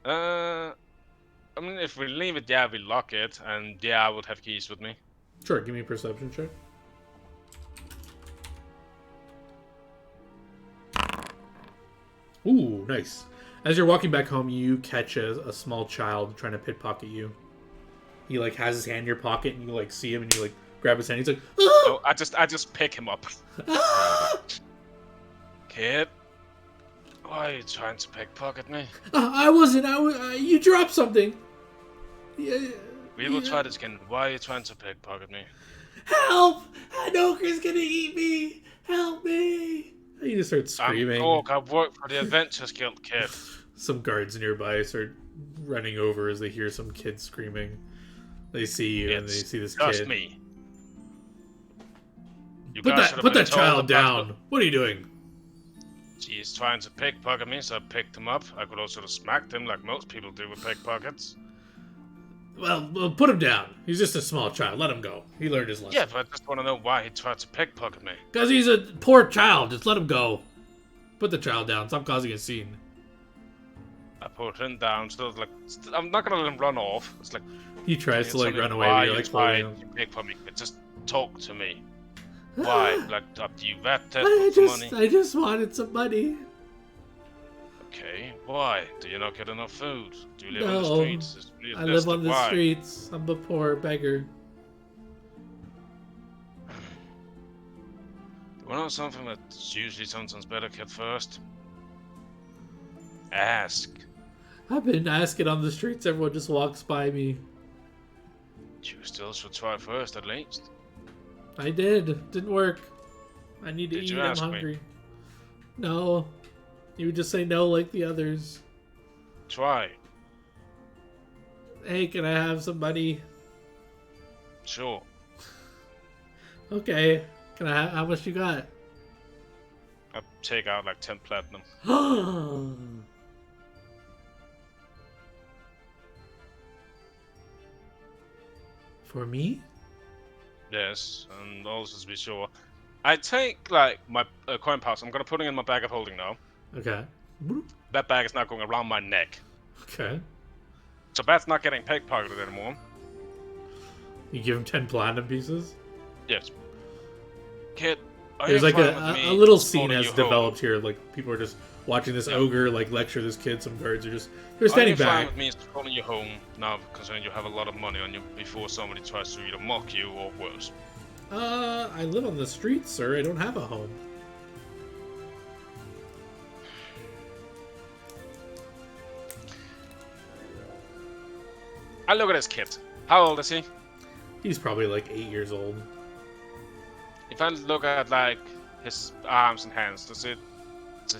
I mean, if we leave it, we lock it, and I would have keys with me. Sure, give me a perception check. Ooh, nice. As you're walking back home, you catch a small child trying to pickpocket you. He has his hand in your pocket, and you see him, and you grab his hand. He's like, ah! Oh, I just pick him up. Ah! Kid, why are you trying to pickpocket me? I wasn't. You dropped something. Yeah, We will try this again. Why are you trying to pickpocket me? Help! An ogre's gonna eat me! Help me! You just start screaming. I work for the Adventures Guild, kid. Some guards nearby start running over as they hear some kid screaming. They see you and they see this just kid. me. You Put guys should have that been told child about down. What are you doing? He's trying to pickpocket me, so I picked him up. I could also have smacked him like most people do with pickpockets. Well, put him down. He's just a small child. Let him go. He learned his lesson. Yeah, but I just want to know why he tried to pickpocket me. Because he's a poor child. Just let him go. Put the child down. Stop causing a scene. I put him down, so I'm not gonna let him run off. It's He tries to tell me run away, why but you're you tried holding him. to pickpocket me. Just talk to me. Why? Do you vet that I for money? I just wanted some money. Okay, why? Do you not get enough food? Do you live on No, the streets? Is really I live on the why? streets. I'm a poor beggar. You know something that's usually sometimes better kept first? Ask. I've been asking on the streets. Everyone just walks by me. You still should try first, at least. I did. Didn't work. I need to Did eat. you I'm ask me? hungry. No. You would just say no like the others. Try. Hey, can I have some money? Sure. Okay. Can I? How much you got? I take out like 10 platinum. For me? Yes, and also to be sure, I take like my coin pouch. I'm gonna put it in my bag of holding now. Okay. That bag is now going around my neck, Okay. so that's not getting pickpocketed anymore. You give him 10 platinum pieces? Yes. Kid, are There's you like fine with me a little scene escorting has you home? developed here. Like people are just watching this Yeah. ogre like lecture this kid. Some guards are just they're Are standing you fine back. with me escorting you home now, considering you have a lot of money on you before somebody tries to either mock you or worse? I live on the streets, sir. I don't have a home. I look at this kid. How old is he? He's probably like 8 years old. If I look at like his arms and hands, does he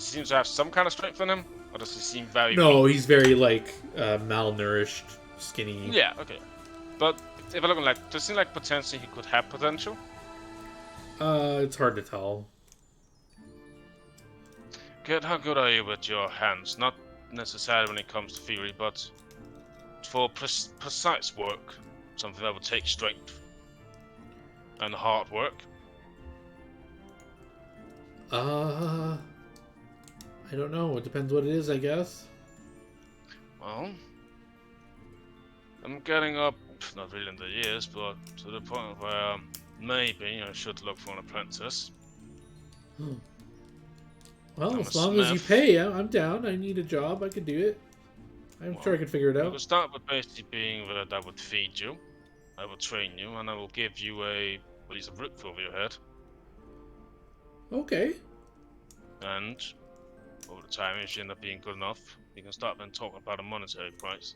seem to have some kind of strength in him, or does he seem very No, weak? he's very like malnourished, skinny. Yeah, okay. But if I look at like, does it seem like potentially he could have potential? It's hard to tell. Kid, how good are you with your hands? Not necessarily when it comes to theory, but for precise work, something that would take strength and hard work. I don't know. It depends what it is, I guess. Well, I'm getting up, not really in the years, but to the point where maybe I should look for an apprentice. Well, I'm as a long as you smith. pay, I'm down. I need a job. I can do it. I'm sure I can figure it We out. could start with basically being that I would feed you, I will train you, and I will give you a piece of roof over your head. Okay. And over the time, if you end up being good enough, you can start then talking about a monetary price.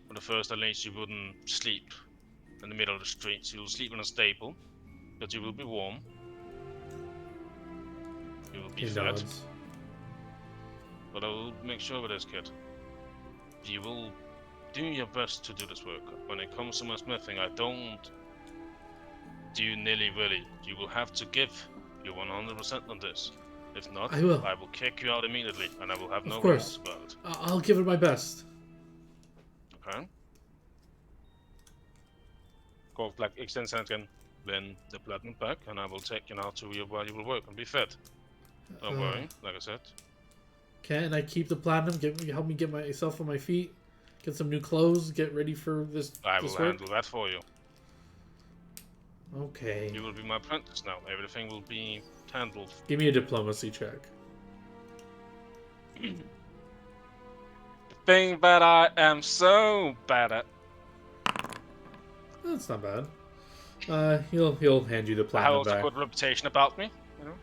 But at first, at least you wouldn't sleep in the middle of the streets. You'll sleep in a stable, but you will be warm. You will be He fed. nods. But I will make sure with this, kid. You will do your best to do this work. When it comes to my smithing, I don't do nilly-willy. You will have to give you 100% on this. If not, I will. kick you out immediately, and I will have no Of course. rules about it. I'll give it my best. Okay? Go like extend hands again, then the platinum back, and I will take you now to where you will work and be fed. Don't worry, like I said. Can I keep the platinum? Help me get myself on my feet. Get some new clothes. Get ready for this. I this will work? handle that for you. Okay. You will be my apprentice now. Everything will be handled. Give me a diplomacy check. The thing that I am so bad at. That's not bad. He'll hand you the I platinum hold a back. good reputation about me. You know?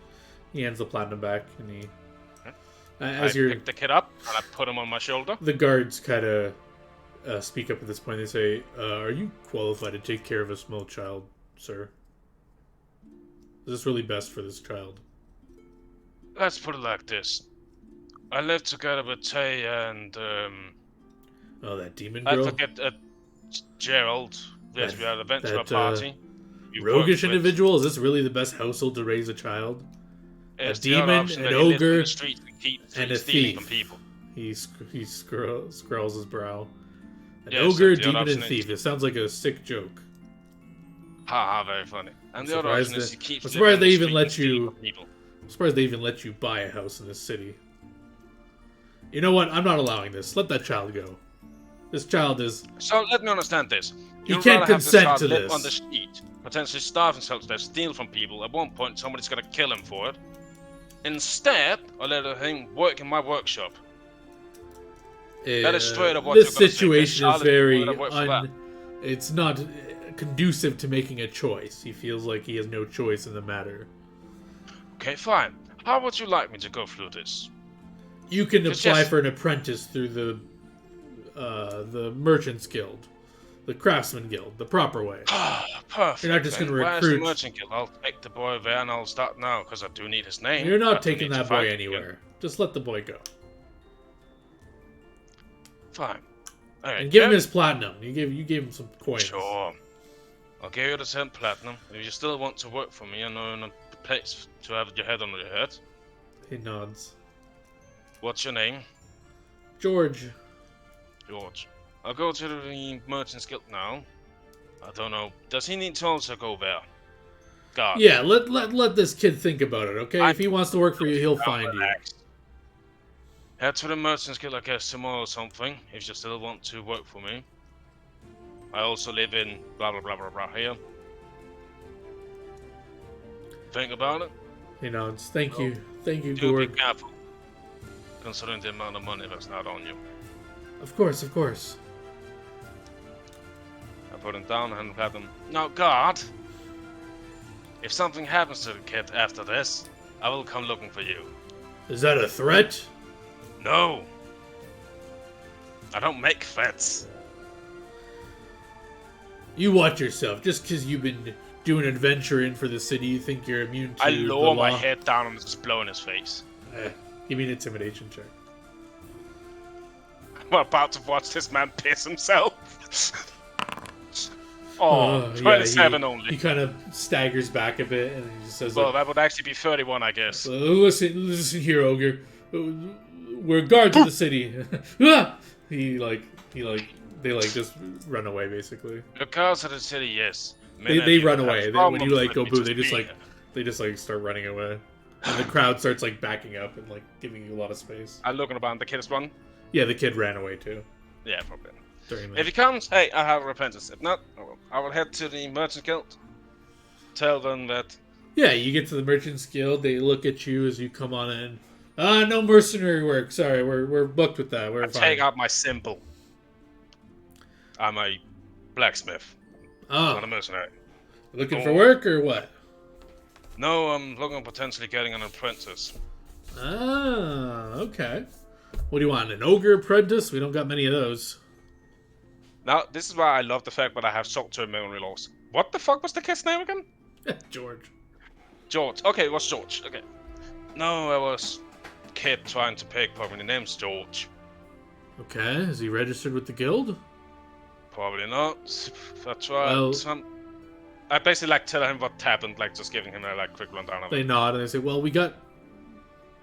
He hands the platinum back, and he. I As you're pick the kid up and I put him on my shoulder. the guards kind of speak up at this point. They say, "Are you qualified to take care of a small child, sir? Is this really best for this child?" Let's put it like this. I live together with Tay and Oh, that demon I girl. forget Gerald. Yes, we had a event to a that, party. You Roguish worked with- individual. Is this really the best household to raise a child? It's a the other demon, option an that he lives in ogre, the streets and keeps and a stealing thief. from people. He scrolls his brow. An Yes, ogre, and the other demon, and option is- thief. It sounds like a sick joke. Haha, very funny. And I'm the other surprised option is that- he keeps I'm living surprised in they the even street let and stealing you- from people. I'm surprised they even let you buy a house in this city. You know what? I'm not allowing this. Let that child go. This child is... So let me understand this. You You'd can't rather have this consent child to live this. on the street, potentially starve himself to death, steal from people. At one point, somebody's gonna kill him for it. Instead, I let him work in my workshop. That is straight up what this you're gonna say. situation This is child very gonna work for that. it's not conducive to making a choice. He feels like he has no choice in the matter. Okay, fine. How would you like me to go through this? You can Yes, apply yes. for an apprentice through the Merchants Guild. The Craftsman Guild, the proper way. Perfect. You're not just gonna Then where's the recruit- merchant guild? I'll take the boy there and I'll start now, because I do need his name. You're not I do taking need to that boy find him anywhere. Just let the boy go. again. Fine. Alright, And give him yeah, his platinum. You gave him some coins. Sure. I'll give you the 10 platinum. If you still want to work for me, I know a place to have your head on your head. He nods. What's your name? George. George. I'll go to the Merchant's Guild now. I don't know. Does he need to also go there? God. Yeah, let this kid think about it, okay? If he wants to work for you, he'll find you. Relax. Head to the Merchant's Guild, I guess, tomorrow or something, if you still want to work for me. I also live in blah blah blah blah blah here. Think about it. He nods. Thank you. Thank you, Do be Gorg. careful. Considering the amount of money that's not on you. Of course, of course. I put him down and had him. Now, God! If something happens to the kid after this, I will come looking for you. Is that a threat? No! I don't make threats. You watch yourself. Just because you've been doing adventuring for the city, you think you're immune to I the lower my law? head down and just blow in his face. Give me an intimidation check. I'm about to watch this man piss himself. Oh, Yeah, 27 he only. kind of staggers back a bit and he just says, Well, like, that would actually be 31, I guess. listen here, Ogre. We're guards of the city. Ah! They just run away, basically. The cars of the city, yes. They run away. When you go boo, they just start running away. And the crowd starts backing up and giving you a lot of space. I'm looking about the kid's one. Yeah, the kid ran away too Yeah, probably. during If that. he comes, hey, I have a repentance. If not, I will head to the Merchant Guild. Tell them that. Yeah, you get to the Merchants Guild. They look at you as you come on in. No mercenary work. Sorry, we're booked with that. We're I fine. take out my symbol. I'm a blacksmith, not a Oh, mercenary. looking for work or what? No, I'm looking at potentially getting an apprentice. Ah, okay. What do you want? An ogre apprentice? We don't got many of those. Now, this is why I love the fact that I have short-term memory loss. What the fuck was the kid's name again? George. George. Okay, it was George. Okay. No, I was kid trying to pick probably the name's George. Okay, is he registered with the guild? Probably not. That's right. Well- I basically tell him what happened, just giving him a quick rundown of They it. nod and they say, "Well, we got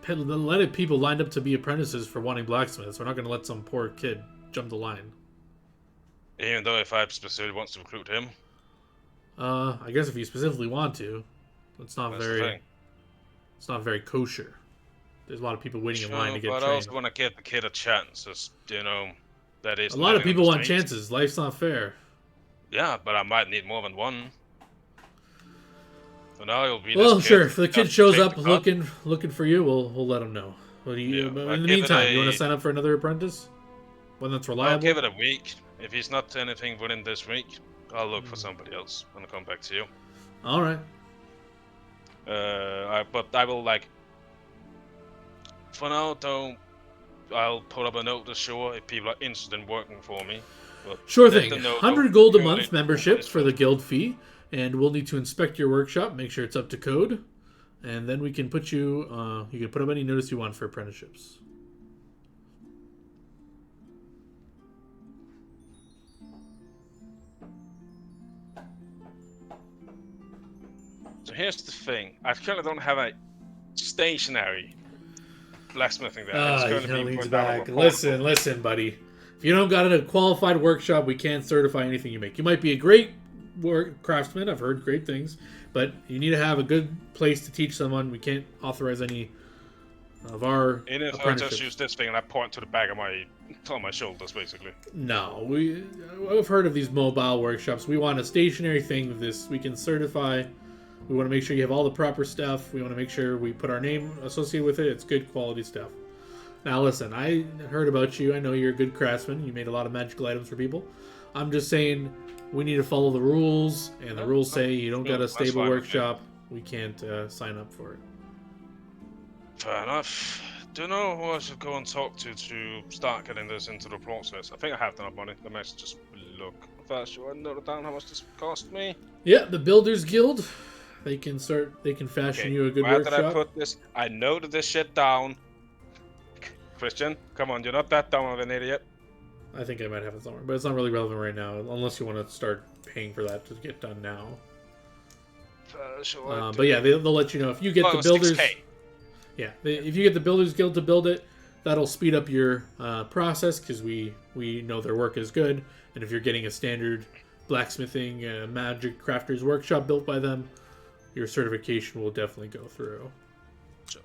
a lot of people lined up to be apprentices for wanting blacksmiths. We're not going to let some poor kid jump the line." Even though if I specifically wants to recruit him, I guess if you specifically want to, it's not that's the very, thing. it's not very kosher. There's a lot of people waiting in line to get but I trained. also want to give the kid a chance. As, that is. A lot of living on people the want streets. chances. Life's not fair. Yeah, but I might need more than one. So now you'll be. Well, this sure. kid If the kid that shows take up the cut. looking for you, we'll let him know. What do you? Yeah, but I'll in the give it meantime, you want a- to sign up for another apprentice? One that's I'll reliable. give it a week. If he's not anything within this week, I'll look for somebody else when I come back to you. All right. But I will for now though, I'll put up a note to show if people are interested in working for me. But Sure let thing. them know 100 gold a purely month membership this for the guild fee, and we'll need to inspect your workshop, make sure it's up to code, and then we can put you. You can put up any notice you want for apprenticeships. So here's the thing: I currently don't have a stationary blacksmithing there. It's He currently kind of being leans put down on back. a portal. Listen, buddy. If you don't got a qualified workshop, we can't certify anything you make. You might be a great craftsman. I've heard great things, but you need to have a good place to teach someone. We can't authorize any of our And if I just apprenticeships. use this thing and I point to the back of on my shoulders, basically. No, I've heard of these mobile workshops. We want a stationary thing with this. We can certify. We want to make sure you have all the proper stuff. We want to make sure we put our name associated with it. It's good quality stuff. Now listen, I heard about you. I know you're a good craftsman. You made a lot of magical items for people. I'm just saying we need to follow the rules, and the rules say you don't got a That's stable fine with me. workshop. We can't sign up for it. Fair enough. Do you know who I should go and talk to start getting this into the process? I think I have enough money. Let me just look. first. Sure, I note down how much this cost me. Yeah, the Builders Guild. They can fashion you a good where workshop. did I put this? I noted this shit down. Christian, come on, you're not that dumb of an idiot. I think I might have it somewhere, but it's not really relevant right now, unless you want to start paying for that to get done now. Sure. But yeah, they'll let you know if you get the Builders. 6K. Yeah, if you get the Builders Guild to build it, that'll speed up your process because we know their work is good. And if you're getting a standard blacksmithing magic crafters workshop built by them, your certification will definitely go through. So,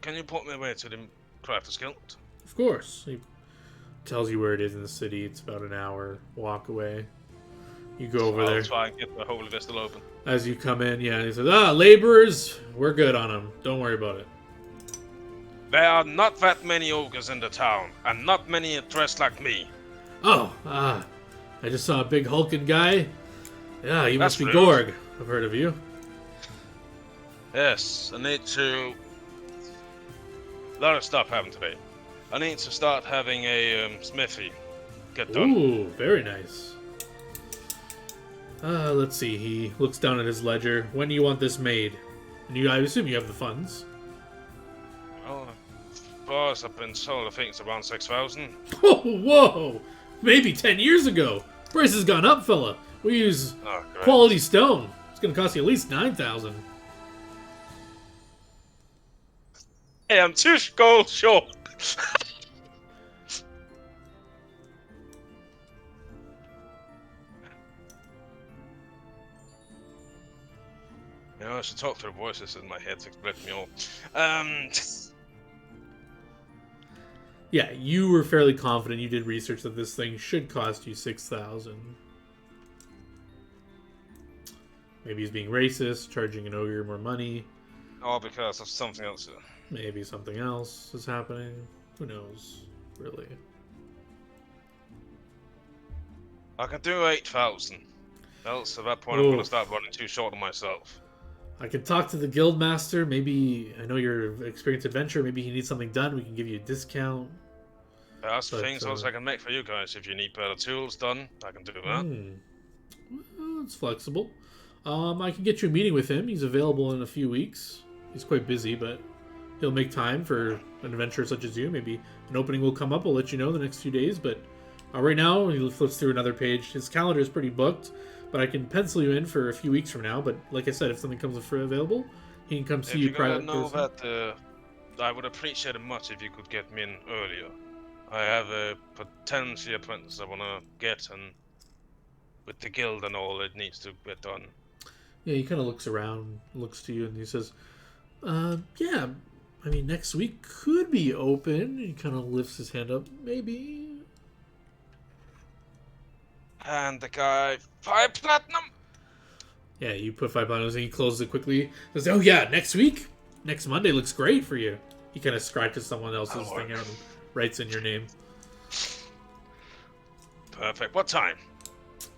can you point me away to the Crafters Guild? Of course. He tells you where it is in the city. It's about an hour walk away. You go over there. I'll try and get the Holy Vestal open. As you come in, yeah, he says, laborers, we're good on them. Don't worry about it. There are not that many ogres in the town, and not many dressed like me. Oh, I just saw a big hulking guy. Yeah, you must That's be rude. Gorg. I've heard of you. Yes, I need to... A lot of stuff happened today. I need to start having a smithy get done. Ooh, very nice. Let's see. He looks down at his ledger. When do you want this made? And I assume you have the funds. Well, boss, I've been told I think it's around 6,000. Oh, whoa! Maybe 10 years ago. Price has gone up, fella. We use Oh, great. quality stone. It's gonna cost you at least 9,000. Hey, I'm 2 gold short. You know, I should talk to the voices in my head to split me off. Yeah, you were fairly confident. You did research that this thing should cost you 6,000. Maybe he's being racist, charging an ogre more money. All because of something else. Maybe something else is happening. Who knows, really? I can do 8,000. Else, at that point, I'm Ooh. going to start running too short on myself. I can talk to the guild master. Maybe, I know you're an experienced adventurer. Maybe he needs something done. We can give you a discount. That's But, things else I can make for you guys. If you need better tools done, I can do that. Well, it's flexible. I can get you a meeting with him. He's available in a few weeks. He's quite busy, but he'll make time for an adventurer such as you. Maybe an opening will come up. I'll let you know the next few days. But right now, he flips through another page. His calendar is pretty booked, but I can pencil you in for a few weeks from now. But like I said, if something comes available, he can come see If you you're gonna privately. know that, I would appreciate it much if you could get me in earlier. I have a potential apprentice I want to get, and with the guild and all, it needs to get done. Yeah, he kind of looks around, looks to you, and he says, yeah, I mean, next week could be open. He kind of lifts his hand up. Maybe. And the guy, 5 platinum! Yeah, you put 5 pounds and he closes it quickly. Says, oh yeah, next week? Next Monday looks great for you. He kind of scratches someone else's thing out and writes in your name. Perfect. What time?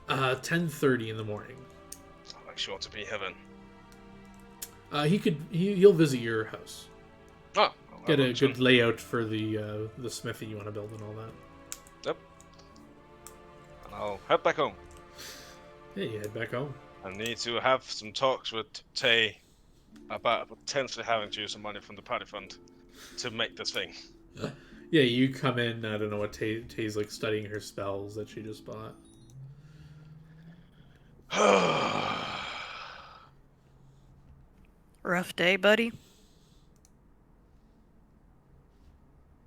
10:30 in the morning. I'll make sure to be heaven. He'll visit your house. Oh, Get a good layout for the smithy you want to build and all that. Yep. And I'll head back home. Yeah, you head back home. I need to have some talks with Tay about potentially having to use some money from the party fund to make this thing. Yeah, you come in. I don't know what Tay's like studying her spells that she just bought. Rough day, buddy.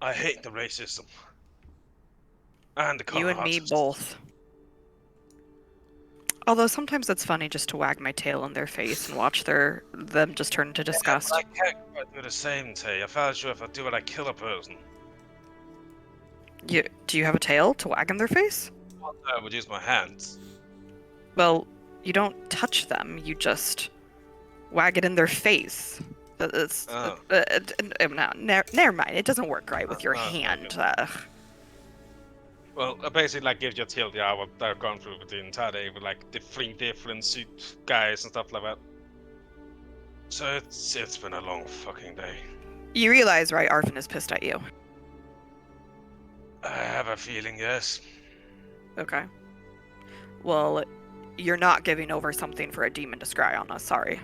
I hate the racism. And the You and me color-hearted. both. Although sometimes it's funny just to wag my tail in their face and watch them just turn into disgust. I can't quite do the same, Tay. I felt sure if I do it, I kill a person. Do you have a tail to wag in their face? I would use my hands. Well, you don't touch them. You just wag it in their face. It's Oh. no, never mind. It doesn't work right with your Okay. hand. Well, I basically like give your tail the hour that I've gone through with the entire day with like the 3 different suit guys and stuff like that. So it's been a long fucking day. You realize, right? Arvin is pissed at you. I have a feeling, yes. Okay. Well, you're not giving over something for a demon to scry on us, sorry.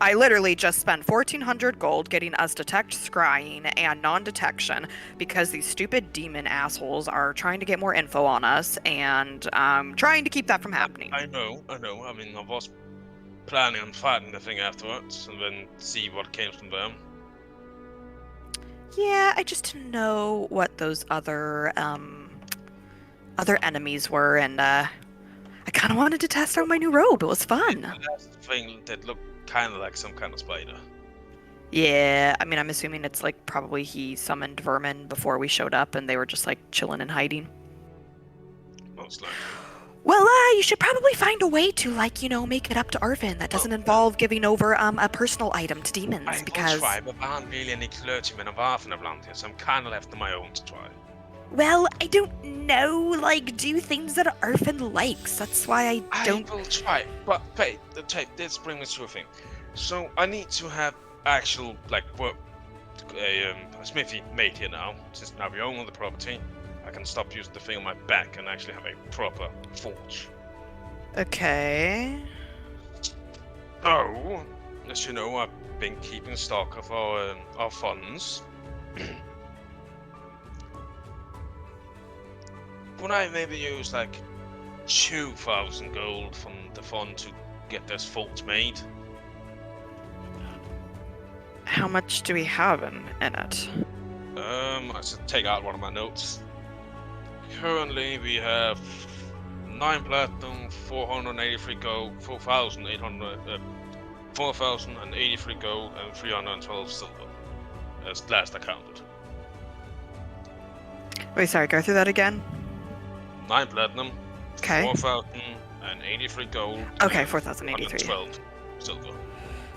I literally just spent 1,400 gold getting us detect scrying and non-detection because these stupid demon assholes are trying to get more info on us, and I'm trying to keep that from happening. I know. I mean, I was planning on fighting the thing afterwards and then see what came from them. Yeah, I just didn't know what those other enemies were, and I kind of wanted to test out my new robe. It was fun. The last thing that looked kind of like some kind of spider. Yeah, I mean, I'm assuming it's like probably he summoned vermin before we showed up, and they were just like chilling and hiding. Most likely. Well, you should probably find a way to, like, you know, make it up to Arvin that doesn't involve giving over a personal item to demons, I because... will try, but there aren't really any clergymen of Arvin around here, so I'm kind of left on my own to try. Well, I don't know, like, do things that Arvin likes. That's why I don't... I will try, but wait, this brings me to a thing. So I need to have actual, like, work, a smithy made here now, since now we own the property. I can stop using the thing on my back and actually have a proper forge. Okay... Oh, as you know, I've been keeping stock of our funds. Would I maybe use like 2,000 gold from the fund to get this forge made? How much do we have in it? I should take out one of my notes. Currently, we have 9 platinum, 483 gold, 4,083 gold, and 312 silver. As last I counted. Wait, sorry, go through that again? 9 platinum, Okay. 4,083 gold. Okay, and 4,083. 112 silver.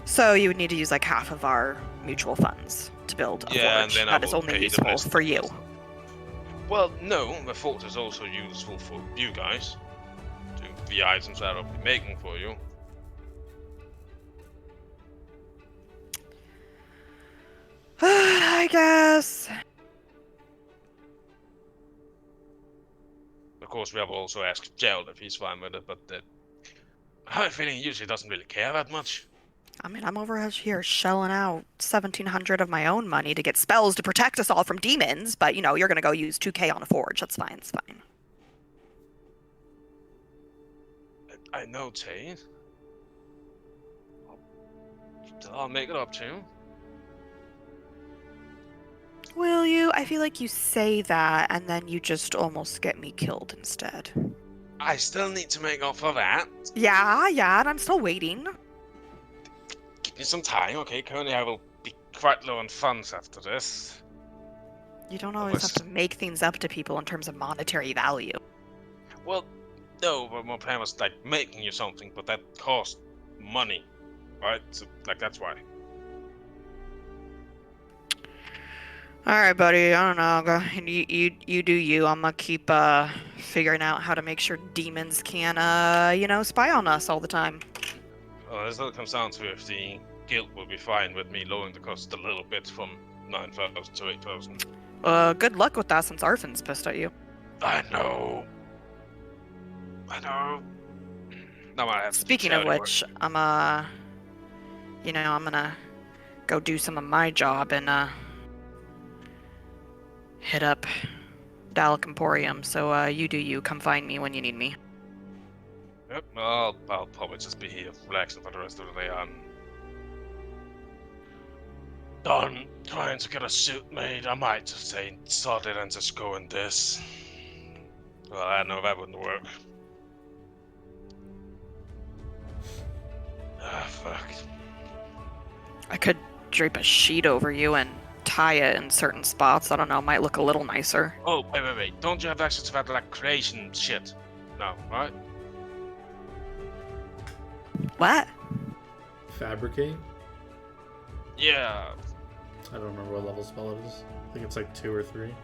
So you would need to use like half of our mutual funds to build a Yeah, and forge then I that is will only pay the useful rest for of you. it. Well, no, the forge is also useful for you guys. The items that I'll be making for you. I guess. Of course, we have also asked Gerald if he's fine with it, but I have a feeling he usually doesn't really care that much. I mean, I'm over here shelling out 1,700 of my own money to get spells to protect us all from demons, but you know, you're gonna go use 2K on a forge. That's fine, it's fine. I know, Tay. I'll make it up to you. Will you? I feel like you say that, and then you just almost get me killed instead. I still need to make up for that. Yeah, and I'm still waiting. Give me some time, okay? Currently, I will be quite low on funds after this. You don't always have to make things up to people in terms of monetary value. Well, no, but my plan was like making you something, but that cost money, right? So, like, that's why. All right, buddy. I don't know. You do you. I'm gonna keep figuring out how to make sure demons can you know, spy on us all the time. Well, this all comes down to if the guild will be fine with me lowering the cost a little bit from 9,000 to 8,000. Good luck with that since Arfin's pissed at you. I know. Now I have to Speaking do of charity which, I'm you know, I'm gonna go do some of my job and hit up Dalek Emporium. So you do you. Come find me when you need me. work. Yep, I'll probably just be here relaxing for the rest of the day. I'm done trying to get a suit made. I might just say sod it and just go in this. Well, I know that wouldn't work. Ah, fuck. I could drape a sheet over you and tie it in certain spots. I don't know. Might look a little nicer. Oh, wait. Don't you have access to that, like, creation shit? No, right? What? Fabricate? Yeah. I don't remember what level spell it is. I think it's like 2 or 3.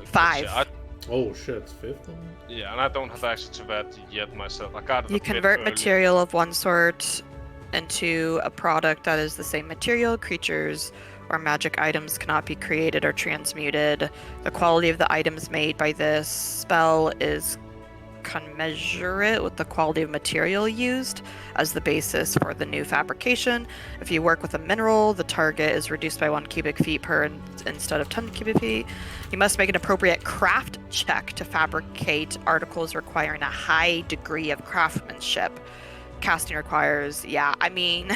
Five. Yeah, Oh shit, it's 5th level? yeah, and I don't have access to that yet myself. I got it. You a bit convert early. material of one sort into a product that is the same material, creatures, or magic items cannot be created or transmuted. The quality of the items made by this spell is commensurate with the quality of material used as the basis for the new fabrication. If you work with a mineral, the target is reduced by 1 cubic feet per instead of 10 cubic feet. You must make an appropriate craft check to fabricate articles requiring a high degree of craftsmanship. Casting requires, I mean,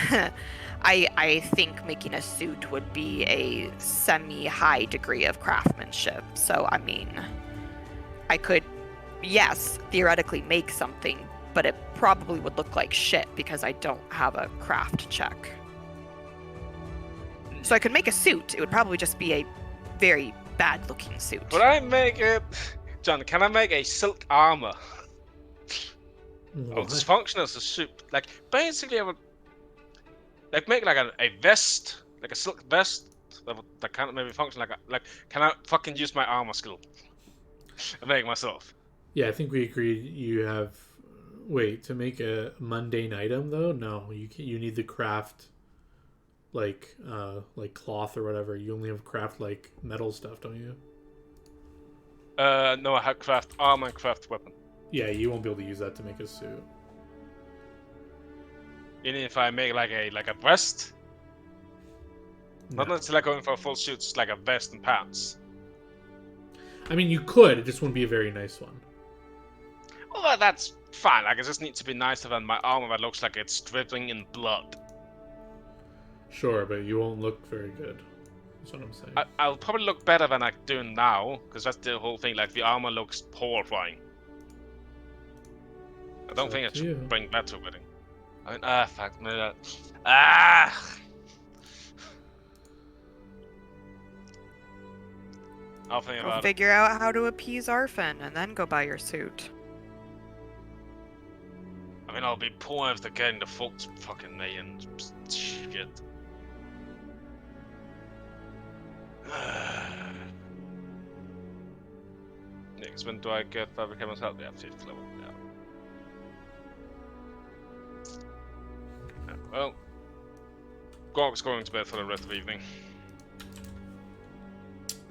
I think making a suit would be a semi-high degree of craftsmanship. So, I mean, I could, yes, theoretically make something, but it probably would look like shit because I don't have a craft check. So I could make a suit. It would probably just be a very bad-looking suit. Would I make it... John, can I make a silk armor? Oh, this function as a suit. Like, basically I would... Like, make like a vest, like a silk vest that kind of maybe function like, can I fucking use my armor skill and make it myself? Yeah, I think we agreed you have... Wait, to make a mundane item, though? No, you need the craft, like cloth or whatever. You only have craft, like, metal stuff, don't you? No, I have craft armor and craft weapon. Yeah, you won't be able to use that to make a suit. Even if I make like a vest? No. Not necessarily going for a full suit, just like a vest and pants. I mean, you could, it just wouldn't be a very nice one. Well, that's fine. Like, it just needs to be nicer than my armor that looks like it's dripping in blood. Sure, but you won't look very good. That's what I'm saying. I'll probably look better than I do now, because that's the whole thing. Like, the armor looks horrifying. I don't think it should bring that to a wedding. I mean, fuck me. I'll think about it. Figure out how to appease Arfin and then go buy your suit. I mean, I'll be poor if they're getting the folks fucking me and shit. Next, when do I get Fabricator's help? Yeah, 5th level. Yeah. Well, Gorg's going to bed for the rest of the evening.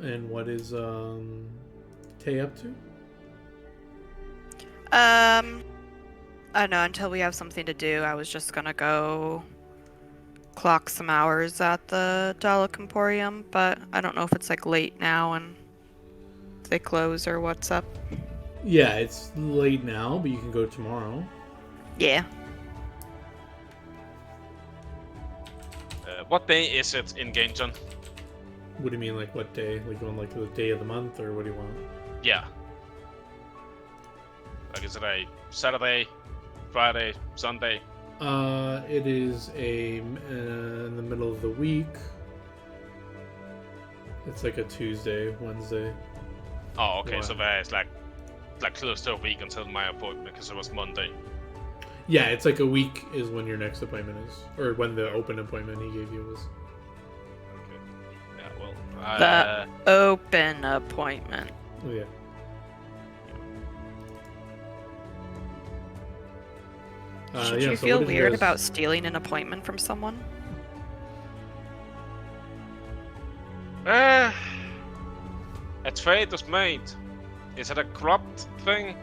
And what is Tay up to? I don't know, until we have something to do, I was just gonna go clock some hours at the Dalek Emporium, but I don't know if it's like late now and they close or what's up. Yeah, it's late now, but you can go tomorrow. Yeah. What day is it in game, John? What do you mean, like what day? Like on like the day of the month, or what do you want? Yeah. Like, is it a Saturday, Friday, Sunday? It is in the middle of the week. It's like a Tuesday, Wednesday. Oh, okay. Wow. So there's like close to a week until my appointment because it was Monday. Yeah, it's like a week is when your next appointment is, or when the open appointment he gave you was. Okay. Yeah. Well. The open appointment. Oh, yeah. Should you so feel what did you weird guys- about stealing an appointment from someone? A trade was made. Is it a corrupt thing?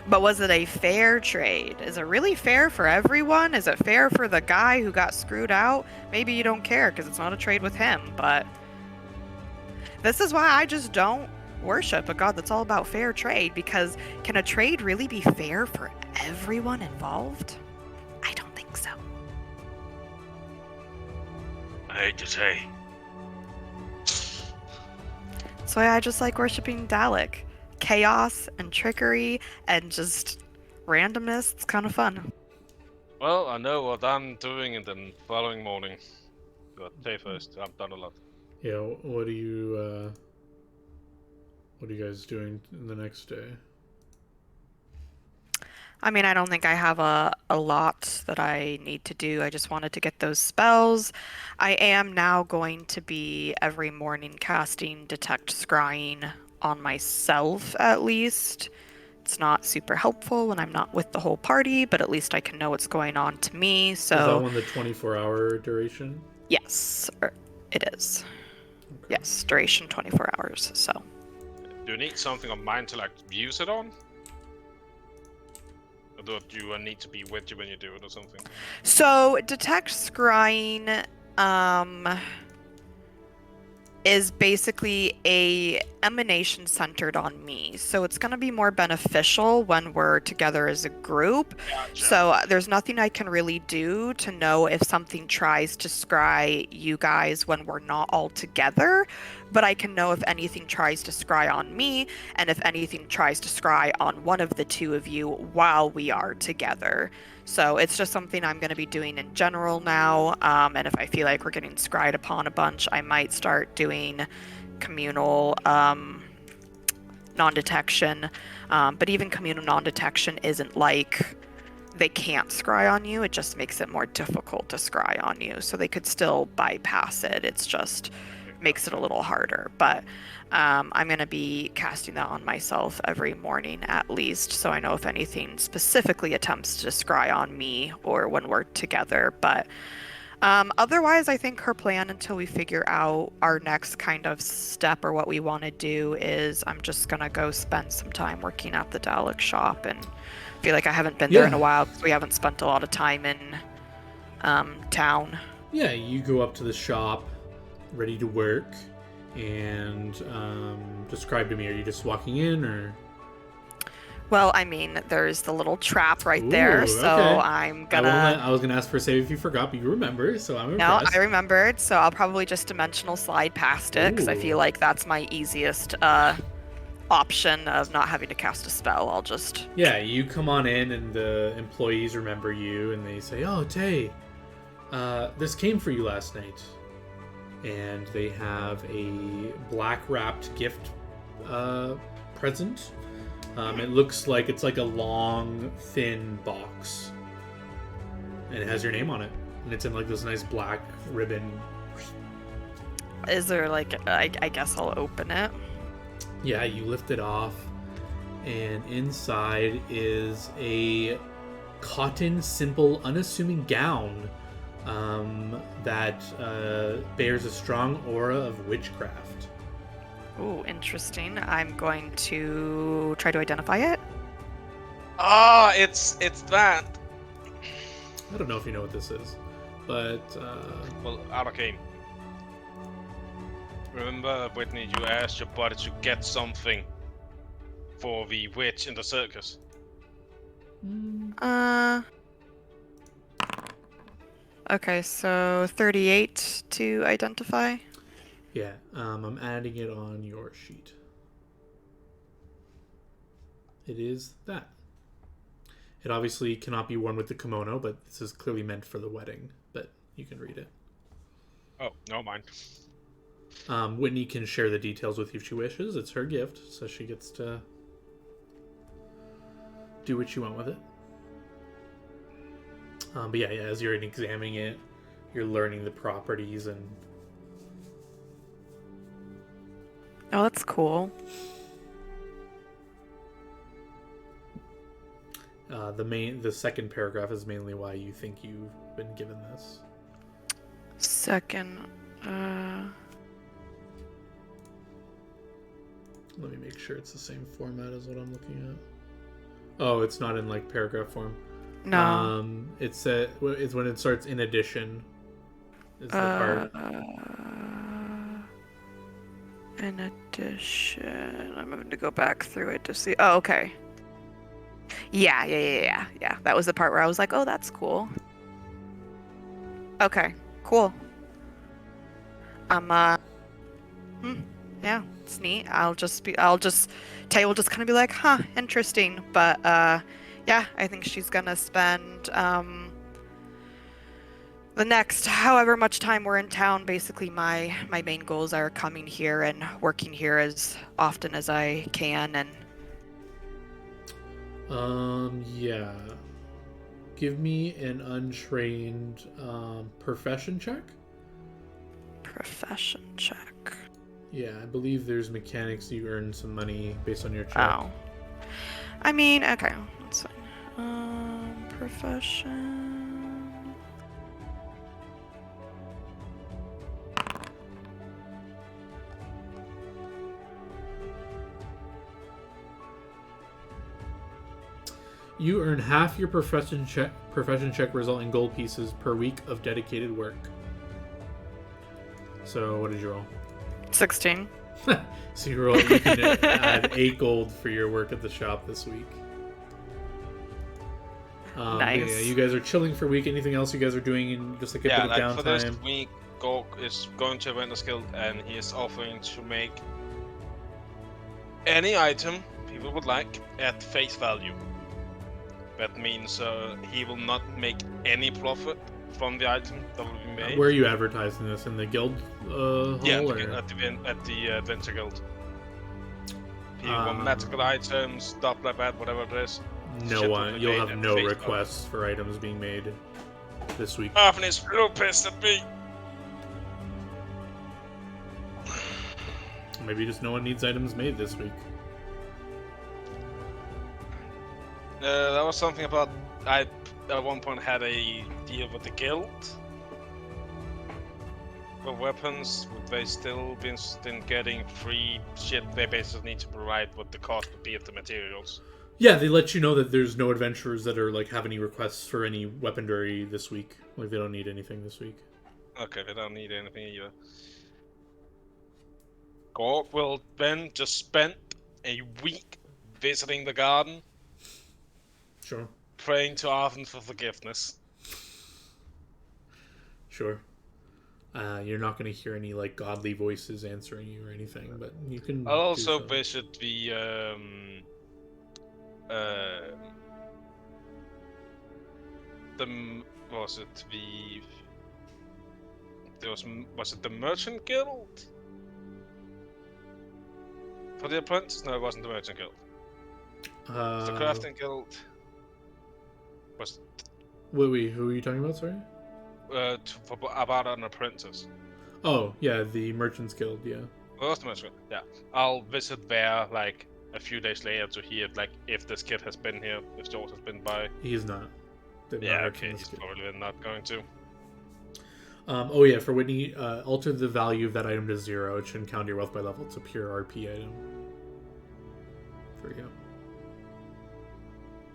But was it a fair trade? Is it really fair for everyone? Is it fair for the guy who got screwed out? Maybe you don't care because it's not a trade with him, but this is why I just don't worship a god that's all about fair trade, because can a trade really be fair for everyone involved? I don't think so. I hate to say. That's why I just like worshiping Dalek. Chaos and trickery and just randomness. It's kind of fun. Well, I know what I'm doing in the following morning. But day first. I've done a lot. Yeah, what are you guys doing in the next day? I mean, I don't think I have a lot that I need to do. I just wanted to get those spells. I am now going to be every morning casting Detect Scrying on myself, at least. It's not super helpful when I'm not with the whole party, but at least I can know what's going on to me. So Is that one the 24-hour duration? yes. It is. Okay. Yes, duration 24 hours, so. Do you need something of mine to like use it on? Or do you need to be with you when you do it or something? So, detect scrying, is basically a emanation centered on me. So it's going to be more beneficial when we're together as a group. Gotcha. So there's nothing I can really do to know if something tries to scry you guys when we're not all together, but I can know if anything tries to scry on me and if anything tries to scry on one of the two of you while we are together. So it's just something I'm going to be doing in general now, and if I feel like we're getting scryed upon a bunch, I might start doing communal non-detection, but even communal non-detection isn't like they can't scry on you, it just makes it more difficult to scry on you, so they could still bypass it, it's just makes it a little harder, but I'm going to be casting that on myself every morning at least, so I know if anything specifically attempts to scry on me or when we're together, but otherwise I think her plan until we figure out our next kind of step or what we want to do is I'm just going to go spend some time working at the Dalek shop, and I feel like I haven't been there in a while because we haven't spent a lot of time in town. Yeah, you go up to the shop, ready to work, and describe to me, are you just walking in, or? Well, I mean, there's the little trap right there, so okay. I'm gonna... I was gonna ask for a save if you forgot, but you remember, so I'm No, impressed. I remembered, so I'll probably just dimensional slide past it, because I feel like that's my easiest option of not having to cast a spell. I'll just... Yeah, you come on in, and the employees remember you, and they say, oh, Tay, this came for you last night. And they have a black-wrapped gift present. It looks like it's like a long, thin box. And it has your name on it. And it's in like this nice black ribbon. Is there like... I guess I'll open it. Yeah, you lift it off. And inside is a cotton, simple, unassuming gown that bears a strong aura of witchcraft. Ooh, interesting. I'm going to try to identify it. Ah, it's that. I don't know if you know what this is, but Well, okay. Remember, Whitney, you asked your buddy to get something for the witch in the circus. Okay, so 38 to identify. yeah, I'm adding it on your sheet. It is that. It obviously cannot be worn with the kimono, but this is clearly meant for the wedding, but you can read it. Oh, no, mine. Whitney can share the details with you if she wishes. It's her gift, so she gets to do what you want with it. But yeah, as you're examining it, you're learning the properties and... Oh, that's cool. The second paragraph is mainly why you think you've been given this. Second, Let me make sure it's the same format as what I'm looking at. Oh, it's not in like paragraph form. no. It's when it starts in addition. Is the part. In addition, I'm going to go back through it to see. Oh, okay. Yeah. That was the part where I was like, oh, that's cool. Okay, cool. Yeah, it's neat. Tay will just kind of be like, huh, interesting. But, yeah, I think she's gonna spend, the next however much time we're in town. Basically, my main goals are coming here and working here as often as I can, and... Yeah. Give me an untrained, profession check. Profession check. Yeah, I believe there's mechanics you earn some money based on your check. Oh. I mean, okay. That's fine. Profession. You earn half your profession check result in gold pieces per week of dedicated work. So what did you roll? 16. So you can add 8 gold for your work at the shop this week. Nice. Yeah, you guys are chilling for a week. Anything else you guys are doing in just like a bit of downtime? For this week, Gork is going to Apprentice Guild and he is offering to make any item people would like at face value. That means he will not make any profit from the item that will be made. Where are you advertising this? In the guild hall? Yeah, or? at the Adventure Guild. People want magical items, stuff like that, whatever it is. No one. You'll have no requests for items being made this week. Arvin is real pissed at me. Maybe just no one needs items made this week. That was something about I at one point had a deal with the guild for weapons. Would they still be interested in getting free shit? They basically need to provide what the cost would be of the materials. Yeah, they let you know that there's no adventurers that are like have any requests for any weaponry this week. Like they don't need anything this week. Okay, they don't need anything either. Gork will then just spend a week visiting the garden, Sure. praying to Arvin for forgiveness. Sure. You're not going to hear any like godly voices answering you or anything, but you can. I'll also do so. visit the was it the Merchant Guild for the apprentice? No, it wasn't the Merchant Guild. It's the Crafting Guild. Was Wait, who are you talking about? Sorry. About an apprentice. Oh yeah, the Merchants Guild. Yeah. Well, that's the Merchant Guild. Yeah, I'll visit there like a few days later to hear like if this kid has been here, if George has been by. He's not. They've not Yeah, heard from okay, this he's kid. probably not going to. Oh yeah, for Whitney, alter the value of that item to 0. It shouldn't count your wealth by level. It's a pure RP item. There you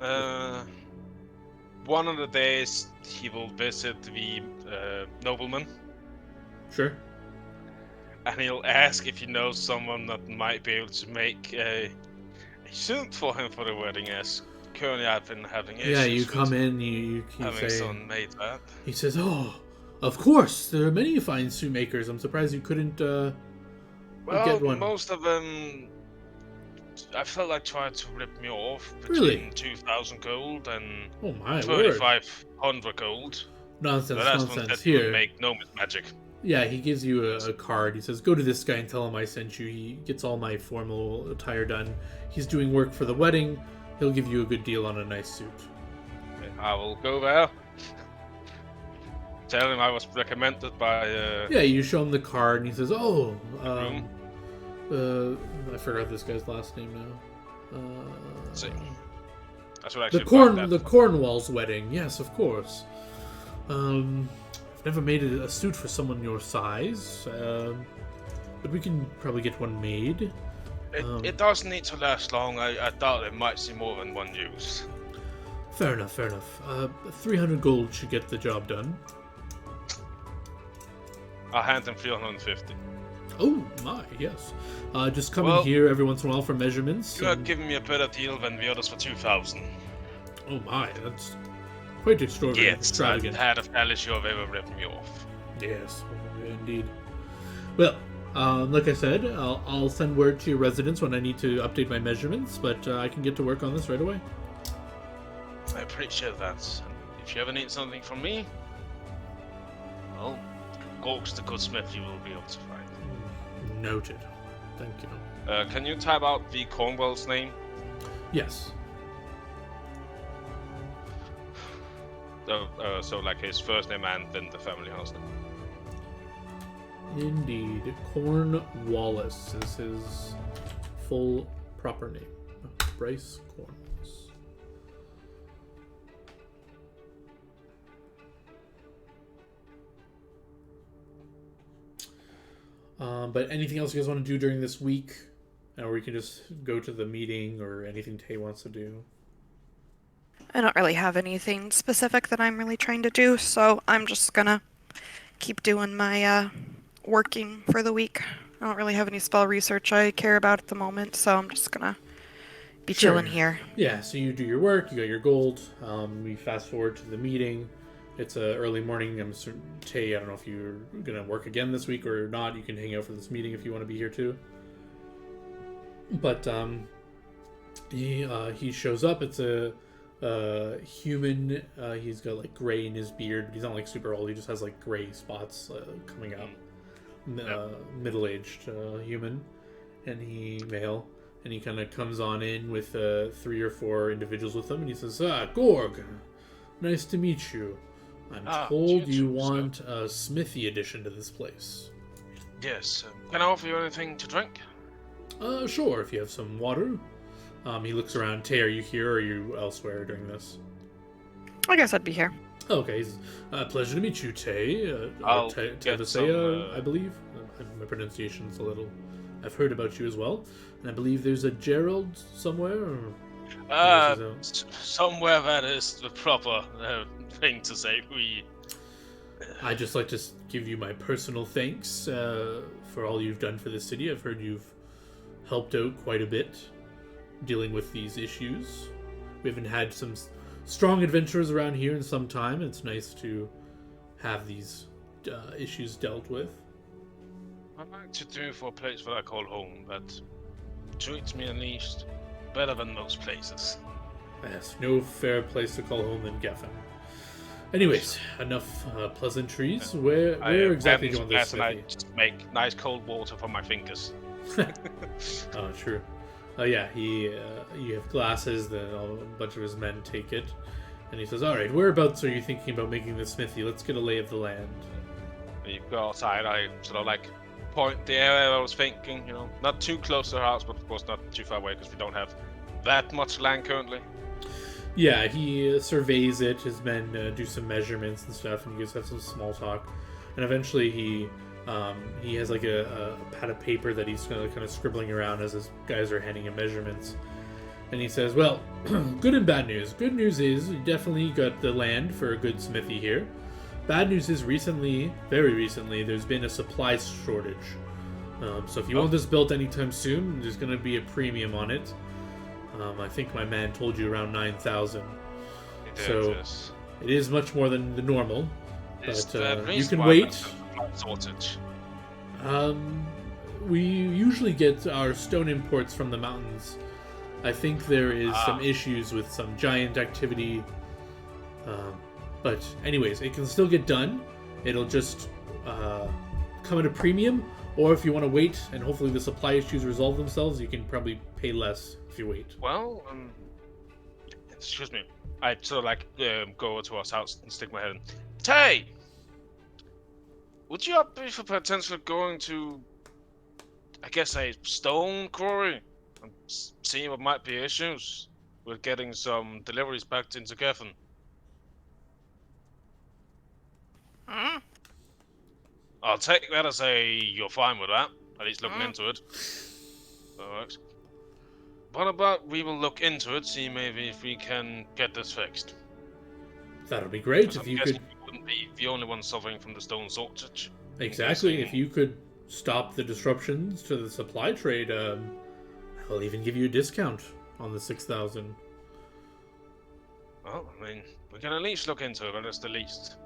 go. One of the days he will visit the nobleman, Sure. and he'll ask if he knows someone that might be able to make a suit for him for the wedding. As currently I've been having issues Yeah, you come with in, you having say. someone made that. He says, "Oh, of course, there are many fine suit makers. I'm surprised you couldn't Well, get one." most of them, I felt like tried to rip me off between Really? 2,000 gold and Oh my word! 3,500 gold. Nonsense, The last one nonsense. said he would Here, make no magic. yeah, he gives you a card. He says, "Go to this guy and tell him I sent you." He gets all my formal attire done. He's doing work for the wedding. He'll give you a good deal on a nice suit. I will go there. Tell him I was recommended by. Yeah, you show him the card, and he says, "Oh, room. I forgot this guy's last name now. See. I should The actually Cornwall's wedding. Yes, of course. I've never made a suit for someone your size, but we can probably get one made. It doesn't need to last long. I doubt it might see more than one use. Fair enough, fair enough. 300 gold should get the job done. I'll hand him 350. Oh my, yes. Just come Well, in here every once in a while for measurements. You are and- giving me a better deal than the others for 2,000. Oh my, that's quite extraordinary. Yes, I've extravagant. had a fallacy of ever ripped me off. Yes, indeed. Well, like I said, I'll send word to your residents when I need to update my measurements, but I can get to work on this right away. I appreciate that. And if you ever need something from me, well, Gork's the good smith you will be able to find. Noted. Thank you. Can you type out the Cornwall's name? Yes. So like his first name and then the family house name. Indeed. Cornwallis is his full proper name. Bryce Cornwallis. But anything else you guys want to do during this week? Or we can just go to the meeting or anything Tay wants to do. I don't really have anything specific that I'm really trying to do, so I'm just gonna keep doing my working for the week. I don't really have any spell research I care about at the moment, so I'm just gonna be chilling here. Yeah, so you do your work, you got your gold. We fast forward to the meeting. It's early morning. I'm certain, Tay, I don't know if you're going to work again this week or not. You can hang out for this meeting if you want to be here too. But he shows up. It's a human. He's got like gray in his beard. He's not like super old. He just has like gray spots coming out. Middle-aged human. And male. And he kind of comes on in with 3 or 4 individuals with him. And he says, Gorg, nice to meet you. I'm told you want a smithy addition to this place. Yes. Can I offer you anything to drink? Sure, if you have some water. He looks around. Tay, are you here or are you elsewhere during this? I guess I'd be here. Okay, pleasure to meet you, Tay. I'll get Tavasea, some, I believe. My pronunciation's a little... I've heard about you as well. And I believe there's a Gerald somewhere? Somewhere that is the proper thing to say. I'd just like to give you my personal thanks for all you've done for the city. I've heard you've helped out quite a bit dealing with these issues. We haven't had some strong adventurers around here in some time. It's nice to have these issues dealt with. I'd like to do for a place that I call home that treats me at least better than most places. Yes, no fair place to call home than Geffen. Anyways, enough pleasantries. Where exactly do you want this and I smithy? just make nice cold water for my fingers. Oh, true. Yeah, you have glasses, then a bunch of his men take it. And he says, alright, whereabouts are you thinking about making this smithy? Let's get a lay of the land. When you go outside, I sort of like point the area I was thinking, not too close to the house, but of course not too far away because we don't have that much land currently. Yeah, he surveys it, his men do some measurements and stuff, and you guys have some small talk. And eventually he has like a pad of paper that he's kind of scribbling around as his guys are handing him measurements. And he says, well, good and bad news. Good news is you definitely got the land for a good smithy here. Bad news is very recently, there's been a supply shortage. So if you want this built anytime soon, there's going to be a premium on it. I think my man told you around 9,000. So it is much more than the normal. But you can wait. We usually get our stone imports from the mountains. I think there is some issues with some giant activity. But anyways, it can still get done. It'll just come at a premium. Or if you want to wait and hopefully the supply issues resolve themselves, you can probably pay less if you wait. Well, excuse me. I sort of like go over to our house and stick my head in. Tay! Would you be for potentially going to, I guess, a stone quarry and seeing what might be issues with getting some deliveries back into Geffen? Mm. I'll take that as you're fine with that. At least looking into it. That works. What about we will look into it, see maybe if we can get this fixed. That'll be great if you could. You wouldn't be the only one suffering from the stone shortage. Exactly. If you could stop the disruptions to the supply trade, I'll even give you a discount on the 6,000. Well, I mean, we can at least look into it. That's the least.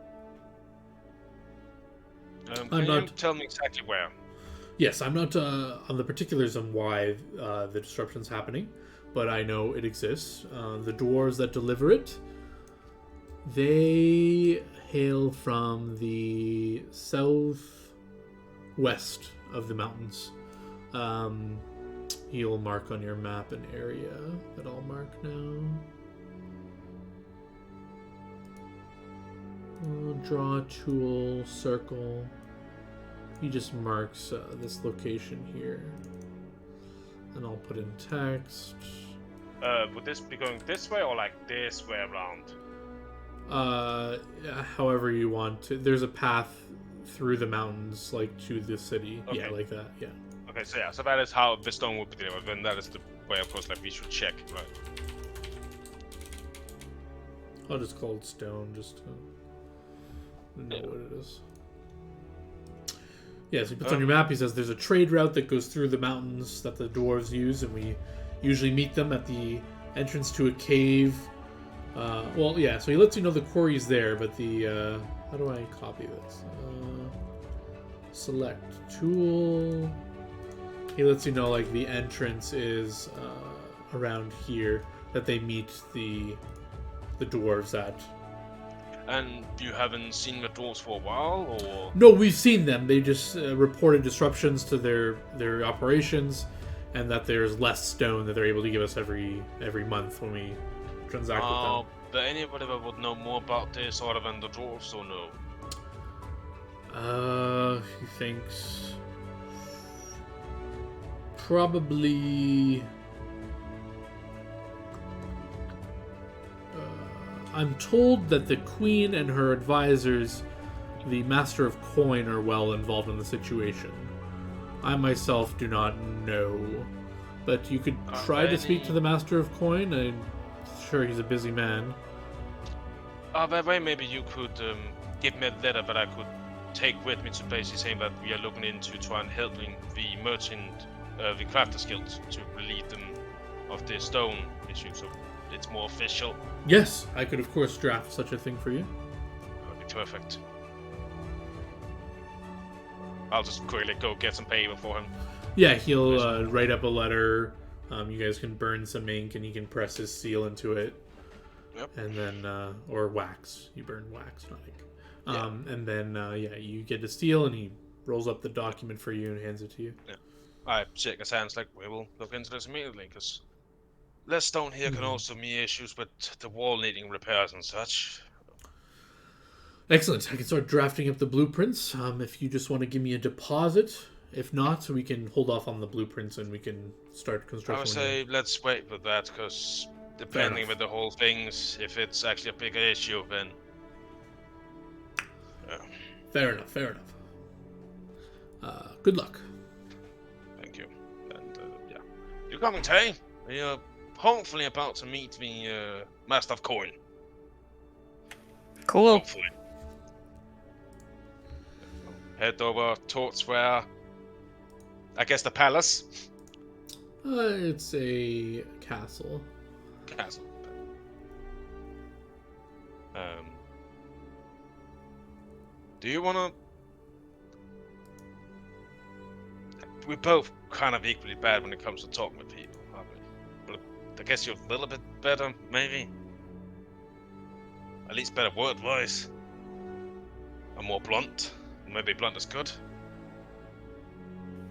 Can you tell me exactly where? Yes, I'm not on the particulars on why the disruption's happening, but I know it exists. The dwarves that deliver it, they hail from the southwest of the mountains. You'll mark on your map an area that I'll mark now. Draw tool, circle. He just marks this location here. And I'll put in text. Would this be going this way or like this way around? However you want to. There's a path through the mountains, like to the city. Okay. Yeah, like that, yeah. Okay, so that is how the stone would be delivered. Then that is the way, of course, like we should check, right? I'll just call it stone, just to know what it is. Yeah, so he puts on your map, he says there's a trade route that goes through the mountains that the dwarves use, and we usually meet them at the entrance to a cave. So he lets you know the quarry's there, but the... how do I copy this? Select tool. He lets you know, like, the entrance is around here, that they meet the dwarves at. And you haven't seen the dwarves for a while, or? No, we've seen them. They just reported disruptions to their operations, and that there's less stone that they're able to give us every month when we transact with them. But anybody that would know more about this other than the dwarves, or no? He thinks probably. I'm told that the Queen and her advisors, the Master of Coin, are well involved in the situation. I myself do not know, but you could try to speak to the Master of Coin. I'm sure he's a busy man. That way, maybe you could give me a letter that I could take with me to basically saying that we are looking into trying helping the merchant, the Crafters Guild, to relieve them of their stone issue, so it's more official. Yes, I could of course draft such a thing for you. That would be perfect. I'll just quickly go get some paper for him. Yeah, he'll write up a letter. You guys can burn some ink, and he can press his seal into it. Yep. And then, or wax. You burn wax, not ink. And then, you get a seal, and he rolls up the document for you and hands it to you. Yeah. I shake his hands like, we will look into this immediately, because less stone here can also be issues with the wall needing repairs and such. Excellent. I can start drafting up the blueprints. If you just want to give me a deposit. If not, we can hold off on the blueprints and we can start construction. I would say let's wait with that, because depending with the whole things, if it's actually a bigger issue, then... Fair enough. Good luck. Thank you. And, you're coming, Tay? You're hopefully about to meet the Master of Coin. Cool. Hopefully. Head over towards where... I guess the palace? It's a castle. Castle. Do you wanna... We're both kind of equally bad when it comes to talking with people, aren't we? But I guess you're a little bit better, maybe? At least better word-wise. Or more blunt. Maybe blunt is good.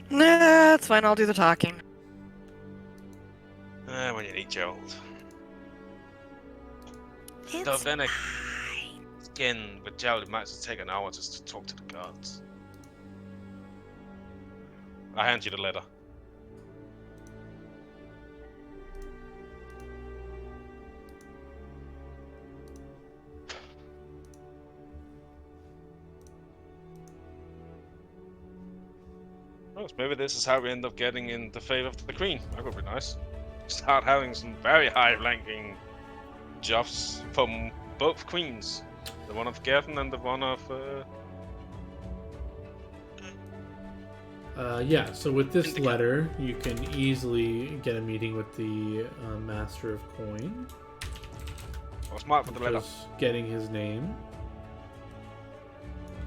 Nah, that's fine. I'll do the talking. When you need Gerald. It's Though then fine. again, with Gerald, it might just take an hour just to talk to the guards. I hand you the letter. Well, maybe this is how we end up getting in the favor of the Queen. That would be nice. Start having some very high-ranking jobs from both queens. The one of Gavin and the one of... So with this letter, you can easily get a meeting with the Master of Coin. I was smart with the letter. Just getting his name.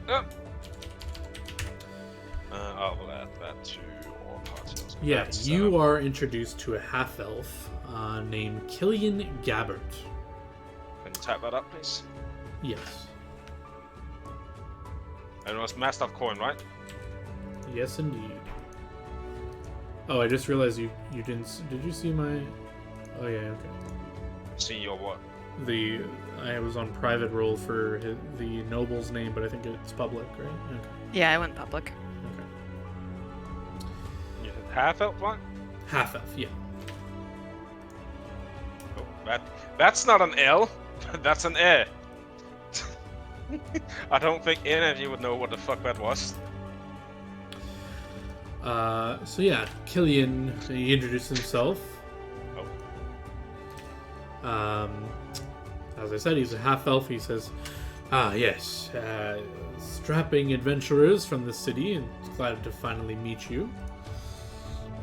I'll add that to all parties. Yeah, you are introduced to a half-elf named Killian Gabbert. Can you type that up, please? Yes. And it was Master of Coin, right? Yes, indeed. Oh, I just realized you didn't... Did you see my... Oh, yeah, okay. See your what? I was on private roll for the noble's name, but I think it's public, right? Okay. Yeah, I went public. Okay. You said half-elf, right? Half-elf, yeah. Oh, that's not an L. That's an A. I don't think any of you would know what the fuck that was. So yeah, Killian, he introduced himself. as I said, he's a half elf. He says, "Ah, yes, strapping adventurers from the city, and glad to finally meet you.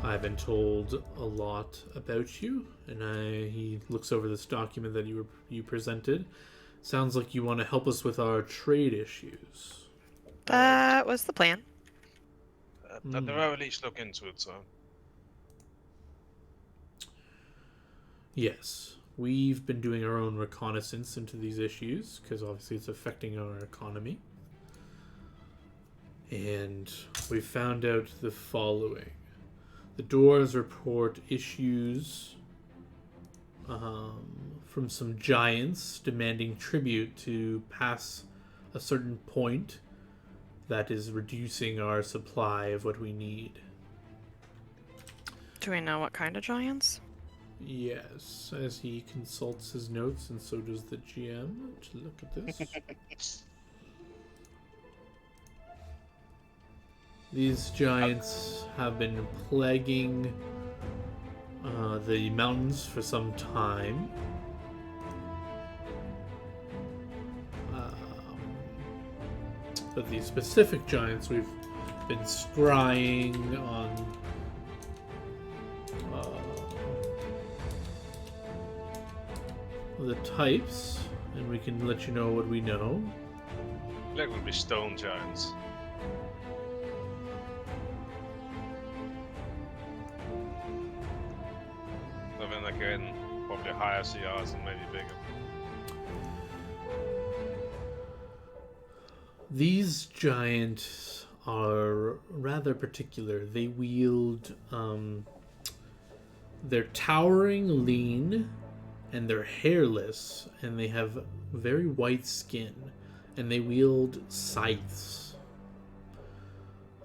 I've been told a lot about you, and he looks over this document that you presented. Sounds like you want to help us with our trade issues." That was the plan. At the very least, look into it, so. Yes, we've been doing our own reconnaissance into these issues because obviously it's affecting our economy. And we found out the following. The Dwarves report issues from some giants demanding tribute to pass a certain point that is reducing our supply of what we need. Do we know what kind of giants? Yes, as he consults his notes, and so does the GM. To look at this. These giants have been plaguing the mountains for some time. But these specific giants we've been scrying on the types, and we can let you know what we know. Like would be stone giants. So then again, probably higher CRs and maybe bigger. These giants are rather particular. They wield, they're towering, lean, and they're hairless, and they have very white skin, and they wield scythes.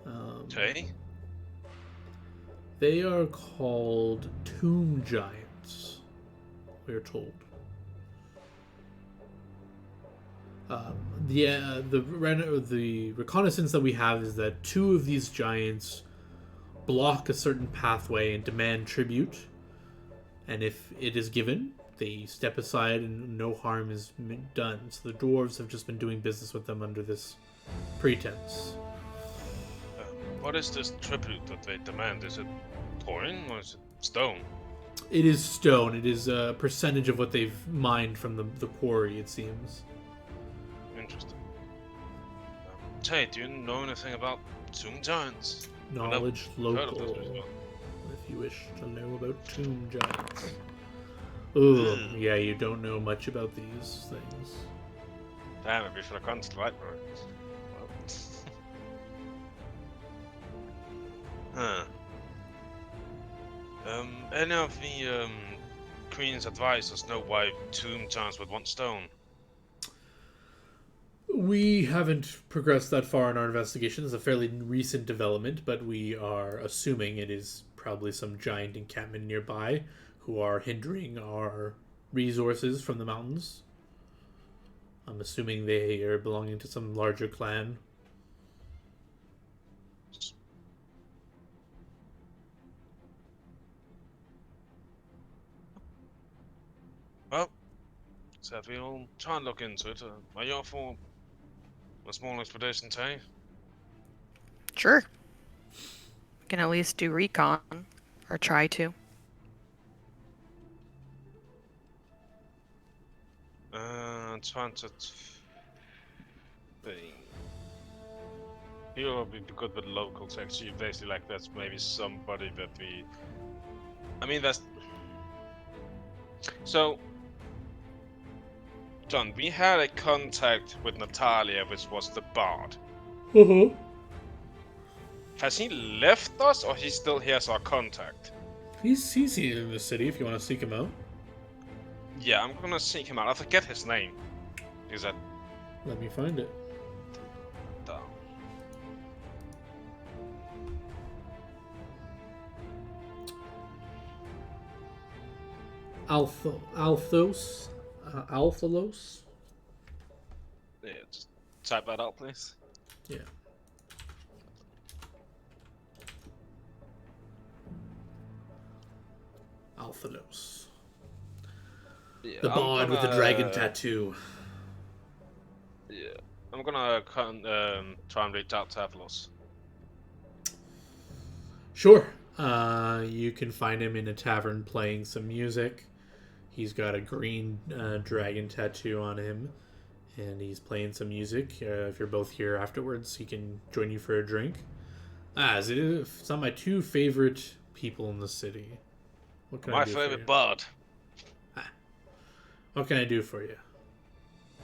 Okay. They are called tomb giants, we're told. The reconnaissance that we have is that 2 of these giants block a certain pathway and demand tribute, and if it is given, they step aside and no harm is done. So the dwarves have just been doing business with them under this pretense. What is this tribute that they demand? Is it coin or is it stone? It is stone. It is a percentage of what they've mined from the quarry, it seems. Interesting. Tay, do you know anything about tomb giants? Knowledge I've heard of local, those before. if you wish to know about tomb giants. Ooh, yeah, you don't know much about these things. Damn it, we should have gone to the library. Huh. Any of the Queen's advisors know why tomb giants would want stone? We haven't progressed that far in our investigation. It's a fairly recent development, but we are assuming it is probably some giant encampment nearby who are hindering our resources from the mountains. I'm assuming they are belonging to some larger clan. Well, so we'll try and look into it. Are you up for a small expedition, Tay? Sure. Can at least do recon, or try to. Trying to think. You'll be good with local text. You basically like that's maybe somebody that we. I mean that's. So, John, we had a contact with Natalia, which was the bard. Has he left us, or he still here as our contact? He's here in the city if you want to seek him out. Yeah, I'm gonna seek him out. I forget his name. Is that Let me find it. down? Althos? Althalos? Yeah, just type that out, please. Yeah. Althalos. Yeah, The bard with the dragon tattoo. Yeah, I'm gonna try and reach out to Avalos. Sure. You can find him in a tavern playing some music. He's got a green dragon tattoo on him, and he's playing some music. If you're both here afterwards, he can join you for a drink. It's not my two favorite people in the city. What can I My do for you? favorite bard. What can I do for you?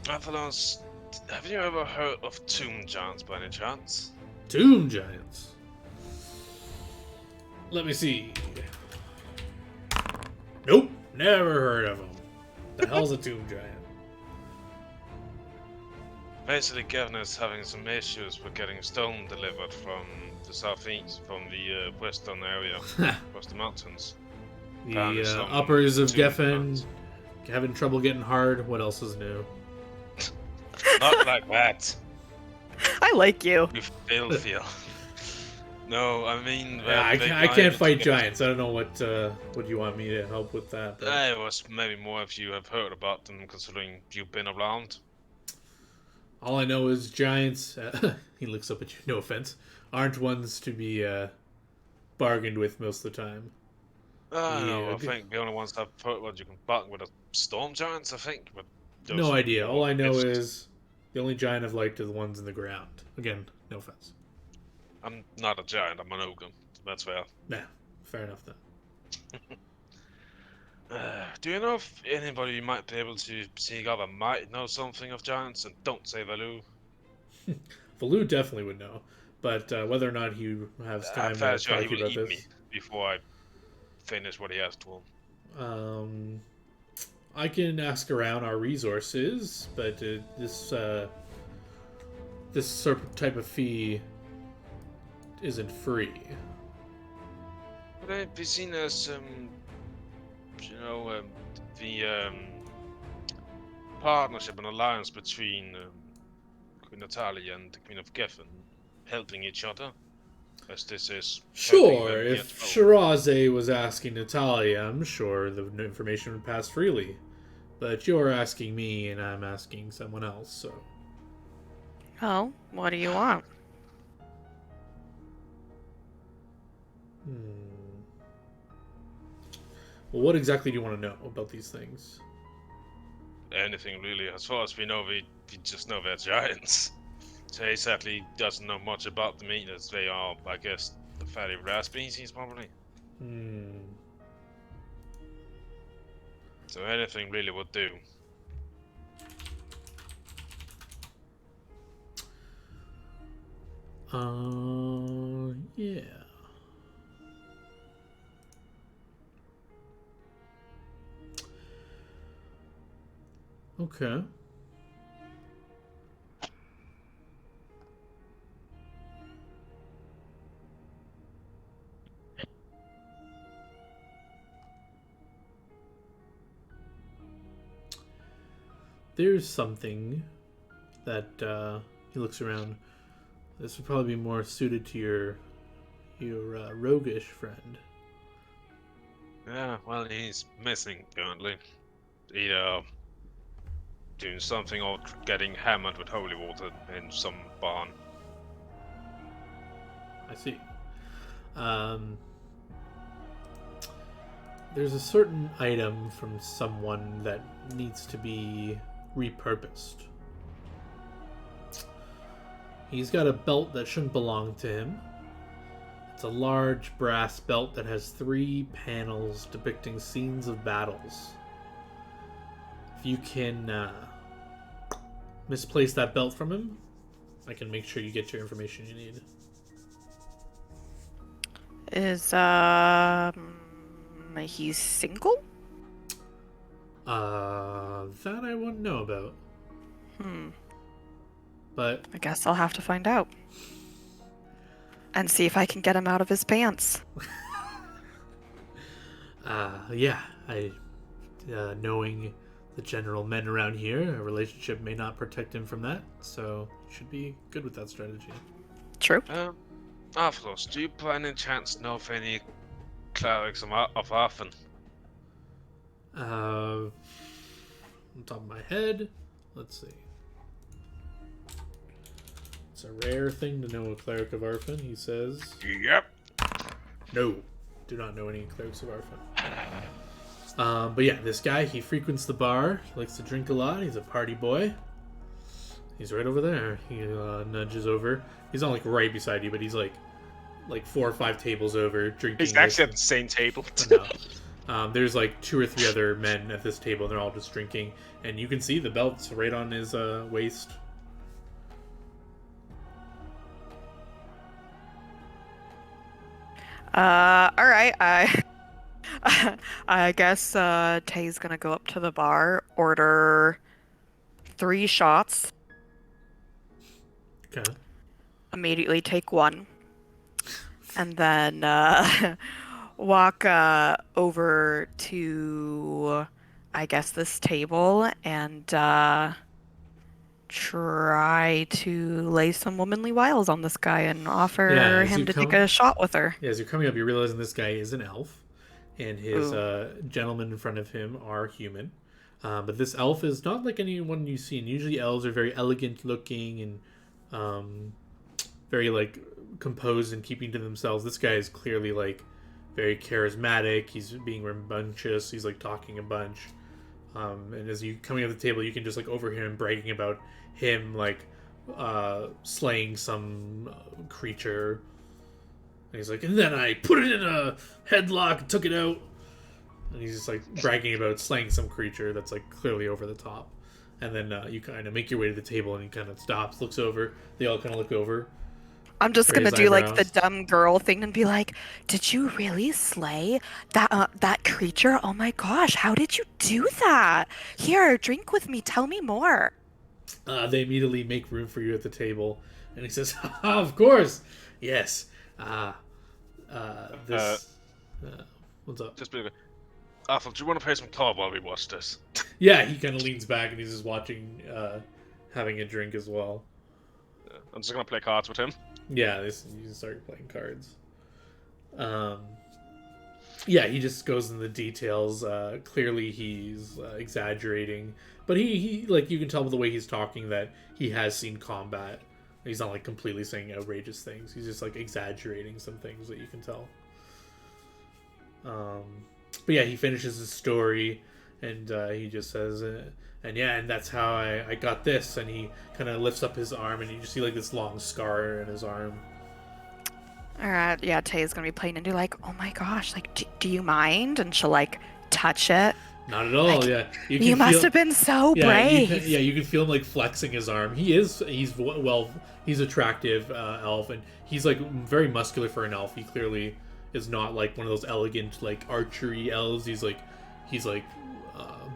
Avalos, have you ever heard of tomb giants by any chance? Tomb giants. Let me see. Nope, never heard of them. The hell's a tomb giant? Basically, Gavin is having some issues with getting stone delivered from the southeast, from the western area, across the mountains. The Some uppers of tomb Geffen giants. having trouble getting hard. What else is new? Not like that. I like you. You filthy. No, I mean... Yeah, I can't fight giants. I don't know what you want me to help with that. But... It was maybe more if you have heard about them, considering you've been around. all I know is giants, he looks up at you, no offense, aren't ones to be bargained with most of the time. No, I think the only ones I've heard what you can bargain with are storm giants, I think. But those No idea. All I know gifts. is the only giant I've liked are the ones in the ground. Again, no offense. I'm not a giant, I'm an ogre. That's fair. Nah, fair enough then. Do you know if anybody you might be able to seek out that might know something of giants? And don't say Valou. Valou definitely would know, but whether or not he has time I'm to fairly talk sure to he you will about eat me this. before I finish what he has to him. I can ask around our resources, but this sort of type of fee isn't free. Would it be seen as, the partnership and alliance between Queen Natalia and the Queen of Geffen helping each other? As this is helping Sure, them if get Shirazé was asking Natalia, I'm sure the information would pass freely. But you're asking me, and I'm asking someone else, so... Oh, what do you want? Well, what exactly do you want to know about these things? anything really. As far as we know, we just know they're giants. So he sadly doesn't know much about them either, as they are, I guess, a fairly rare species, probably. So anything really would do. Yeah. Okay. There's something that he looks around. This would probably be more suited to your roguish friend. Yeah, well, he's missing currently. Either doing something or getting hammered with holy water in some barn. I see. There's a certain item from someone that needs to be repurposed. He's got a belt that shouldn't belong to him. It's a large brass belt that has 3 panels depicting scenes of battles. If you can misplace that belt from him, I can make sure you get your information you need. Is he's single? That I wouldn't know about. But I guess I'll have to find out. And see if I can get him out of his pants. yeah, knowing the general men around here, a relationship may not protect him from that, so you should be good with that strategy. True. Arthlos, do you by any chance know of any clerics of Arthur? on top of my head. Let's see. It's a rare thing to know a Cleric of Arfin, he says. Yep. No, do not know any Clerics of Arfin. But yeah, this guy, he frequents the bar, likes to drink a lot, he's a party boy. He's right over there. He nudges over. He's not like right beside you, but he's like 4 or 5 tables over drinking. He's actually at the same table. No. There's like 2 or 3 other men at this table, and they're all just drinking. And you can see the belt's right on his waist. All right. I guess Tay's gonna go up to the bar, order 3 shots, Okay. immediately take 1, and then walk over to, I guess, this table and try to lay some womanly wiles on this guy and offer Yeah, as him you to come- take a shot with her. Yeah, as you're coming up, you're realizing this guy is an elf, and his gentlemen in front of him are human. But this elf is not like anyone you've seen. Usually elves are very elegant looking and very like composed and keeping to themselves. This guy is clearly like very charismatic. He's being rambunctious. He's like talking a bunch. And as you coming up the table, you can just like overhear him bragging about him like slaying some creature. And he's like, and then I put it in a headlock and took it out. And he's just like bragging about slaying some creature that's like clearly over the top. And then you kind of make your way to the table, and he kind of stops, looks over. They all kind of look over. I'm just Raise gonna do like the eyebrows. dumb girl thing and be like, "Did you really slay that creature? Oh my gosh, how did you do that? Here, drink with me. Tell me more." They immediately make room for you at the table, and he says, "Of course, yes. What's up?" Just be like, Arthur, do you want to play some card while we watch this? Yeah, he kind of leans back and he's just watching, having a drink as well. I'm just gonna play cards with him. Yeah, you start playing cards. Yeah, he just goes into the details. Clearly, he's exaggerating, but he like you can tell by the way he's talking that he has seen combat. He's not like completely saying outrageous things. He's just like exaggerating some things that you can tell. But yeah, he finishes his story, and he just says, and that's how I got this. And he kind of lifts up his arm, and you just see like this long scar in his arm. All right, yeah, Tay's gonna be playing and do like, "Oh my gosh, like, do you mind?" And she'll like touch it. Not at all. Like, Yeah, You must have been so brave. You can feel him like flexing his arm. He's attractive elf, and he's like very muscular for an elf. He clearly is not like one of those elegant like archery elves. He's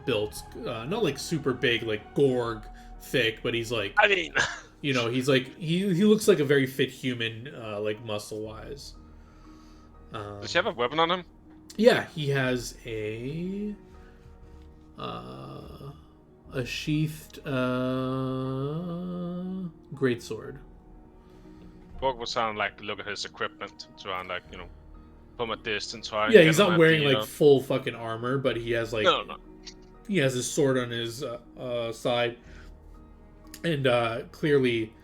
built not like super big like Gorg thick, but he's like, I mean, he's like he looks like a very fit human, like muscle wise. does he have a weapon on him? Yeah, he has a sheathed greatsword. Borg would sound like look at his equipment, try and like from a distance. Try. Yeah, he's not wearing like full fucking armor, but he has like No. he has his sword on his side, and clearly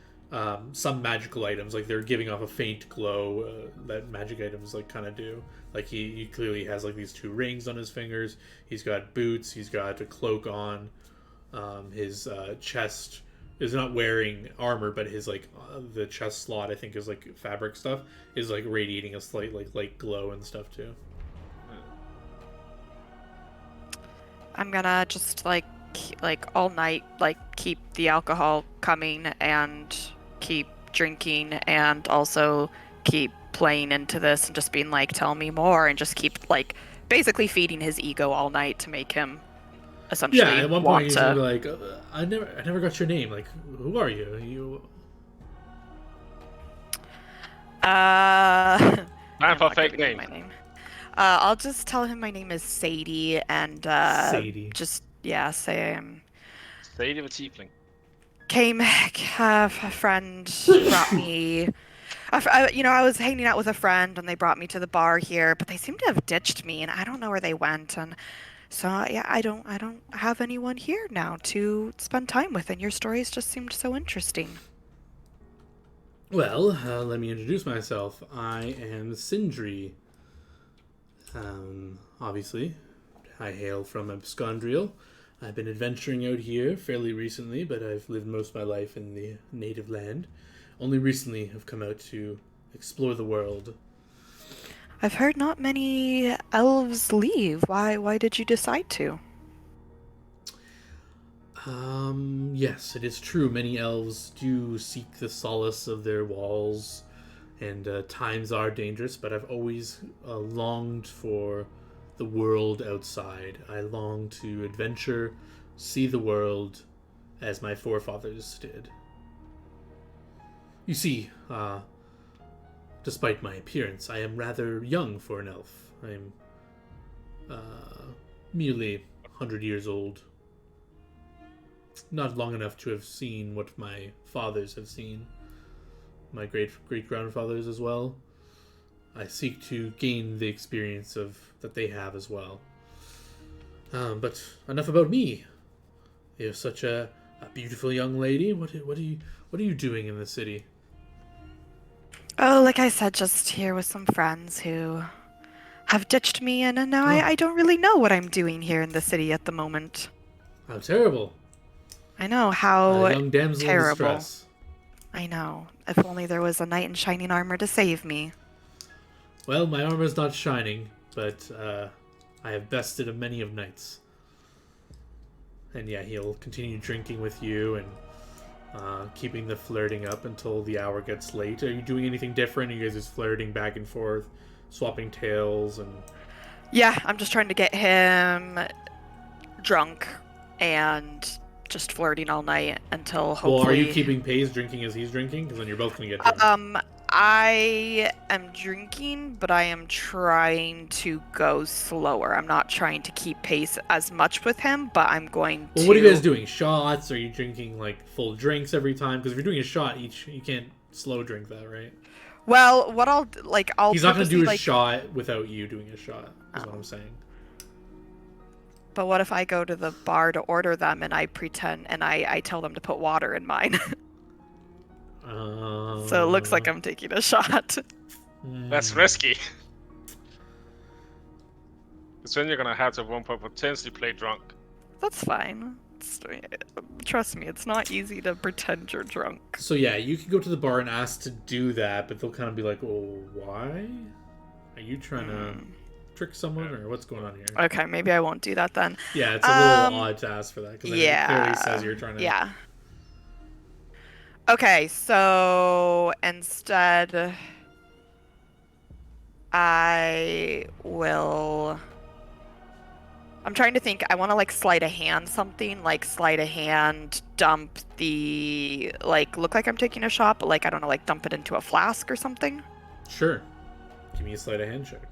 some magical items like they're giving off a faint glow that magic items like kind of do. Like he clearly has like these 2 rings on his fingers. He's got boots. He's got a cloak on. His chest is not wearing armor, but his like the chest slot I think is like fabric stuff is like radiating a slight like glow and stuff too. I'm gonna just like all night like keep the alcohol coming and keep drinking and also keep playing into this and just being like, "Tell me more," and just keep like basically feeding his ego all night to make him essentially Yeah, at one point want he's to. gonna be like, I never got your name. Like, who are you? You Time I'm for a not fake giving you name. my name. I'll just tell him my name is Sadie and Sadie. just say Sadie the Tiefling. came a friend brought me. I was hanging out with a friend and they brought me to the bar here, but they seem to have ditched me and I don't know where they went. And So yeah, I don't have anyone here now to spend time with, and your stories just seemed so interesting. Well, let me introduce myself. I am Sindri. Obviously, I hail from Abscondrial. I've been adventuring out here fairly recently, but I've lived most of my life in the native land. Only recently have come out to explore the world. I've heard not many elves leave. Why did you decide to? Yes, it is true. Many elves do seek the solace of their walls, and times are dangerous, but I've always longed for the world outside. I long to adventure, see the world as my forefathers did. You see, despite my appearance, I am rather young for an elf. I'm merely 100 years old. Not long enough to have seen what my fathers have seen. My great-grandfathers as well. I seek to gain the experience that they have as well. But enough about me. You're such a beautiful young lady. What are you doing in the city? Oh, like I said, just here with some friends who have ditched me, and now I don't really know what I'm doing here in the city at the moment. How terrible. I know how A young damsel in terrible. distress. I know. If only there was a knight in shining armor to save me. Well, my armor's not shining, but I have bested a many of knights. And yeah, he'll continue drinking with you and keeping the flirting up until the hour gets late. Are you doing anything different? Are you guys just flirting back and forth, swapping tales, and... Yeah, I'm just trying to get him drunk and just flirting all night until hopefully... Well, are you keeping pace, drinking as he's drinking? Because then you're both going to get drunk. I am drinking, but I am trying to go slower. I'm not trying to keep pace as much with him, but I'm going to... Well, what are you guys doing? Shots? Are you drinking, like, full drinks every time? Because if you're doing a shot each, you can't slow drink that, right? Well, what I'll He's not going to do a like... shot without you doing a shot, is what I'm saying. But what if I go to the bar to order them and I pretend and I tell them to put water in mine? So it looks like I'm taking a shot. That's risky. Because then you're gonna have to at one point potentially play drunk. That's fine. Trust me, it's not easy to pretend you're drunk. So yeah, you can go to the bar and ask to do that, but they'll kind of be like, "Oh, why? Are you trying to trick someone, or what's going on here?" Okay, maybe I won't do that then. Yeah, it's a little odd to ask for that because yeah, it clearly says you're trying to. Yeah. Okay, so instead, I will... I'm trying to think. I want to, like, sleight of hand something. Like, sleight of hand, dump the... Like, look like I'm taking a shot, but, like, I don't know, like, dump it into a flask or something? Sure. Give me a sleight of hand check.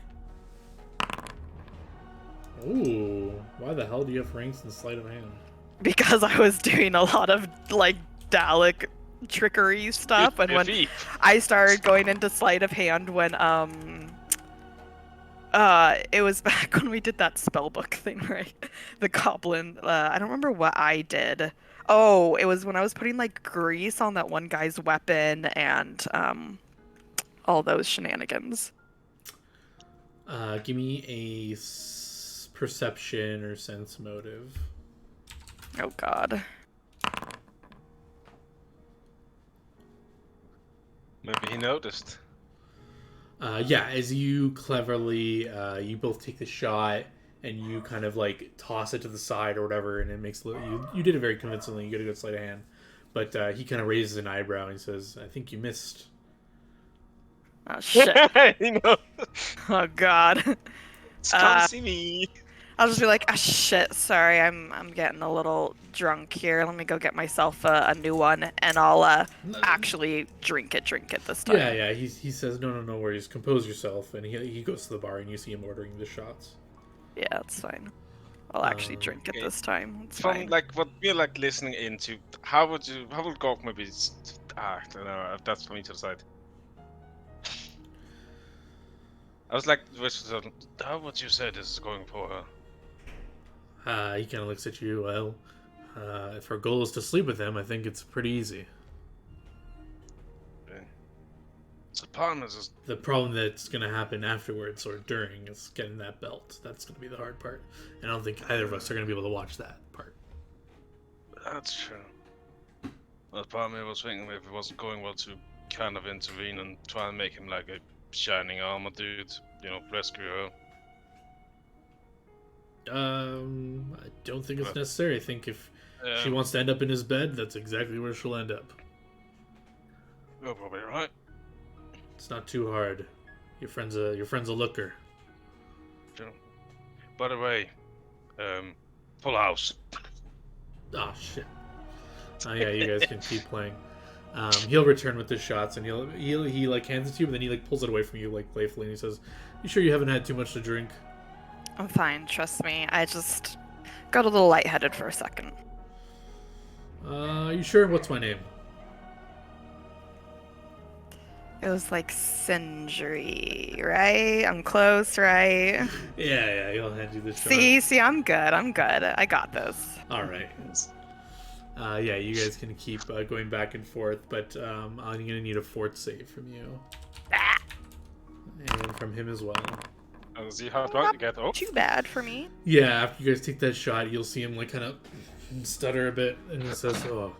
Ooh, why the hell do you have ranks in sleight of hand? Because I was doing a lot of, like, Dalek trickery stuff, and when I started going into sleight of hand when it was back when we did that spellbook thing, right? The goblin, I don't remember what I did. Oh, it was when I was putting like grease on that one guy's weapon and all those shenanigans. Give me a perception or sense motive. Oh god. Maybe he noticed. Yeah, as you cleverly, you both take the shot and you kind of like toss it to the side or whatever, and it makes you did it very convincingly. You get a good sleight of hand, but he kind of raises an eyebrow and says, "I think you missed." Oh shit! You know, Oh god. come see me. I'll just be like, ah, shit, sorry, I'm getting a little drunk here. Let me go get myself a new one, and I'll actually drink it this time. Yeah. He says, no worries. Compose yourself, and he goes to the bar, and you see him ordering the shots. Yeah, that's fine. I'll actually drink it Okay. this time. It's From fine. like what we're like listening into, how would Gork maybe? I don't know. That's for me to decide. I was like, how would you say this is going for her? He kind of looks at you. Well, if our goal is to sleep with him, I think it's pretty easy. So problem is just The problem that's going to happen afterwards or during is getting that belt. That's going to be the hard part. And I don't think either of us are going to be able to watch that part. that's true. Well, part of me was thinking if it wasn't going well to kind of intervene and try and make him like a shining armor dude, rescue her. I don't think it's necessary. I think if Yeah, she wants to end up in his bed, that's exactly where she'll end up. you're probably right. It's not too hard. Your friend's a looker. True. By the way, full house. Oh shit. Oh yeah, you guys can keep playing. He'll return with the shots, and he like hands it to you, but then he like pulls it away from you like playfully, and he says, "You sure you haven't had too much to drink?" I'm fine, trust me. I just got a little lightheaded for a second. You sure? What's my name? It was like Century, right? I'm close, right? Yeah, he'll hand you the shot. See, I'm good. I got this. All right. Yeah, you guys can keep going back and forth, but I'm gonna need a fort save from you, Ah, and from him as well. And see how drunk you get. Oh, too bad for me. Yeah, after you guys take that shot, you'll see him like kind of stutter a bit, and he says, "Oh,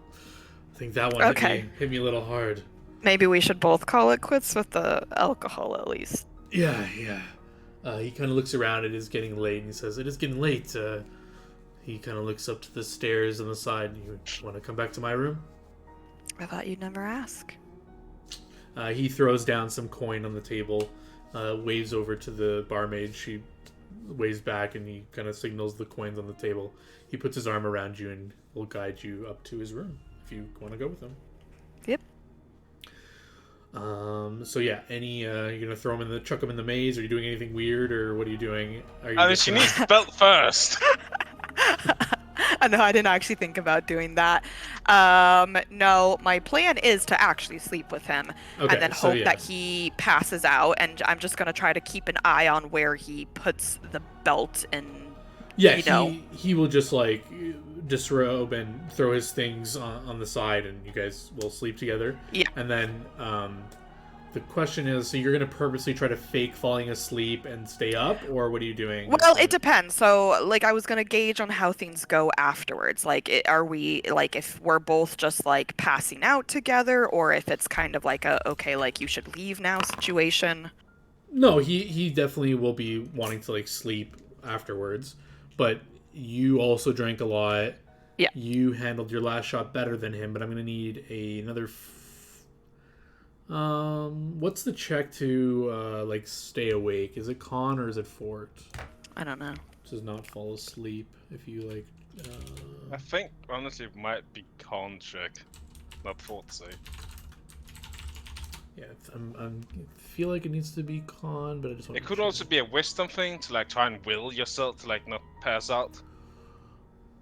I think that one Okay. hit me a little hard." Maybe we should both call it quits with the alcohol at least. Yeah. He kind of looks around. It is getting late, and he says, "It is getting late." He kind of looks up to the stairs on the side. You want to come back to my room? I thought you'd never ask. He throws down some coin on the table, waves over to the barmaid. She waves back, and he kind of signals the coins on the table. He puts his arm around you and will guide you up to his room if you want to go with him. Yep. So yeah, you're gonna chuck him in the maze? Are you doing anything weird, or what are you doing? Are you I mean, just she gonna- needs the belt first. I know I didn't actually think about doing that. No, my plan is to actually sleep with him Okay, and then so hope yeah. that he passes out, and I'm just gonna try to keep an eye on where he puts the belt and Yeah, you know. he will just like disrobe and throw his things on the side, and you guys will sleep together. Yeah. And then the question is, so you're gonna purposely try to fake falling asleep and stay up, or what are you doing? Well, it depends. So, like, I was gonna gauge on how things go afterwards. Like, are we like if we're both just like passing out together, or if it's kind of like a okay, like you should leave now situation. No, he definitely will be wanting to like sleep afterwards, but you also drank a lot. Yeah. You handled your last shot better than him, but I'm gonna need another. What's the check to like stay awake? Is it con or is it fort? I don't know. Does not fall asleep if you like. I think honestly it might be con check, not fort save. Yeah, I'm feel like it needs to be con, but I just want. It could also be a wisdom thing to like try and will yourself to like not pass out.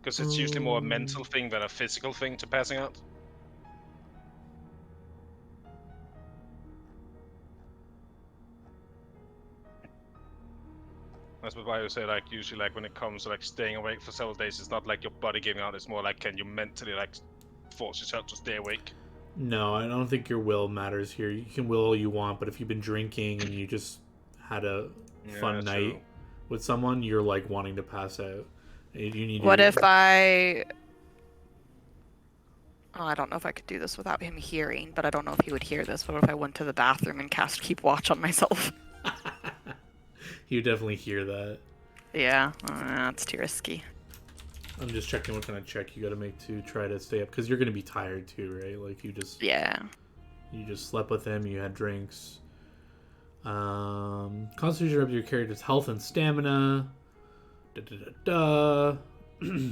Because it's usually more a mental thing than a physical thing to passing out. That's why you say like usually like when it comes to like staying awake for several days, it's not like your body giving out. It's more like can you mentally like force yourself to stay awake. No, I don't think your will matters here. You can will all you want, but if you've been drinking and you just had a fun night true. with someone, you're like wanting to pass out. You need. What to... if I? Oh, I don't know if I could do this without him hearing, but I don't know if he would hear this. What if I went to the bathroom and cast Keep Watch on myself? You definitely hear that. Yeah, that's too risky. I'm just checking what kind of check you got to make to try to stay up, because you're gonna be tired too, right? Like you just slept with him, you had drinks. Constitution of your character's health and stamina. Da da da da.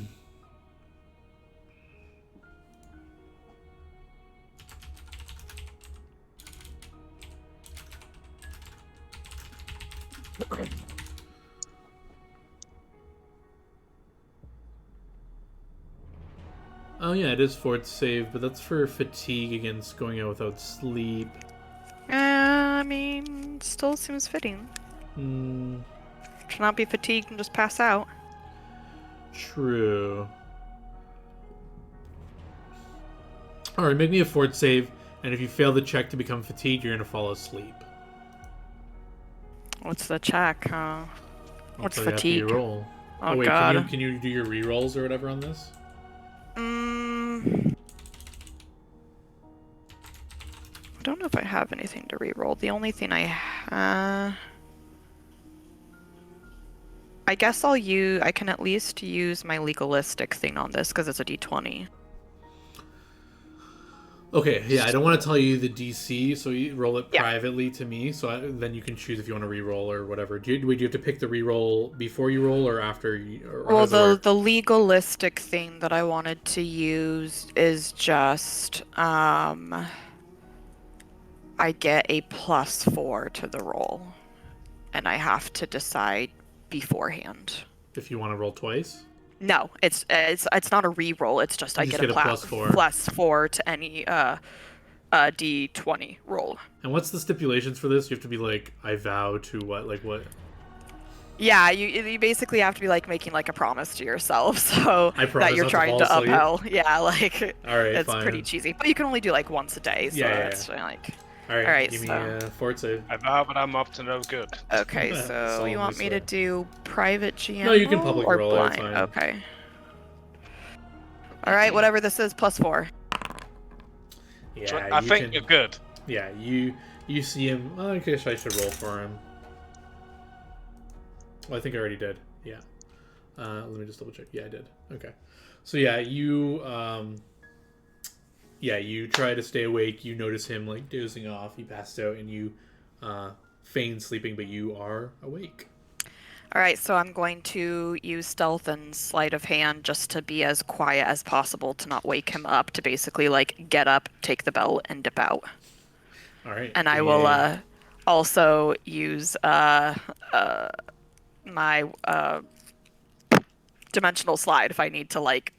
Oh yeah, it is fort save, but that's for fatigue against going out without sleep. I mean, still seems fitting. Hmm. To not be fatigued and just pass out. True. Alright, make me a fort save, and if you fail the check to become fatigued, you're gonna fall asleep. What's the check? I'll What's tell you after you fatigue? roll. Oh, wait, God. Can you do your rerolls or whatever on this? I don't know if I have anything to reroll. The only thing I guess I can at least use my legalistic thing on this because it's a d20. Okay, yeah, I don't want to tell you the DC, so you roll it Yeah. privately to me, so then you can choose if you want to re-roll or whatever. Do you have to pick the re-roll before you roll or after you... Or Well, how does it work? the legalistic thing that I wanted to use is just, I get a +4 to the roll, and I have to decide beforehand. If you want to roll twice? No, it's not a re-roll. It's just I You get just a get a +4. +4 to any d20 roll. And what's the stipulations for this? You have to be like, I vow to what? Like what? Yeah, you basically have to be like making like a promise to yourself, so I that promise you're not to trying fall to asleep. upheld. Yeah, like Alright, it's fine. pretty cheesy, but you can only do like once a day, so Yeah, yeah, it's like. Alright, Alright, give me so- a fort save. I vow, but I'm up to no good. Okay, so Solemnly you want me to swear. do private GM No, you can roll public or roll it, it's blind? fine. Okay. All right, whatever this is, +4. Yeah, I you think can, you're good. Yeah, you see him. Oh, I guess I should roll for him. Well, I think I already did. Yeah. Let me just double check. Yeah, I did. Okay. So yeah, you try to stay awake. You notice him like dozing off. He passed out, and you feign sleeping, but you are awake. All right, so I'm going to use stealth and sleight of hand just to be as quiet as possible to not wake him up, to basically like get up, take the belt, and dip out. All right. And I give me will a- also use my dimensional slide if I need to like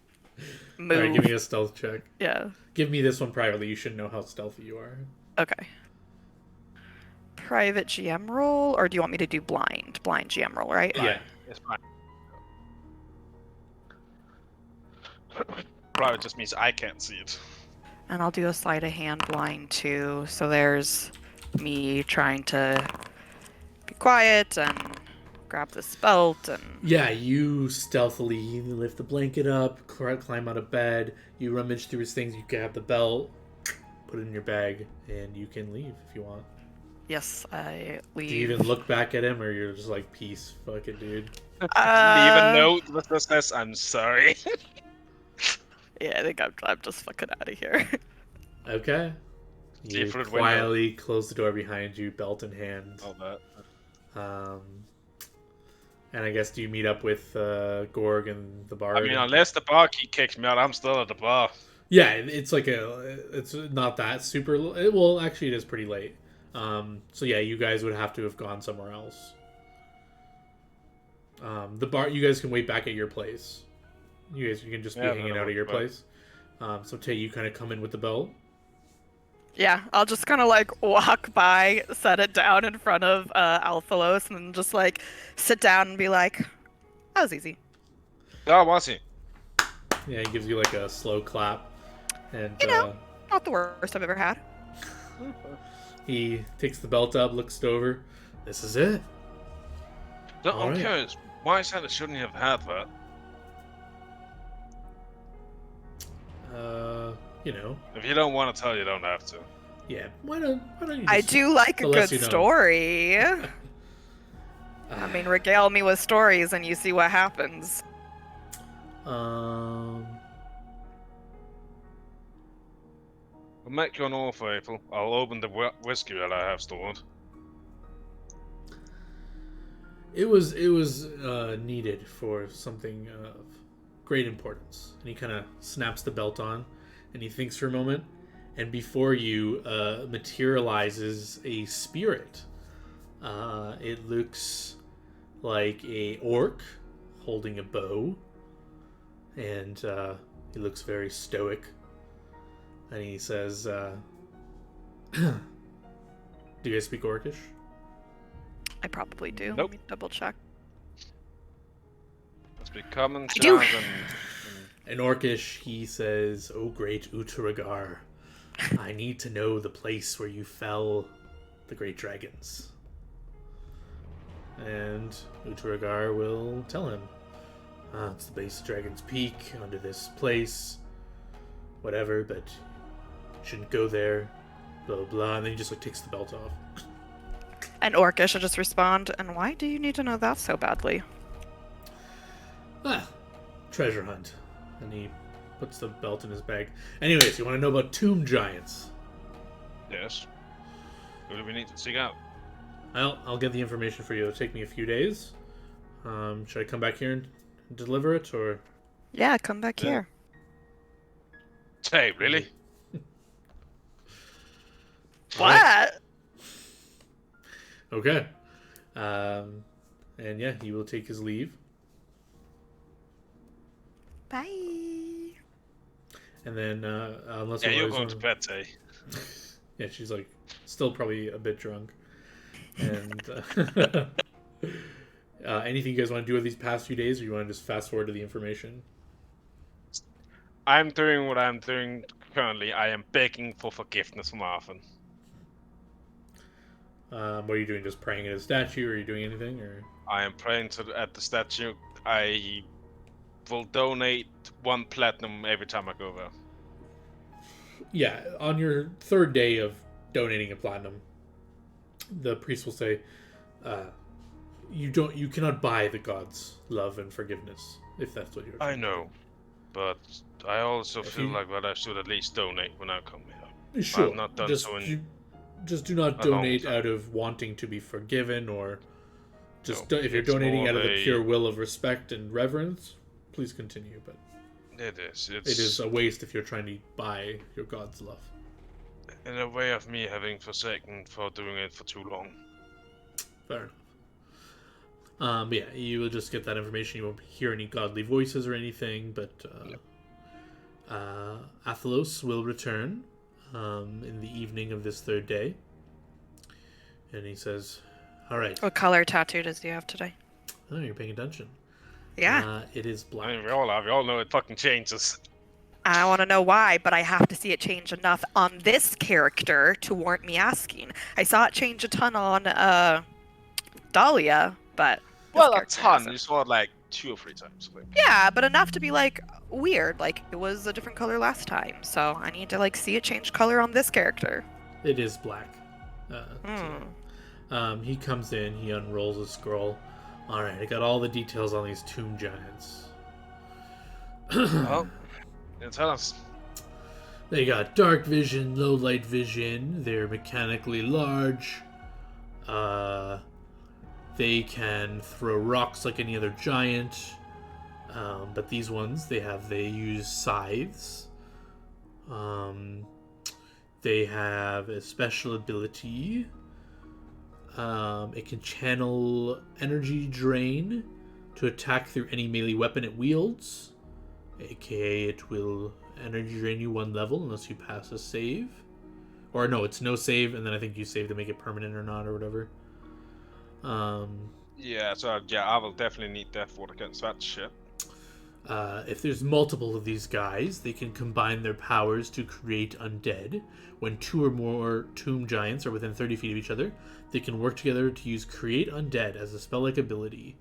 move. All right, give me a stealth check. Yeah. Give me this one privately. You should know how stealthy you are. Okay. Private GM roll, or do you want me to do blind GM roll, right? Yeah. It's fine. Private just means I can't see it. And I'll do a sleight of hand blind too. So there's me trying to be quiet and grab this belt and Yeah, you stealthily lift the blanket up, climb out of bed, you rummage through his things, you grab the belt, put it in your bag, and you can leave if you want. yes, I leave. Do you even look back at him, or you're just like, peace, fuck it, dude? Leave a note with this says, I'm sorry. Yeah, I think I'm just fucking out of here. Okay. You Different window. quietly close the door behind you, belt in hand. All that. And I guess do you meet up with Gorg and the bard? I mean, unless the barkeep kicks me out, I'm still at the bar. Yeah, it's like it's not that super. Well, actually, it is pretty late. So yeah, you guys would have to have gone somewhere else. The bar, you guys can wait back at your place. You can just be Yeah, hanging that'll out at your work, place. So Tay, you kind of come in with the belt. Yeah, I'll just kind of like walk by, set it down in front of Althalos, and then just like sit down and be like, that was easy. Oh, was he? Yeah, he gives you like a slow clap, and You know. Not the worst I've ever had. he takes the belt up, looks it over. This is it. No, All I'm right. curious. Why Santa shouldn't he have had that? You know, If you don't want to tell, you don't have to. yeah. Why don't you? I Just, do like a the less good you know. story. I mean, regale me with stories and you see what happens. I'll make you an offer, April. I'll open the whiskey that I have stored. It was needed for something of great importance, and he kind of snaps the belt on, and he thinks for a moment, and before you materializes a spirit. It looks like a orc holding a bow, and he looks very stoic, and he says, "Do you guys speak Orcish?" I probably do. Nope. Let me double check. That's Becoming I do. dragon. In Orcish, he says, "O great Utaragar, I need to know the place where you fell the great dragons." And Utaragar will tell him, "It's the base of Dragon's Peak, under this place, whatever, but you shouldn't go there, blah, blah, blah." And then he just like takes the belt off. And Orcish will just respond, and why do you need to know that so badly? Treasure hunt. And he puts the belt in his bag. Anyways, you want to know about tomb giants? Yes. Who do we need to seek out? I'll get the information for you. It'll take me a few days. Should I come back here and deliver it, or? Yeah, come back Yeah. here. Hey, really? What? Okay. And yeah, he will take his leave. Bye. And then, unless Yeah, you you're guys going to wanna- bed, eh? Yeah, she's like still probably a bit drunk. And anything you guys want to do with these past few days, or you want to just fast forward to the information? I'm doing what I'm doing currently. I am begging for forgiveness from Arthur. What are you doing? Just praying at a statue? Or are you doing anything? Or I am praying at the statue. I will donate 1 platinum every time I go there. yeah, on your third day of donating a platinum, the priest will say, "You cannot buy the gods' love and forgiveness, if that's what you're." I know, but I also If feel you- like that I should at least donate when I come here. Sure. I've not done just, so in just do not a long donate time. out of wanting to be forgiven, or just No, if you're it's donating more out of the a- pure will of respect and reverence, please continue. But It is. it is a waste if you're trying to buy your god's love. in a way of me having forsaken for doing it for too long. Fair enough. Yeah, you will just get that information. You won't hear any godly voices or anything, but Athelos will return in the evening of this third day. And he says, "All right." What color tattoo does he have today? Oh, you're paying attention. Yeah. It is I black. mean, we all are. We all know it fucking changes. I want to know why, but I have to see it change enough on this character to warrant me asking. I saw it change a ton on Dahlia, but this Well, a character ton. hasn't. You saw it like 2 or 3 times. I think. Yeah, but enough to be like weird. Like it was a different color last time, so I need to like see it change color on this character. It is black. Hmm. He comes in, he unrolls a scroll. All right, I got all the details on these tomb giants. Well, you tell us. They got dark vision, low light vision. They're mechanically large. They can throw rocks like any other giant. But these ones, they use scythes. They have a special ability. It can channel energy drain to attack through any melee weapon it wields. AKA, it will energy drain you 1 level unless you pass a save. Or no, it's no save, and then I think you save to make it permanent or not, or whatever. Yeah, so yeah, I will definitely need Death Ward against that shit. If there's multiple of these guys, they can combine their powers to create undead. When 2 or more tomb giants are within 30 feet of each other, they can work together to use Create Undead as a spell-like ability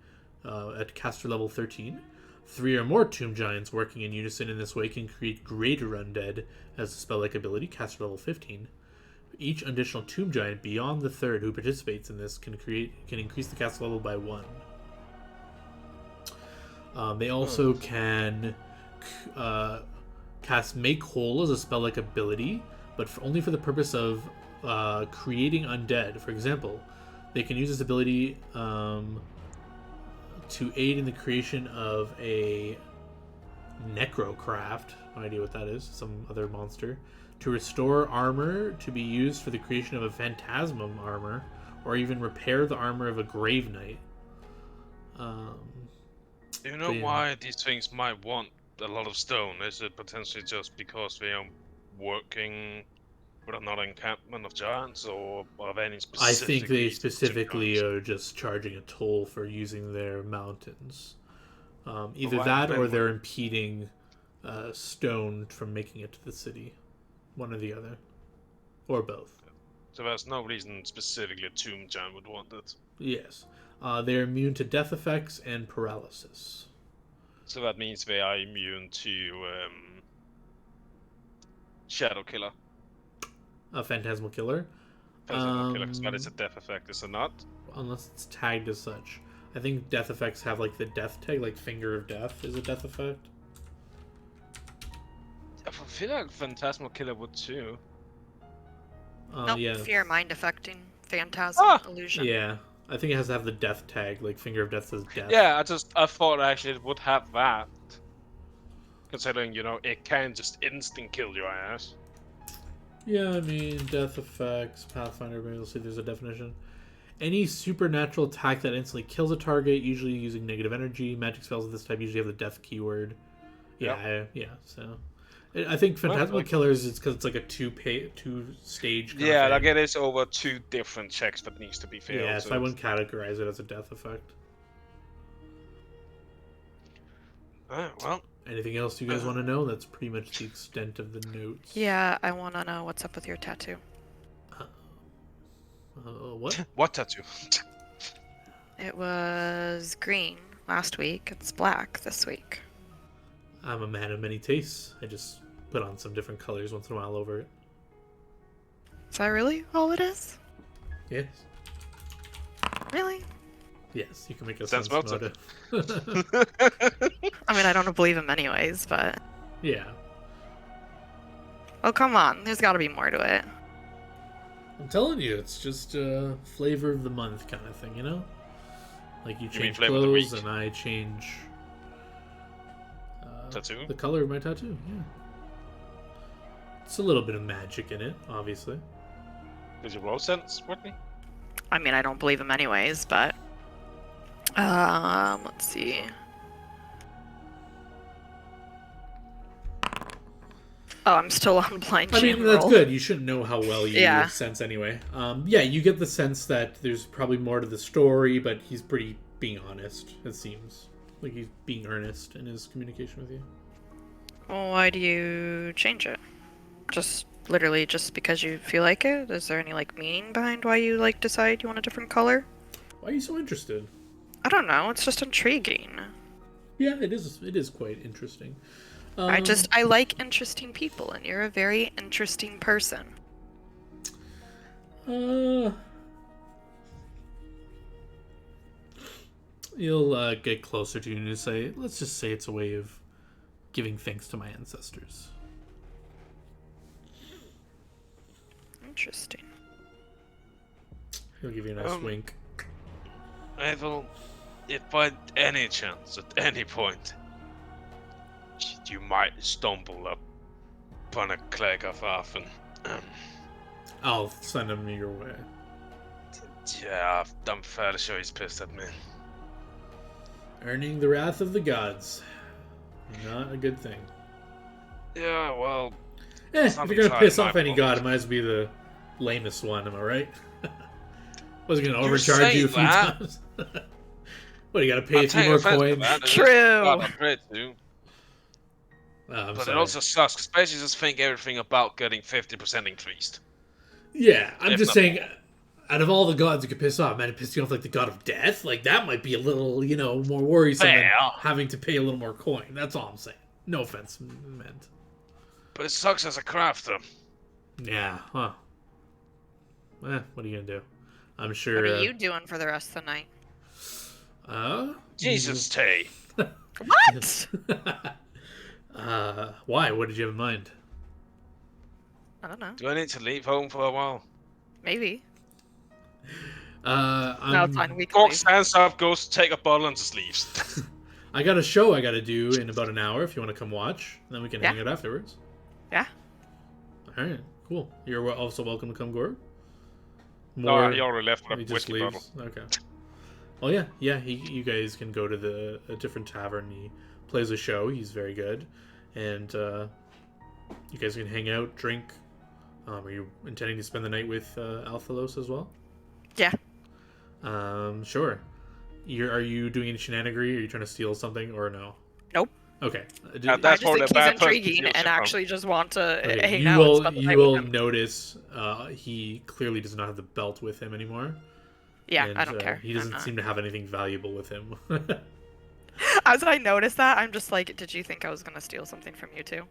at caster level 13. 3 or more tomb giants working in unison in this way can create Greater Undead as a spell-like ability, caster level 15. Each additional tomb giant beyond the third who participates in this can increase the caster level by 1. They also can cast Make Whole as a spell-like ability, but only for the purpose of creating undead. For example, they can use this ability to aid in the creation of a Necrocraft. No idea what that is. Some other monster. To restore armor to be used for the creation of a Phantasmum armor, or even repair the armor of a Grave Knight. Do you know Yeah. why these things might want a lot of stone? Is it potentially just because they are working with another encampment of giants, or of any I specific think they reason to specifically giants? are just charging a toll for using their mountains. Either why that or then they're impeding stone from making it to the city. One or the other. Or both. So there's no reason specifically a Tomb Giant would want it. Yes. They're immune to death effects and paralysis. So that means they are immune to Shadow Killer. A phantasmal killer. Phantasmal Killer, because that is a death effect, is it not? Unless it's tagged as such. I think death effects have like the death tag, like Finger of Death is a death effect. I feel like Phantasmal Killer would too. Nope, Yeah. fear, mind affecting, phantasm, illusion. Yeah. I think it has to have the death tag, like Finger of Death says death. Yeah, I thought actually it would have that. Considering, you know, it can just instant kill your ass. Yeah, I mean, death effects, Pathfinder, maybe we'll see there's a definition. Any supernatural attack that instantly kills a target, usually using negative energy. Magic spells of this type usually have the death keyword. Yeah, yeah, so... I think Phantasmal Killers is because it's like a two-stage kind Yeah, of like thing. it is over 2 different checks that needs to be failed. Yeah, so I wouldn't categorize it as a death effect. Well, Anything else you guys want to know? That's pretty much the extent of the notes. Yeah, I want to know what's up with your tattoo. What? what tattoo? It was green last week. It's black this week. I'm a man of many tastes. I just put on some different colors once in a while over it. Is that really all it is? Yes. Really? Yes, you can make a Sounds sense about about it. I mean, I don't believe him anyways, but... Yeah. Oh, come on. There's got to be more to it. I'm telling you, it's just a flavor of the month kind of thing, you know? Like you mean change flavor of the clothes week? and I change Tattoo? the color of my tattoo, yeah. It's a little bit of magic in it, obviously. Does your roll sense, Whitney? I mean, I don't believe him anyways, but... let's see. Oh, I'm still on blind I mean, jam that's roll. good. You shouldn't know how well you Yeah. sense anyway. Yeah, you get the sense that there's probably more to the story, but he's pretty being honest, it seems. Like he's being earnest in his communication with you. Well, why do you change it? Just literally just because you feel like it? Is there any like meaning behind why you like decide you want a different color? Why are you so interested? I don't know. It's just intriguing. Yeah, it is. It is quite interesting. I like interesting people, and you're a very interesting person. You'll get closer to you and say, let's just say it's a way of giving thanks to my ancestors. Interesting. He'll give you a nice wink. Evel, if by any chance, at any point, you might stumble upon a Clegg of Arfen, I'll send him your way. yeah, I'm fairly sure he's pissed at me. Earning the wrath of the gods. Not a good thing. Yeah, well, If not you're gonna entirely piss off my any fault. god, it might as well be the lamest one, am I right? Wasn't gonna You overcharge say you a few that. times. What, you gotta pay a few taking more offense to coins? that, it's True. not afraid to. I'm But sorry. it also sucks, because basically just think everything about getting 50% increased. Yeah, I'm If just not saying, out of all the gods you could piss off, man, it pissed you off like the god of death? Like, that might be a little, more worrisome than Fair. having to pay a little more coin. That's all I'm saying. No offense meant. But it sucks as a crafter. Yeah, huh. What are you gonna do? I'm sure. What are you doing for the rest of the night? Jesus, Tay. What? Why? What did you have in mind? I don't know. Do I need to leave home for a while? Maybe. No, I'm, it's fine. We can Gork leave. stands up, goes to take a bottle and just leaves. I got a show I gotta do in about an hour if you want to come watch. Then we can Yeah. hang out afterwards. Yeah. Alright, cool. You're also welcome to come, Gorg. No, he already left with He a just whiskey bottle. leaves. Okay. Well, yeah. You guys can go to a different tavern. He plays a show. He's very good, and you guys can hang out, drink. Are you intending to spend the night with Althalos as well? Yeah. Sure. Are you doing any shenanigery? Are you trying to steal something or no? Nope. Okay. That's I just probably think a bad he's person to intriguing steal shit and from. actually just want to Okay, hang you out and will spend the you night will with him. notice he clearly does not have the belt with him anymore. Yeah, And, I don't care. He I'm doesn't not. seem to have anything valuable with him. As I noticed that, I'm just like, did you think I was gonna steal something from you too?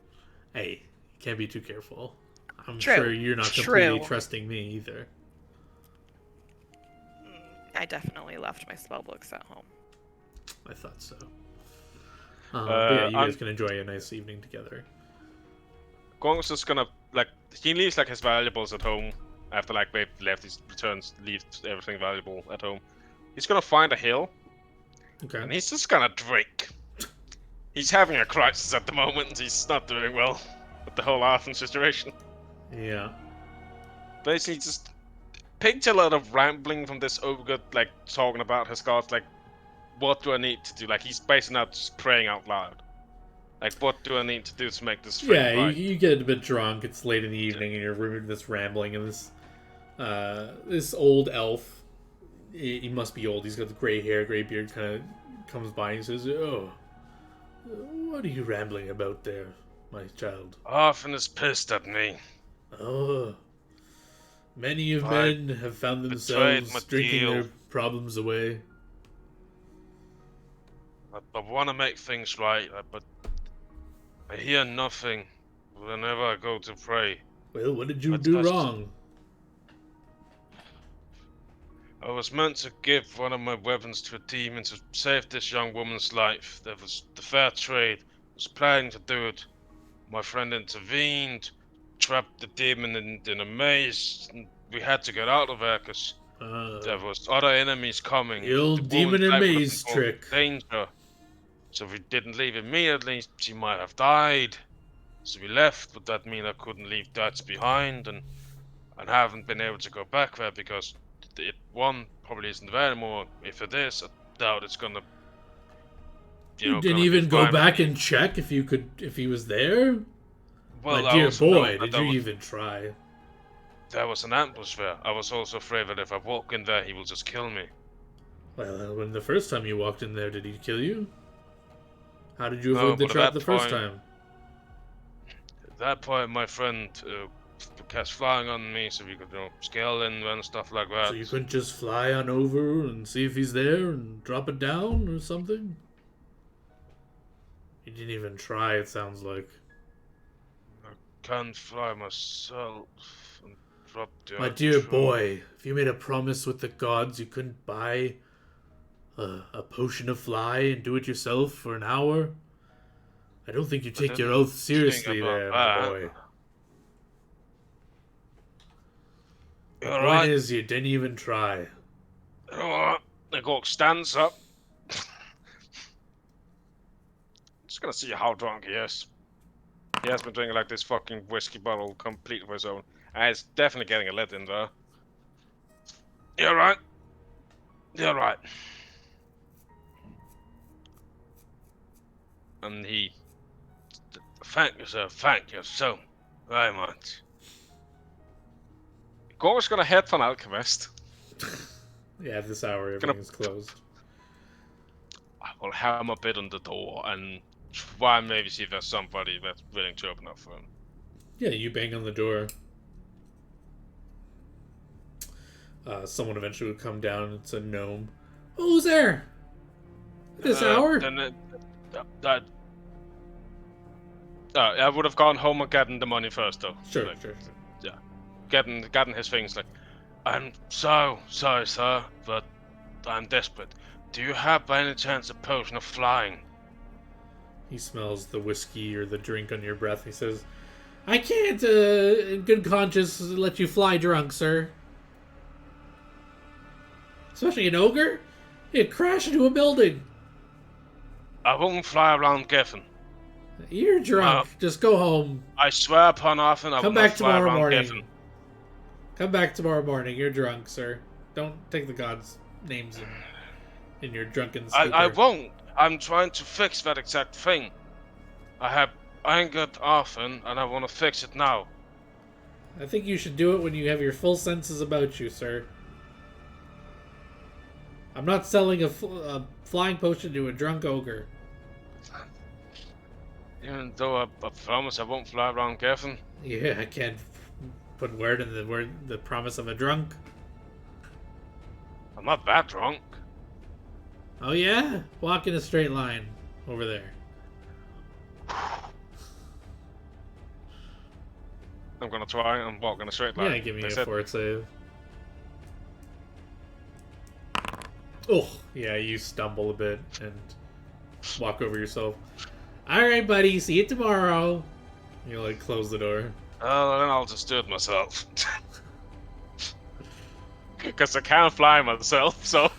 Hey, you can't be too careful. I'm True. sure you're not completely True. trusting me either. I definitely left my spell books at home. I thought so. But yeah, you I'm- guys can enjoy a nice evening together. Gong's just gonna like he leaves like his valuables at home after like they've left. He returns, leaves everything valuable at home. He's gonna find a hill Okay. and he's just gonna drink. He's having a crisis at the moment. He's not doing well with the whole Arthur situation. Yeah. Basically, just picture a lot of rambling from this ogre, like talking about his gods, like what do I need to do? Like he's basically not just praying out loud. Like what do I need to do to make this thing Yeah, right? you get a bit drunk. It's late in the evening, and you're this rambling, and this old elf. He must be old. He's got the gray hair, gray beard. Kind of comes by and says, "Oh, what are you rambling about there, my child?" Arthur is pissed at me. Oh, many of I men have found betrayed themselves my drinking deal. their problems away. I want to make things right, but I hear nothing whenever I go to pray. Well, what did you But do that's- wrong? I was meant to give one of my weapons to a demon to save this young woman's life. That was the fair trade. I was planning to do it. My friend intervened, trapped the demon in a maze. And we had to get out of there because there was other enemies coming. The old woman's demon and life would have maze been more in trick. Danger. So if we didn't leave immediately, she might have died. So we left, but that means I couldn't leave Dutch behind, and haven't been able to go back there because it probably isn't there anymore. If it is, I doubt it's gonna. You didn't gonna even be go fine. back and check if he was there? Well, My I dear also know boy, that did there you was- even try? There was an ambush there. I was also afraid that if I walk in there, he will just kill me. Well, when the first time you walked in there, did he kill you? How did you No, avoid the but at trap that the first point- time? At that point, my friend cast flying on me, so we could scale in and stuff like that. So you couldn't just fly on over and see if he's there and drop it down or something? You didn't even try, it sounds like. Can't fly myself and drop down. My dear boy, if you made a promise with the gods you couldn't buy a potion of fly and do it yourself for an hour, I don't think you take your didn't oath seriously about there, my that. boy. The You're point right. is, you didn't even try. You know what? The Gork stands up. Just gonna see how drunk he is. He has been drinking like this fucking whiskey bottle complete of his own. And it's definitely getting a lit in there. You're right. You're right. And he Thank you, sir. Thank you so very much. Gor's gonna head for an alchemist. Yeah, at this hour Gonna- everything's closed. I will hammer a bit on the door and try and maybe see if there's somebody that's willing to open up for him. Yeah, you bang on the door. Someone eventually would come down. It's a gnome. Oh, who's there? At this hour? Then I would have gone home and gotten the money first, though. Sure, Like, sure. Getting his things like. I'm so sorry, sir, but I'm desperate. Do you have by any chance a potion of flying? He smells the whiskey or the drink on your breath. He says, I can't, in good conscience, let you fly drunk, sir. Especially an ogre? You'd crash into a building. I won't fly around Geffen. You're drunk. Just go home. I swear upon Arthur, I will Come not back fly tomorrow around morning. Geffen. Come back tomorrow morning. You're drunk, sir. Don't take the gods' names in your drunken stupor. I won't. I'm trying to fix that exact thing. I have angered Arthur, and I want to fix it now. I think you should do it when you have your full senses about you, sir. I'm not selling a flying potion to a drunk ogre. Even though I promise I won't fly around Geffen. Yeah, I can't put word in the promise of a drunk. I'm not that drunk. Oh yeah? Walk in a straight line over there. I'm gonna try and walk in a straight line. Yeah, give me That's a it. fort save. Oh, yeah, you stumble a bit and walk over yourself. Alright, buddy, see you tomorrow. You like close the door. Oh, then I'll just do it myself. Because I can't fly myself, so.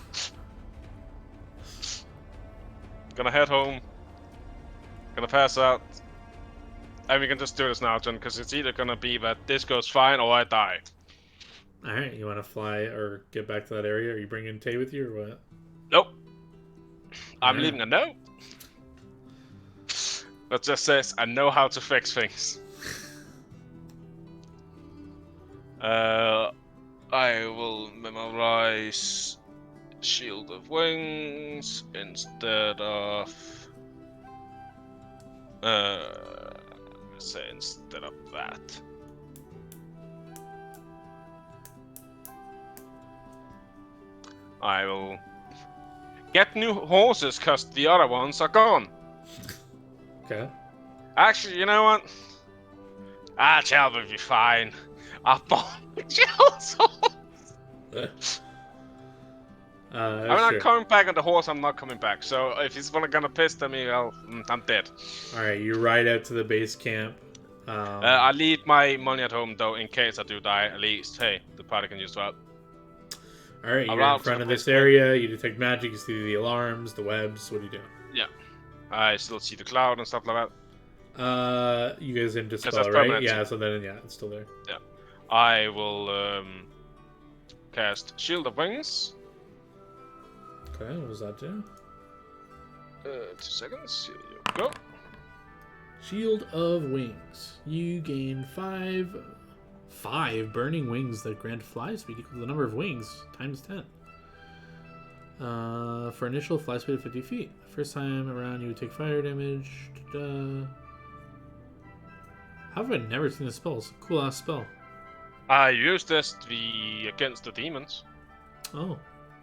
Gonna head home. Gonna pass out. And we can just do this now, John, because it's either gonna be that this goes fine or I die. Alright, you want to fly or get back to that area? Are you bringing Tay with you or what? Nope. I'm Yeah. leaving a note. That just says, I know how to fix things. I will memorize Shield of Wings instead of... let's say instead of that. I will get new horses because the other ones are gone. Okay. Actually, you know what? Chell will be fine. I'll bought Chell's horse. I'm not sure. coming back on the horse. I'm not coming back. So if he's gonna piss at me, well, I'm dead. Alright, you ride out to the base camp. I leave my money at home though, in case I do die. At least, hey, the party can use that. Alright, you're around in to front the of this base camp. area. You detect magic. You see the alarms, the webs. What are you doing? I still see the cloud and stuff like that. You guys didn't dispel, that's right? permanent. Yeah, so then, yeah, it's still there. I will cast Shield of Wings. Okay, what does that do? 2 seconds. Here you go. Shield of Wings. You gain five burning wings that grant fly speed equal to the number of wings times 10. For initial fly speed of 50 feet. First time around, you would take fire damage. How have I never seen this spell? It's a cool ass spell. I used this against the demons. Oh,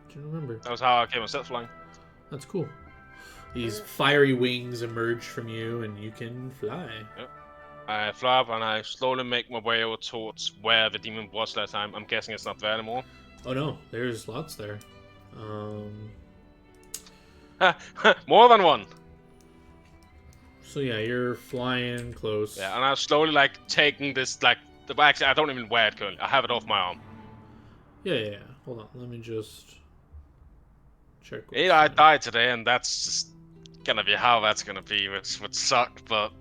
didn't remember. That was how I came myself flying. That's cool. These fiery wings emerge from you, and you can fly. I fly up and I slowly make my way over towards where the demon was last time. I'm guessing it's not there anymore. Oh no, there's lots there. More than one. So yeah, you're flying close. Yeah, and I'm slowly like taking this actually I don't even wear it currently. I have it off my arm. Yeah. Hold on, let me just check. what's Either I there. die today, and that's just gonna be how that's gonna be, which would suck. But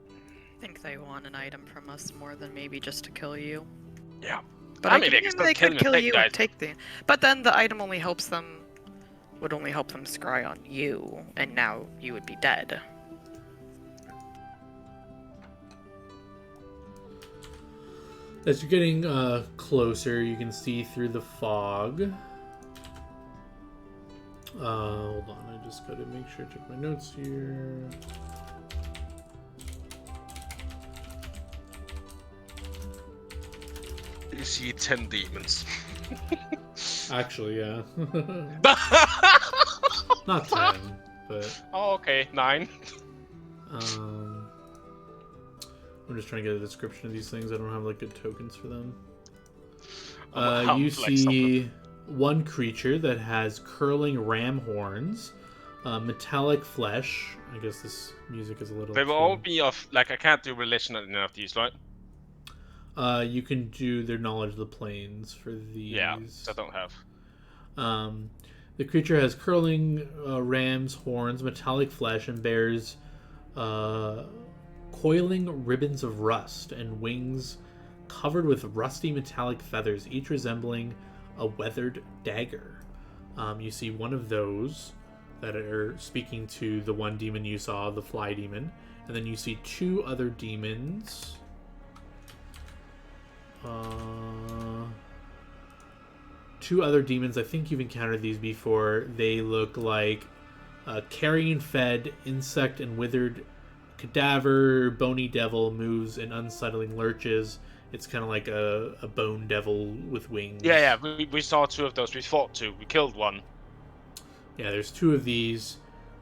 I think they want an item from us more than maybe just to kill you. yeah, But I I mean, can, they can still they kill could me, kill take you the and item. take the. But then the item only helps them. Would only help them scry on you, and now you would be dead. As you're getting closer, you can see through the fog. Hold on, I just gotta make sure I check my notes here. you see 10 demons. Actually, yeah. Not 10, but Oh, okay, 9. I'm just trying to get a description of these things. I don't have like good tokens for them. I'll You flex see one creature that has curling ram horns, metallic flesh. I guess this music is a little. They will all be of I can't do religion in any of these, right? You can do their knowledge of the planes for these. Yeah, I don't have. The creature has curling ram's horns, metallic flesh, and bears coiling ribbons of rust and wings covered with rusty metallic feathers, each resembling a weathered dagger. You see one of those that are speaking to the one demon you saw, the fly demon, and then you see two other demons. two other demons. I think you've encountered these before. They look like carrion-fed insect and withered cadaver, bony devil moves in unsettling lurches. It's kind of like a bone devil with wings. Yeah. We saw two of those. We fought two. We killed one. Yeah, there's two of these.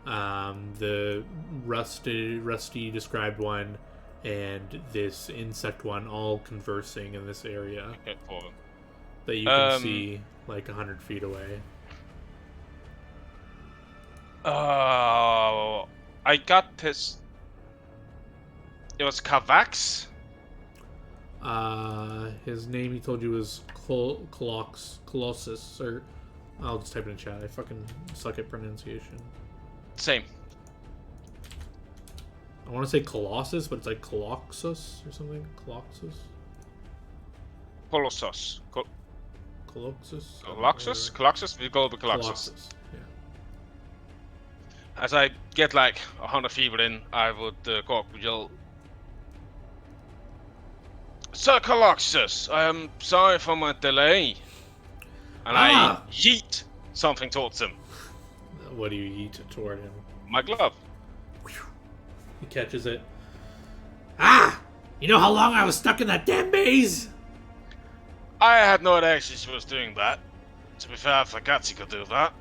The Rusty described one, and this insect one, all conversing in this area Okay, for them. that you can see like 100 feet away. Oh, I got this. It was Kavax. His name he told you was Colossus, or I'll just type it in chat. I fucking suck at pronunciation. Same. I want to say Colossus, but it's like Coloxus or something. Coloxus? Colossus. Coloxus? Coloxus? Coloxus? We go with Coloxus. Colossus. Yeah. As I get like 100 feet in, I would go up and yell, Sir Coloxus, I am sorry for my delay. And I yeet something towards him. What do you eat toward him? My glove. He catches it. Ah! You know how long I was stuck in that damn maze? I had no idea she was doing that. To be fair, I forgot she could do that.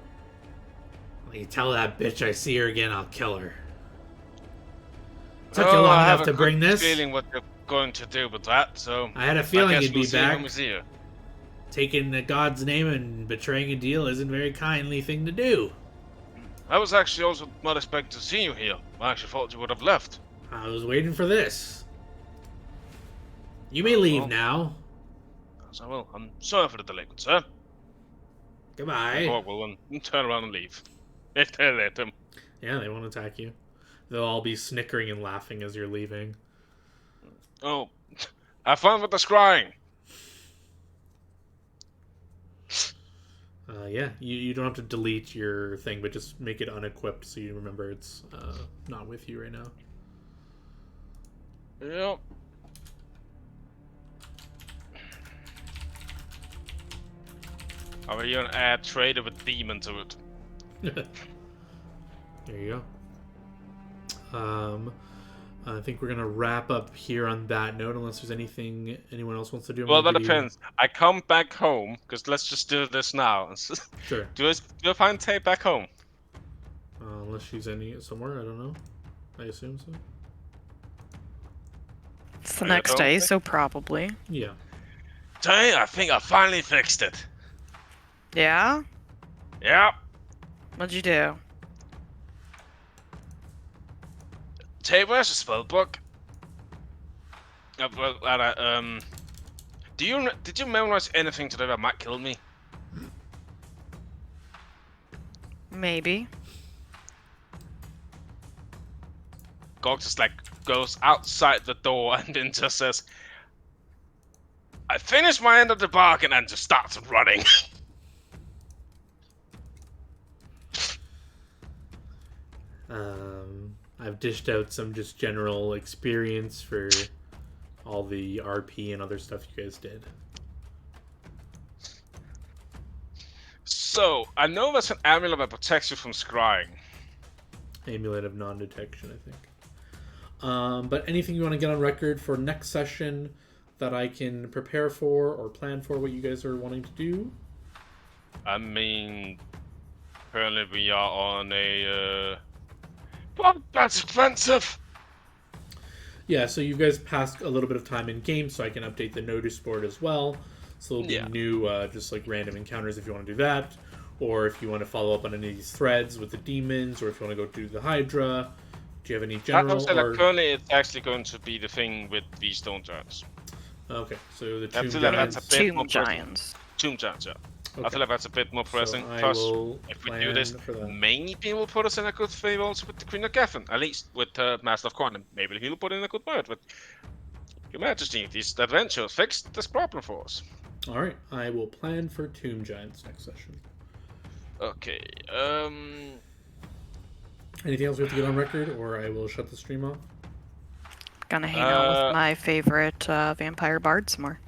When you tell that bitch I see her again, I'll kill her. Took you long enough to bring this? I have a feeling what you're going to do with that, so... I had a feeling you'd be back. When we see her. Taking the God's name and betraying a deal isn't a very kindly thing to do. I was actually also not expecting to see you here. I actually thought you would have left. I was waiting for this. You may leave now. Yes, I will. I'm sorry for the delay, good sir. Goodbye. Or will turn around and leave. If they let him. Yeah, they won't attack you. They'll all be snickering and laughing as you're leaving. Oh, have fun with the scrying. Yeah, you don't have to delete your thing, but just make it unequipped so you remember it's not with you right now. Yep. Are you gonna add trader with demon to it? There you go. I think we're gonna wrap up here on that note, unless there's anything anyone else wants to do. Well, that depends. I come back home because let's just do this now. Sure. Do I find tape back home? Unless she's somewhere, I don't know. I assume so. It's the next day, so probably. Yeah. Tay, I think I finally fixed it. Yeah? Yep. What'd you do? Tay, where's the spell book? Did you memorize anything today that might kill me? Maybe. Gog just like goes outside the door and then just says, I finished my end of the bargain, and just starts running. I've dished out some just general experience for all the RP and other stuff you guys did. So, I know there's an amulet that protects you from scrying. Amulet of non-detection, I think. But anything you want to get on record for next session that I can prepare for or plan for what you guys are wanting to do? I mean, apparently we are on a... Well, that's expensive! Yeah, so you guys passed a little bit of time in game, so I can update the notice board as well. So there'll be new, just like random encounters if you want to do that. Or if you want to follow up on any of these threads with the demons, or if you want to go do the Hydra. Do you have any general? Currently, it's actually going to be the thing with the stone giants. Okay, so the tomb giants. Tomb giants. Tomb giants, yeah. Okay. I feel like that's a bit more pressing. So Plus, if we do this, maybe we'll put us in a good favor also with the Queen of Gethin. At least with Master of Corn. Maybe he'll put in a good word with Your Majesty. These adventures fixed this problem for us. Alright, I will plan for Tomb Giants next session. Okay, Anything else we have to get on record, or I will shut the stream off? Gonna hang out with my favorite vampire bard some more.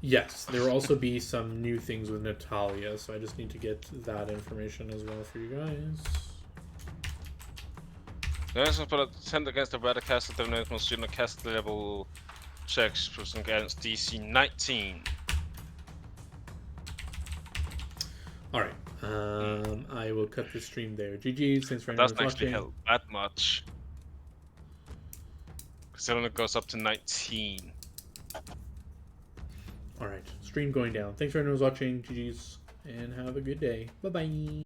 Yes, there will also be some new things with Natalia, so I just need to get that information as well for you guys. There's a attempt against the Radicast eliminates most student cast level checks person against DC 19. Alright, I will cut the stream there. GG's, thanks for anyone Doesn't actually watching. help that much. Because it only goes up to 19. Alright, stream going down. Thanks for anyone who's watching. GG's, and have a good day. Bye-bye.